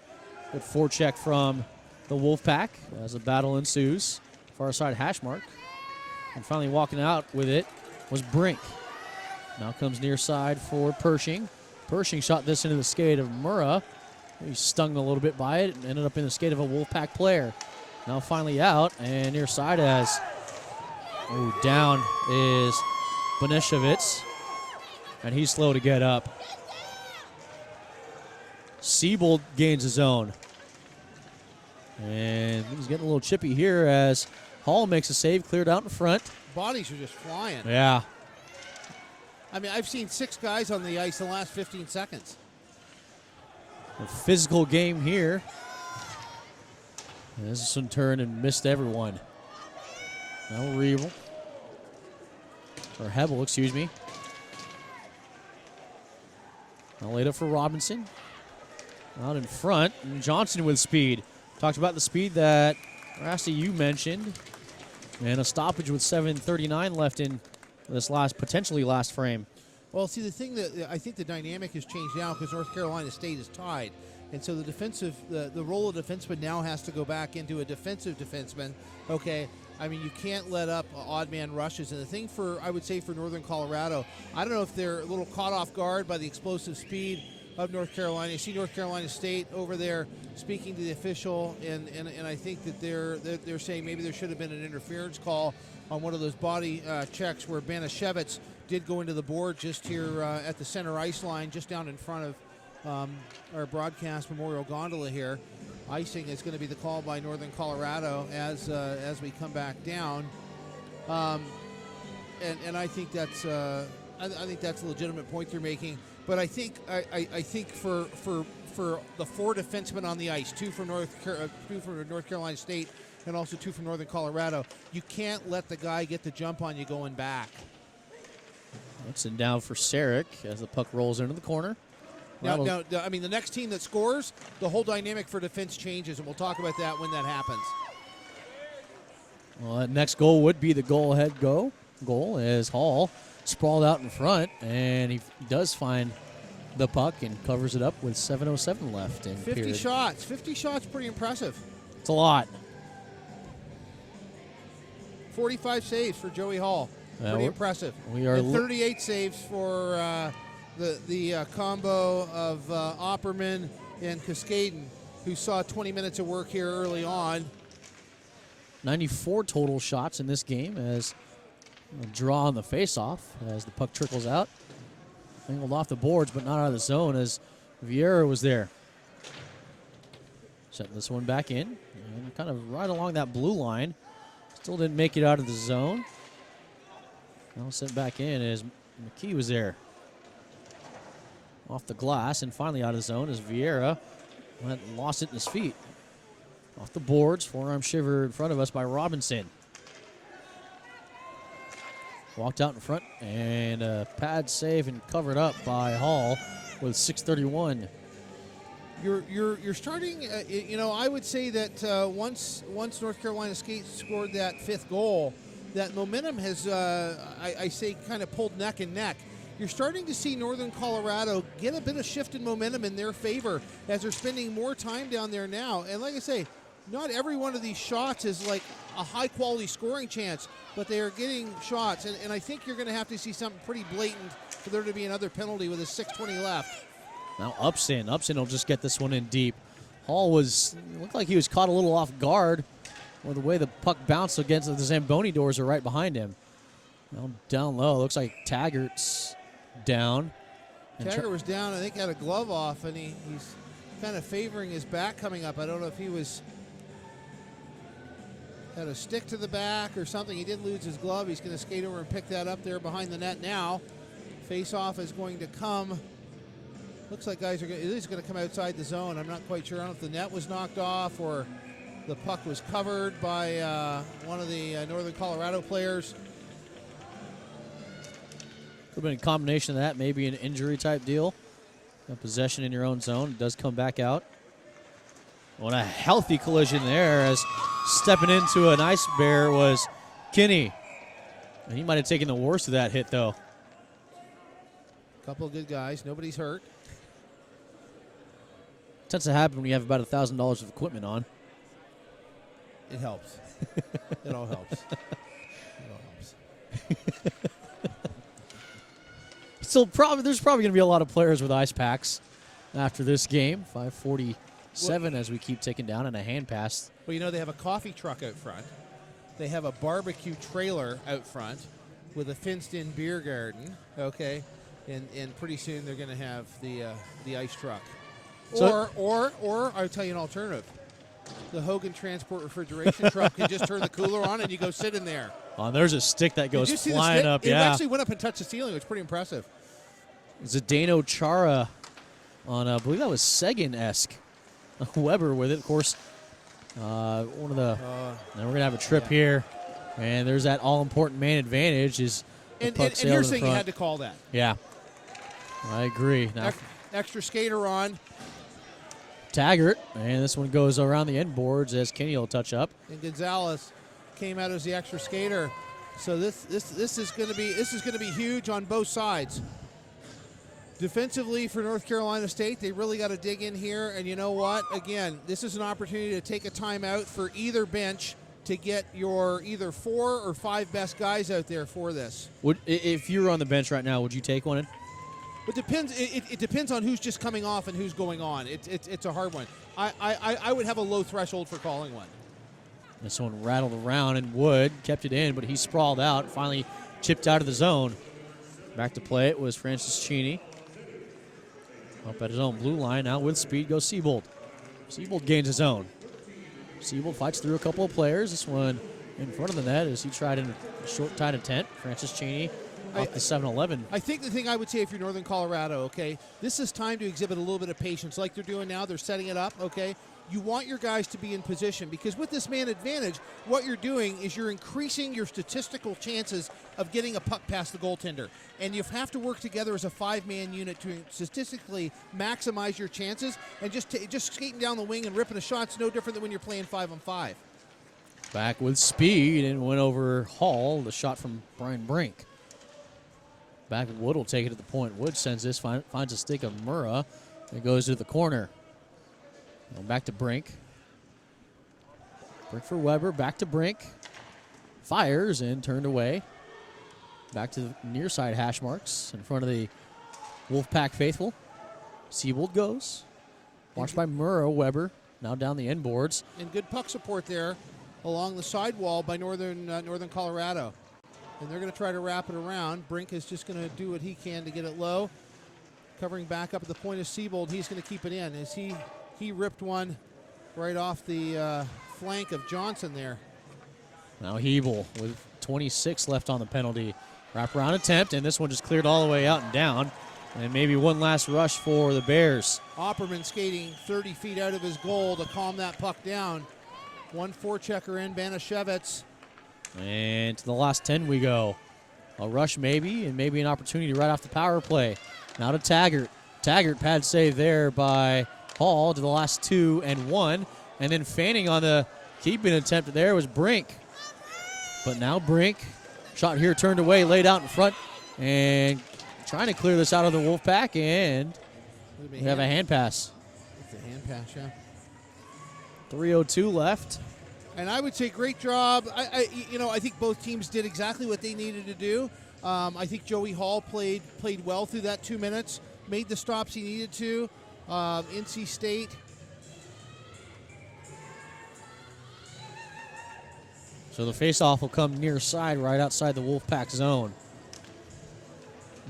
Good forecheck from the Wolfpack as a battle ensues. Far side hash mark. And finally walking out with it was Brink. Now comes near side for Pershing. Pershing shot this into the skate of Murrah. He stung a little bit by it and ended up in the skate of a Wolfpack player. Now finally out and near side as down is Bonishevitz, and he's slow to get up. Siebold gains his own. And he's getting a little chippy here as Hall makes a save, cleared out in front. Bodies are just flying. Yeah. I mean, I've seen 6 guys on the ice in the last 15 seconds. A physical game here. And this one turned and missed everyone. Now Rebel. Or Hebel, excuse me. Now laid up for Robinson. Out in front. And Johnson with speed. Talked about the speed that Rasty, you mentioned. And a stoppage with 7:39 left in this potentially last frame. Well, see, the thing that I think the dynamic has changed now because North Carolina State is tied. And so the role of defenseman now has to go back into a defensive defenseman. Okay, I mean, you can't let up odd man rushes. And the thing I would say for Northern Colorado, I don't know if they're a little caught off guard by the explosive speed of North Carolina. You see North Carolina State over there speaking to the official, and I think that they're saying maybe there should have been an interference call on one of those body checks where Banashevitz did go into the board just here at the center ice line, just down in front of our broadcast memorial gondola here. Icing is going to be the call by Northern Colorado as we come back down, and I think that's a legitimate point they're making. But I think for the 4 defensemen on the ice, 2 from North Carolina State and also 2 from Northern Colorado, you can't let the guy get the jump on you going back. That's in down for Sarek as the puck rolls into the corner. Now, I mean, the next team that scores, the whole dynamic for defense changes, and we'll talk about that when that happens. Well, that next goal would be the goal-ahead goal as Hall sprawled out in front, and he does find the puck and covers it up with 7:07 left in 50 period. shots. 50 shots, pretty impressive. It's a lot. 45 saves for Joey Hall. Pretty impressive. We are and 38 saves for the combo of Opperman and Cascaden, who saw 20 minutes of work here early on. 94 total shots in this game as a draw on the faceoff as the puck trickles out. Angled off the boards, but not out of the zone as Vieira was there. Setting this one back in. And kind of right along that blue line. Still didn't make it out of the zone. Now sent back in as McKee was there. Off the glass and finally out of the zone as Vieira lost it in his feet. Off the boards, forearm shiver in front of us by Robinson. Walked out in front and a pad save and covered up by Hall with 6:31. You're starting. I would say that once North Carolina State scored that 5th goal, that momentum has I say kind of pulled neck and neck. You're starting to see Northern Colorado get a bit of shift in momentum in their favor as they're spending more time down there now. And like I say, not every one of these shots is like a high-quality scoring chance, but they are getting shots. And I think you're going to have to see something pretty blatant for there to be another penalty with a 6:20 left. Now Upson will just get this one in deep. Hall looked like he was caught a little off guard with the way the puck bounced against the Zamboni doors are right behind him. Now down low, looks like Taggart's down. Taggart was down, I think had a glove off, and he's kind of favoring his back coming up. I don't know if he had a stick to the back or something. He did lose his glove. He's going to skate over and pick that up there behind the net now. Face-off is going to come. Looks like guys are going to come outside the zone. I'm not quite sure. I don't know if the net was knocked off or the puck was covered by one of the Northern Colorado players. Could have been a combination of that, maybe an injury type deal. A possession in your own zone. It does come back out. What a healthy collision there as stepping into an ice bear was Kinney. And he might have taken the worst of that hit, though. Couple of good guys. Nobody's hurt. Tends to happen when you have about $1,000 of equipment on. It helps. It all helps. It all helps. Still, there's probably going to be a lot of players with ice packs after this game. 5:47 as we keep ticking down and a hand pass. Well, they have a coffee truck out front. They have a barbecue trailer out front with a fenced-in beer garden. Okay, and pretty soon they're going to have the ice truck. So- Or I'll tell you an alternative. The Hogan Transport refrigeration truck can just turn the cooler on and you go sit in there. Oh, there's a stick that Did you goes see the flying stick? up. It Yeah. actually went up and touched the ceiling. It was pretty impressive. Zdeno Chara on, I believe that was Sagan-esque. Weber with it, of course. One of the. Then we're gonna have a trip here, and there's that all-important man advantage. Is the And puck sailed here's in the thing, you front. had to call that. Yeah, I agree. Now Extra skater on, Taggart, and this one goes around the end boards as Kenny will touch up. and Gonzalez came out as the extra skater. So this is going to be huge on both sides. Defensively for North Carolina State, they really got to dig in here. And you know what? Again, this is an opportunity to take a timeout for either bench to get your either 4 or 5 best guys out there for this. If you were on the bench right now, would you take one in? It depends. It depends on who's just coming off and who's going on. It's a hard one. I would have a low threshold for calling one. This one rattled around, and Wood kept it in, but he sprawled out, finally chipped out of the zone. Back to play it was Francis Cheney. Up at his own blue line, now with speed goes Siebold. Siebold gains his own. Siebold fights through a couple of players. This one in front of the net as he tried in a short tight attempt. Francis Cheney off the 7-11. I think the thing I would say if you're Northern Colorado, okay, this is time to exhibit a little bit of patience like they're doing now. They're setting it up, okay? You want your guys to be in position because with this man advantage, what you're doing is you're increasing your statistical chances of getting a puck past the goaltender. And you have to work together as a 5-man unit to statistically maximize your chances. And just skating down the wing and ripping a shot's no different than when you're playing 5-on-5. Back with speed and went over Hall. The shot from Brian Brink. Back Wood will take it at the point. Wood sends this, finds a stick of Murrah. It goes to the corner. Now back to Brink. Brink for Weber. Back to Brink. Fires and turned away. Back to the near side hash marks in front of the Wolfpack faithful. Siebold goes. Watched by Murrah. Weber now down the end boards. And good puck support there along the sidewall by Northern Colorado. And they're going to try to wrap it around. Brink is just going to do what he can to get it low. Covering back up at the point of Siebold. He's going to keep it in as he ripped one right off the flank of Johnson there. Now Hebel with 26 left on the penalty. Wraparound attempt, and this one just cleared all the way out and down. And maybe one last rush for the Bears. Opperman skating 30 feet out of his goal to calm that puck down. One forechecker in, Banashevitz. And to the last 10 we go. A rush maybe, and maybe an opportunity right off the power play. Now to Taggart. Taggart pad save there by Hall to the last 2 and 1. And then fanning on the keeping attempt there was Brink. But now Brink, shot here turned away, laid out in front, and trying to clear this out of the Wolfpack, and we have a hand pass. It's a hand pass, yeah. 3:02 left. And I would say great job. I think both teams did exactly what they needed to do. I think Joey Hall played well through that 2 minutes, made the stops he needed to. NC State. So the faceoff will come near side right outside the Wolfpack zone.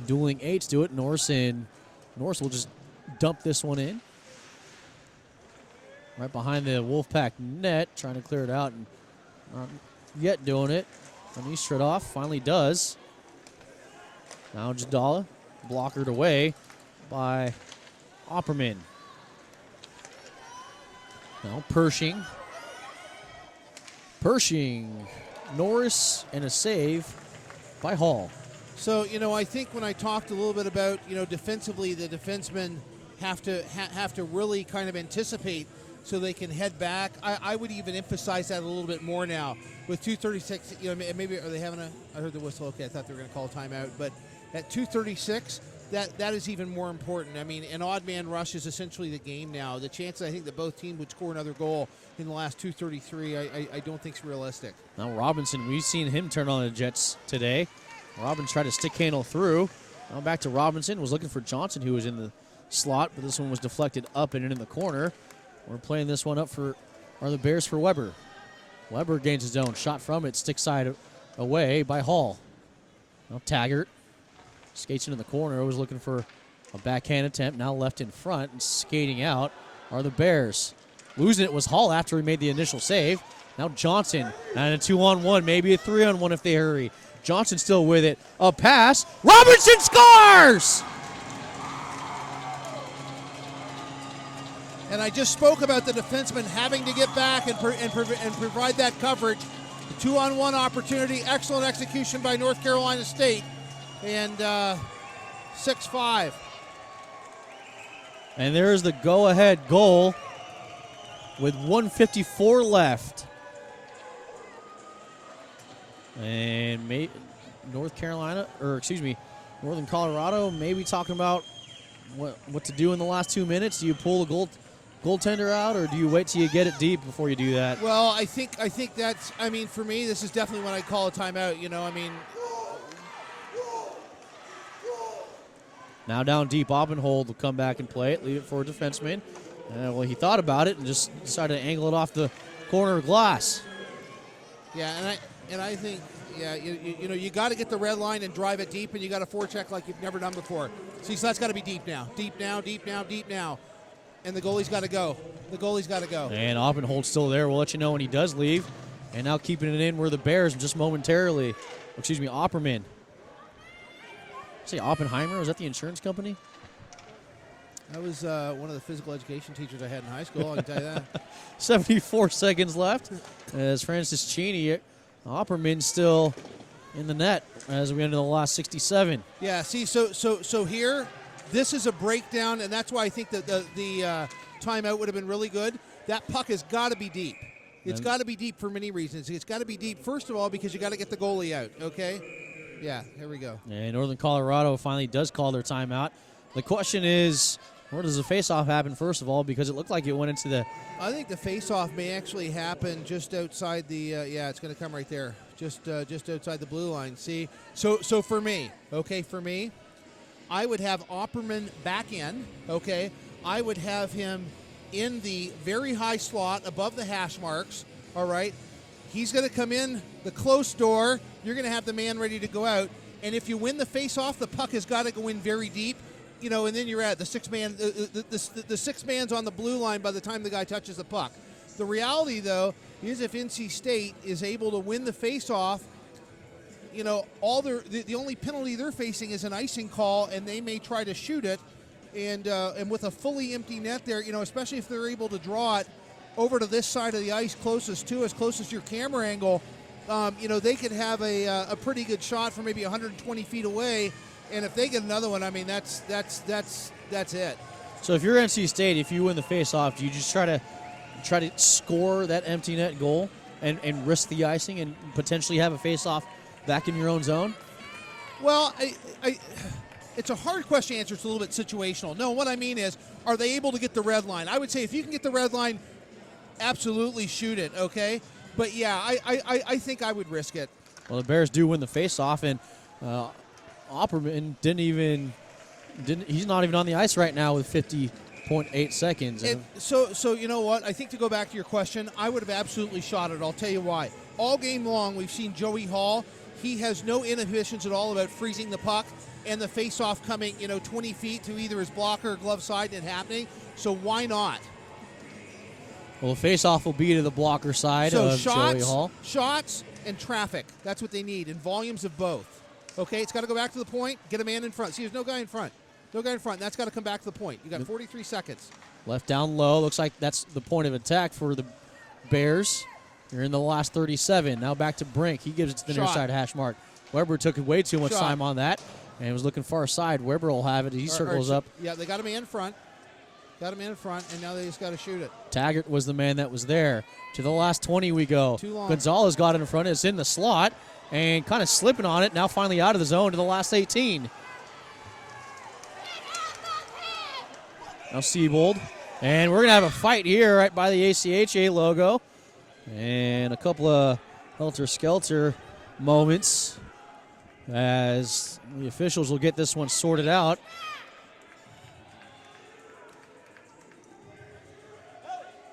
Dueling eights do it. Norris will just dump this one in. Right behind the Wolfpack net, trying to clear it out, and not yet doing it. And he straight off, finally does. Now Jadala blockered away by Opperman. Now Pershing, Norris, and a save by Hall. So, I think when I talked a little bit about, defensively, the defensemen have to really kind of anticipate so they can head back. I would even emphasize that a little bit more now. With 2:36, maybe are they having I heard the whistle. Okay, I thought they were going to call a timeout. But at 2:36, that is even more important. I mean, an odd man rush is essentially the game now. The chances I think that both teams would score another goal in the last 2:33, I don't think is realistic. Now Robinson, we've seen him turn on the Jets today. Robinson tried to stick handle through. Now back to Robinson, was looking for Johnson, who was in the slot, but this one was deflected up and in the corner. We're playing this one up the Bears for Weber. Weber gains his own shot from it, stick side away by Hall. Now Taggart skates into the corner, was looking for A backhand attempt, now left in front, and skating out are the Bears. Losing it was Hall after he made the initial save. Now Johnson, and a 2-on-1, maybe a 3-on-1 if they hurry. Johnson still with it. A pass. Robinson scores! And I just spoke about the defenseman having to get back and provide that coverage. The 2-on-1 opportunity, excellent execution by North Carolina State. And 6-5. And there's the go-ahead goal with 1:54 left. And Northern Colorado maybe talking about what to do in the last 2 minutes. Do you pull the goaltender out, or do you wait till you get it deep before you do that? Well, I think that's, for me, this is definitely when I call a timeout. Now down deep, Oppenhold will come back and play it, leave it for a defenseman. Well, he thought about it and just decided to angle it off the corner of glass. Yeah, and I think, you got to get the red line and drive it deep, and you got to forecheck like you've never done before. See, so that's got to be deep now. Deep now, deep now, deep now. And the goalie's got to go. And Oppenhold's still there. We'll let you know when he does leave. And now keeping it in were the Bears just momentarily. Opperman. Say Oppenheimer? Was that the insurance company? That was one of the physical education teachers I had in high school, I can tell you that. 74 seconds left as Francis Cheney. Opperman still in the net as we enter the last 67. Yeah, see, so here, this is a breakdown, and that's why I think that the timeout would have been really good. That puck has got to be deep. It's got to be deep for many reasons. It's got to be deep, first of all, because you got to get the goalie out, okay? Yeah, here we go. And Northern Colorado finally does call their timeout. The question is, where does the face-off happen, first of all, because it looked like it went into the... I think the face-off may actually happen just outside the... it's going to come right there, just outside the blue line. See? So for me, I would have Opperman back in, okay? I would have him in the very high slot above the hash marks, all right? He's going to come in the close door. You're going to have the man ready to go out. And if you win the face-off, the puck has got to go in very deep, and then you're at the six-man. The six man's on the blue line by the time the guy touches the puck. The reality, though, is if NC State is able to win the face-off, the only penalty they're facing is an icing call, and they may try to shoot it. And with a fully empty net there, especially if they're able to draw it over to this side of the ice, close as your camera angle, they could have a pretty good shot from maybe 120 feet away. And if they get another one, that's it. So if you're NC State, if you win the face-off, do you just try to score that empty net goal and risk the icing and potentially have a face-off back in your own zone? Well, it's a hard question to answer. It's a little bit situational. No, what I mean is, are they able to get the red line? I would say if you can get the red line, absolutely shoot it, okay? But, yeah, I think I would risk it. Well, the Bears do win the face-off, and Opperman he's not even on the ice right now with 50.8 seconds. So you know what? I think to go back to your question, I would have absolutely shot it. I'll tell you why. All game long, we've seen Joey Hall. He has no inhibitions at all about freezing the puck and the face-off coming, 20 feet to either his blocker or glove side and happening. So why not? Well, the face-off will be to the blocker side of Joey Hall. Shots and traffic. That's what they need, in volumes of both. Okay, it's got to go back to the point, get a man in front. See, there's no guy in front. That's got to come back to the point. You got 43 seconds. Left down low. Looks like that's the point of attack for the Bears. They're in the last 37. Now back to Brink. He gives it to the near side hash mark. Weber took way too much time on that and was looking far side. Weber will have it. He circles up. Yeah, they got a man in front. And now they just got to shoot it. Taggart was the man that was there. To the last 20 we go. Too long. Gonzalez got it in front. It's in the slot and kind of slipping on it. Now finally out of the zone to the last 18. Now Siebold. And we're going to have a fight here right by the ACHA logo. And a couple of helter-skelter moments as the officials will get this one sorted out.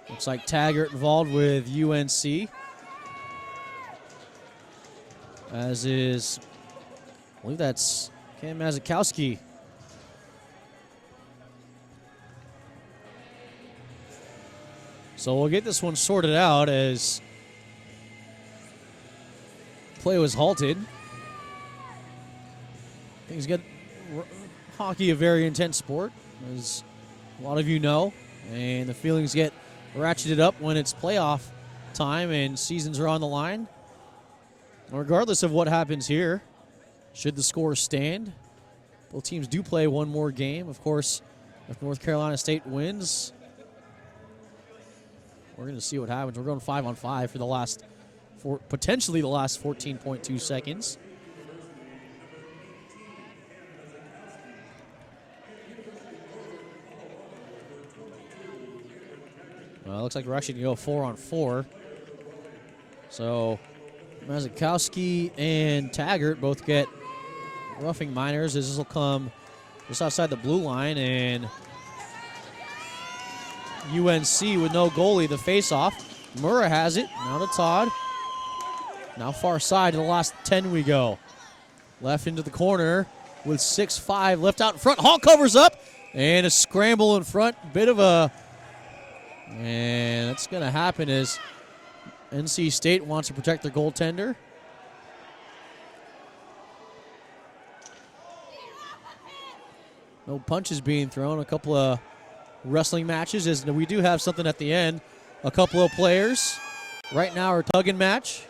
Looks like Taggart involved with UNC. As is, I believe that's Cam Mazikowski. So we'll get this one sorted out as play was halted. Things get hockey a very intense sport, as a lot of you know, and the feelings get ratcheted up when it's playoff time and seasons are on the line. Regardless of what happens here, should the score stand, both teams do play one more game. Of course, if North Carolina State wins, we're going to see what happens. We're going 5-on-5 for potentially the last 14.2 seconds. Well, it looks like we're actually going to go 4-on-4. So Mazikowski and Taggart both get roughing minors, as this will come just outside the blue line, and UNC with no goalie, the face-off. Murrah has it, now to Todd. Now far side, to the last 10 we go. Left into the corner with 6-5 left out in front. Hall covers up, and a scramble in front. And that's going to happen as NC State wants to protect their goaltender. No punches being thrown. A couple of wrestling matches, as we do have something at the end. A couple of players right now are tugging match.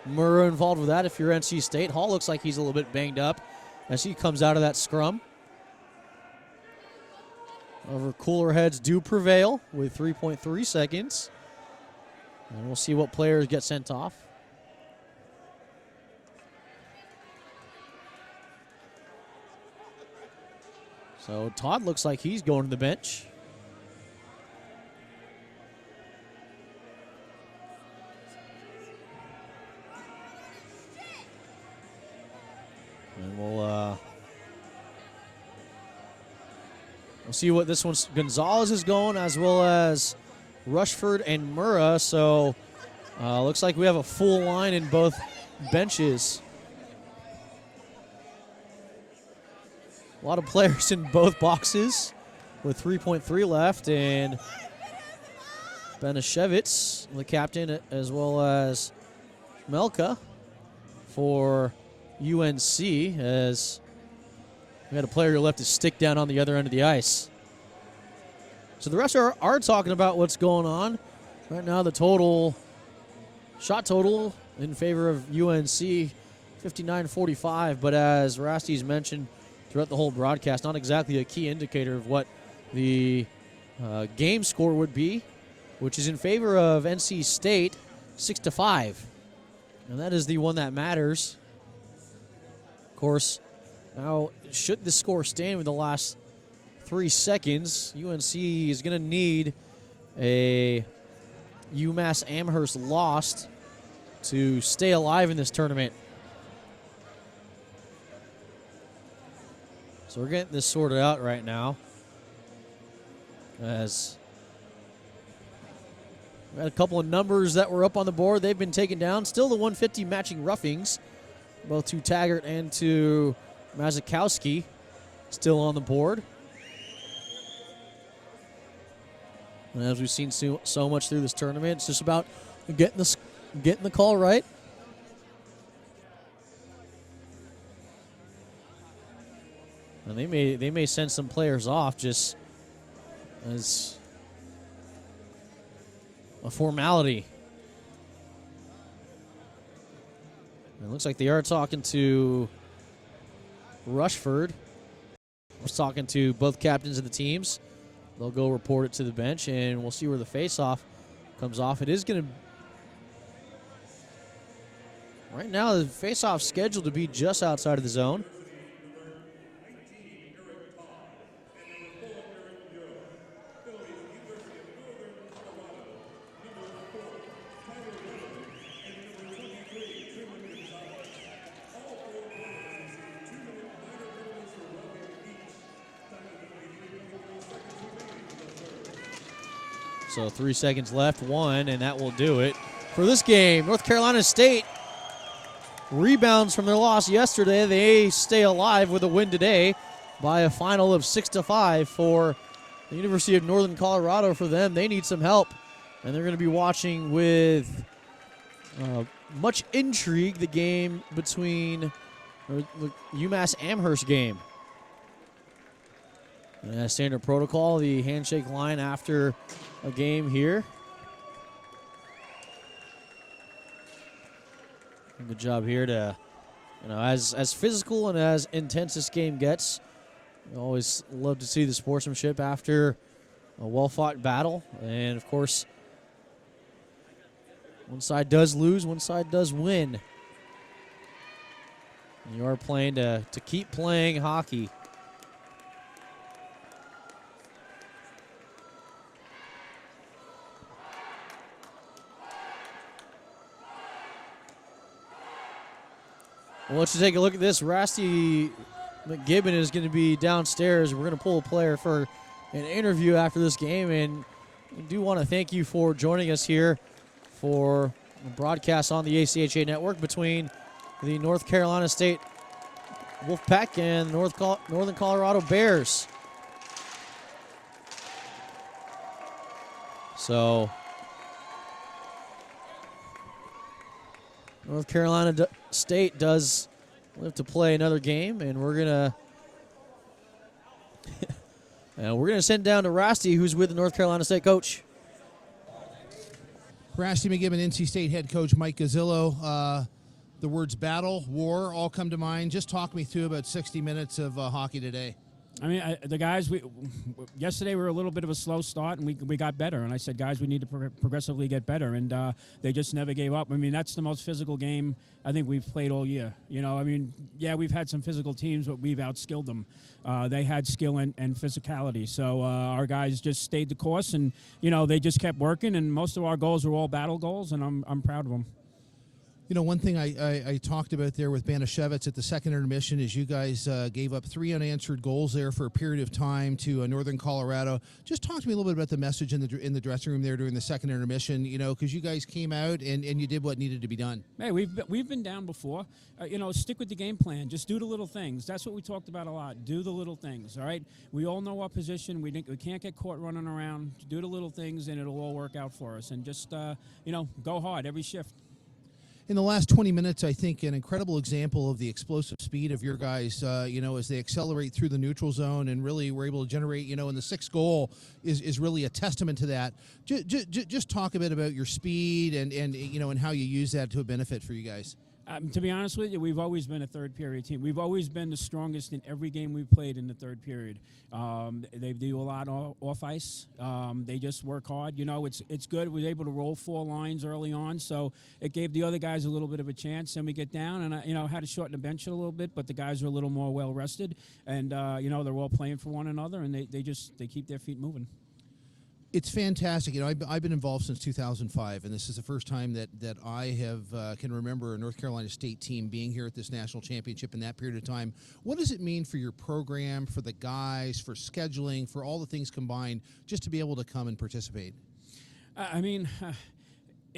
Murrah involved with that if you're NC State. Hall looks like he's a little bit banged up as he comes out of that scrum. However, cooler heads do prevail with 3.3 seconds. And we'll see what players get sent off. So Todd looks like he's going to the bench. And we'll see what this one's. Gonzalez is going, as well as Rushford and Murrah. So looks like we have a full line in both benches. A lot of players in both boxes with 3.3 left, and Benishevitz, the captain, as well as Melka for UNC, as we had a player who left his stick down on the other end of the ice. So the refs are talking about what's going on. Right now the shot total in favor of UNC, 59-45, but as Rasties mentioned throughout the whole broadcast, not exactly a key indicator of what the game score would be, which is in favor of NC State, 6-5. And that is the one that matters. Of course, now, should the score stand with the last 3 seconds, UNC is going to need a UMass Amherst loss to stay alive in this tournament. So we're getting this sorted out right now, as we had a couple of numbers that were up on the board. They've been taken down. Still the 150 matching roughings, both to Taggart and to Mazikowski, still on the board. And as we've seen so much through this tournament, it's just about getting the call right. And they may send some players off just as a formality. It looks like they are talking to Rushford. I was talking to both captains of the teams. They'll go report it to the bench, and we'll see where the face-off comes off. It is going to... Right now, the face-off scheduled to be just outside of the zone. So 3 seconds left, one, and that will do it for this game. North Carolina State rebounds from their loss yesterday. They stay alive with a win today by a final of 6-5 for the University of Northern Colorado. For them, they need some help And they're going to be watching with much intrigue the game between the UMass Amherst game. And as standard protocol, the handshake line after a game here. Good job here to, as physical and as intense this game gets. We always love to see the sportsmanship after a well-fought battle. And, of course, one side does lose, one side does win. You are playing to keep playing hockey. Well, let's take a look at this. Rusty McGibbon is going to be downstairs. We're going to pull a player for an interview after this game, and we do want to thank you for joining us here for a broadcast on the ACHA network between the North Carolina State Wolfpack and the Northern Colorado Bears. So, North Carolina State does live to play another game, and we're gonna send down to Rusty, who's with the North Carolina State coach. Rusty McGibbon, NC State head coach Mike Gazzillo. The words battle, war, all come to mind. Just talk me through about 60 minutes of hockey today. I mean, the guys, yesterday we were a little bit of a slow start, and we got better. And I said, guys, we need to progressively get better. And they just never gave up. I mean, that's the most physical game I think we've played all year. I mean, yeah, we've had some physical teams, but we've outskilled them. They had skill and physicality. So our guys just stayed the course, and, they just kept working. And most of our goals were all battle goals, and I'm proud of them. One thing I talked about there with Banashevitz at the second intermission is you guys gave up 3 unanswered goals there for a period of time to Northern Colorado. Just talk to me a little bit about the message in the dressing room there during the second intermission, because you guys came out and you did what needed to be done. Hey, we've been down before. Stick with the game plan. Just do the little things. That's what we talked about a lot. Do the little things, all right? We all know our position. We can't get caught running around. Do the little things, and it'll all work out for us. And just, go hard every shift. In the last 20 minutes, I think an incredible example of the explosive speed of your guys, as they accelerate through the neutral zone and really were able to generate, and the 6th goal is really a testament to that. Just talk a bit about your speed and how you use that to a benefit for you guys. To be honest with you, we've always been a third-period team. We've always been the strongest in every game we've played in the third period. They do a lot off ice. They just work hard. It's good. We were able to roll 4 lines early on, so it gave the other guys a little bit of a chance. Then we get down, and I had to shorten the bench a little bit, but the guys are a little more well-rested, and they're all playing for one another, and they keep their feet moving. It's fantastic. I've been involved since 2005, and this is the first time that I can remember a North Carolina State team being here at this national championship in that period of time. What does it mean for your program, for the guys, for scheduling, for all the things combined, just to be able to come and participate?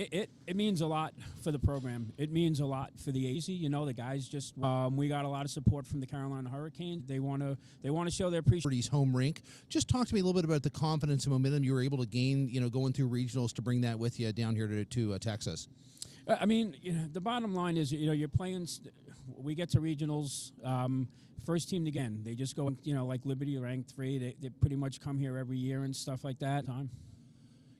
It means a lot for the program. It means a lot for the AZ. The guys just we got a lot of support from the Carolina Hurricanes. They want to show their appreciation. Home rink. Just talk to me a little bit about the confidence and momentum you were able to gain. Going through regionals to bring that with you down here to Texas. The bottom line is you're playing. We get to regionals. First team again. They just go like Liberty ranked 3. They pretty much come here every year and stuff like that.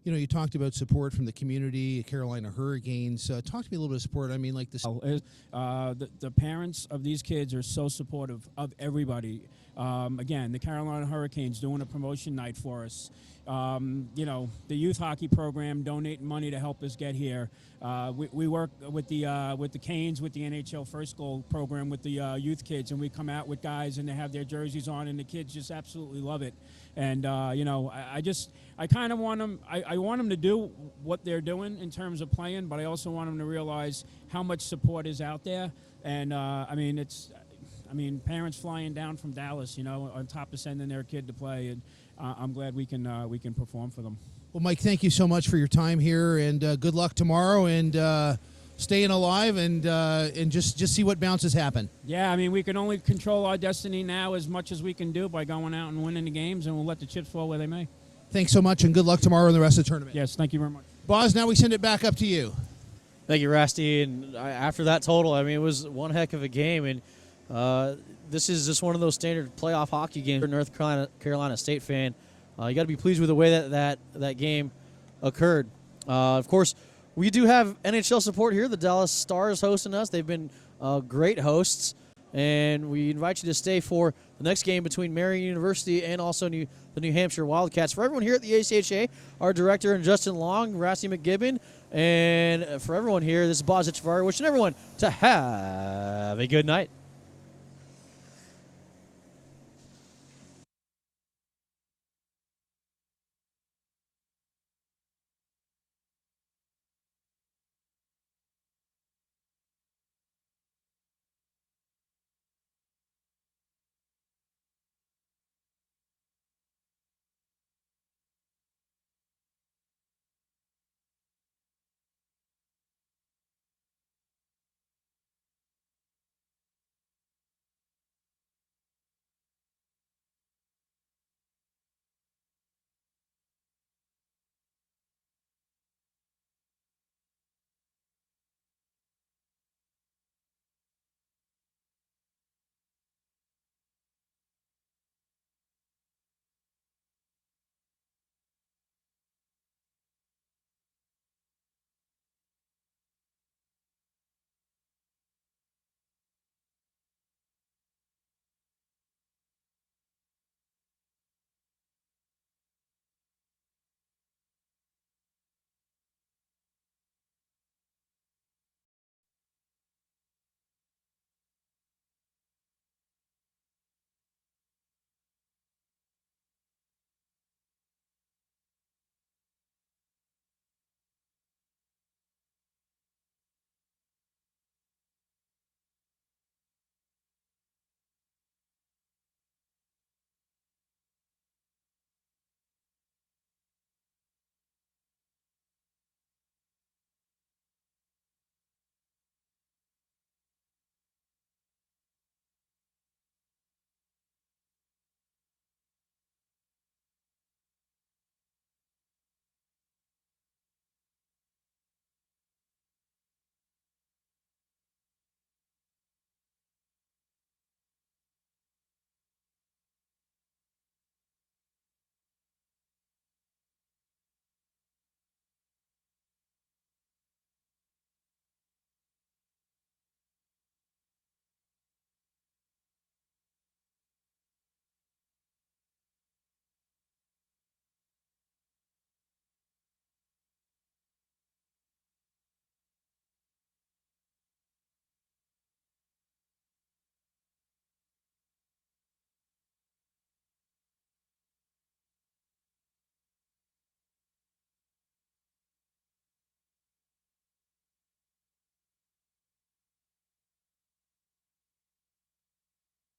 You talked about support from the community, Carolina Hurricanes. Talk to me a little bit of support. Like this. The parents of these kids are so supportive of everybody. Again, the Carolina Hurricanes doing a promotion night for us. The youth hockey program donating money to help us get here. We work with the Canes, with the NHL First Goal program with the youth kids, and we come out with guys and they have their jerseys on, and the kids just absolutely love it. And I kind of want them. I want them to do what they're doing in terms of playing, but I also want them to realize how much support is out there. And parents flying down from Dallas, on top of sending their kid to play, and I'm glad we can perform for them. Well, Mike, thank you so much for your time here, and good luck tomorrow, and staying alive, and just see what bounces happen. Yeah, we can only control our destiny now as much as we can do by going out and winning the games, and we'll let the chips fall where they may. Thanks so much, and good luck tomorrow in the rest of the tournament. Yes, thank you very much. Boz, now we send it back up to you. Thank you, Rasty. And after that total, I mean, it was one heck of a game. And this is just one of those standard playoff hockey games for a North Carolina State fan. You got to be pleased with the way that game occurred. Of course, we do have NHL support here. The Dallas Stars hosting us. They've been great hosts. And we invite you to stay for the next game between Marion University and also the New Hampshire Wildcats. For everyone here at the ACHA, our director and Justin Long, Rasty McGibbon, and for everyone here, this is Boz Echevarria wishing everyone to have a good night.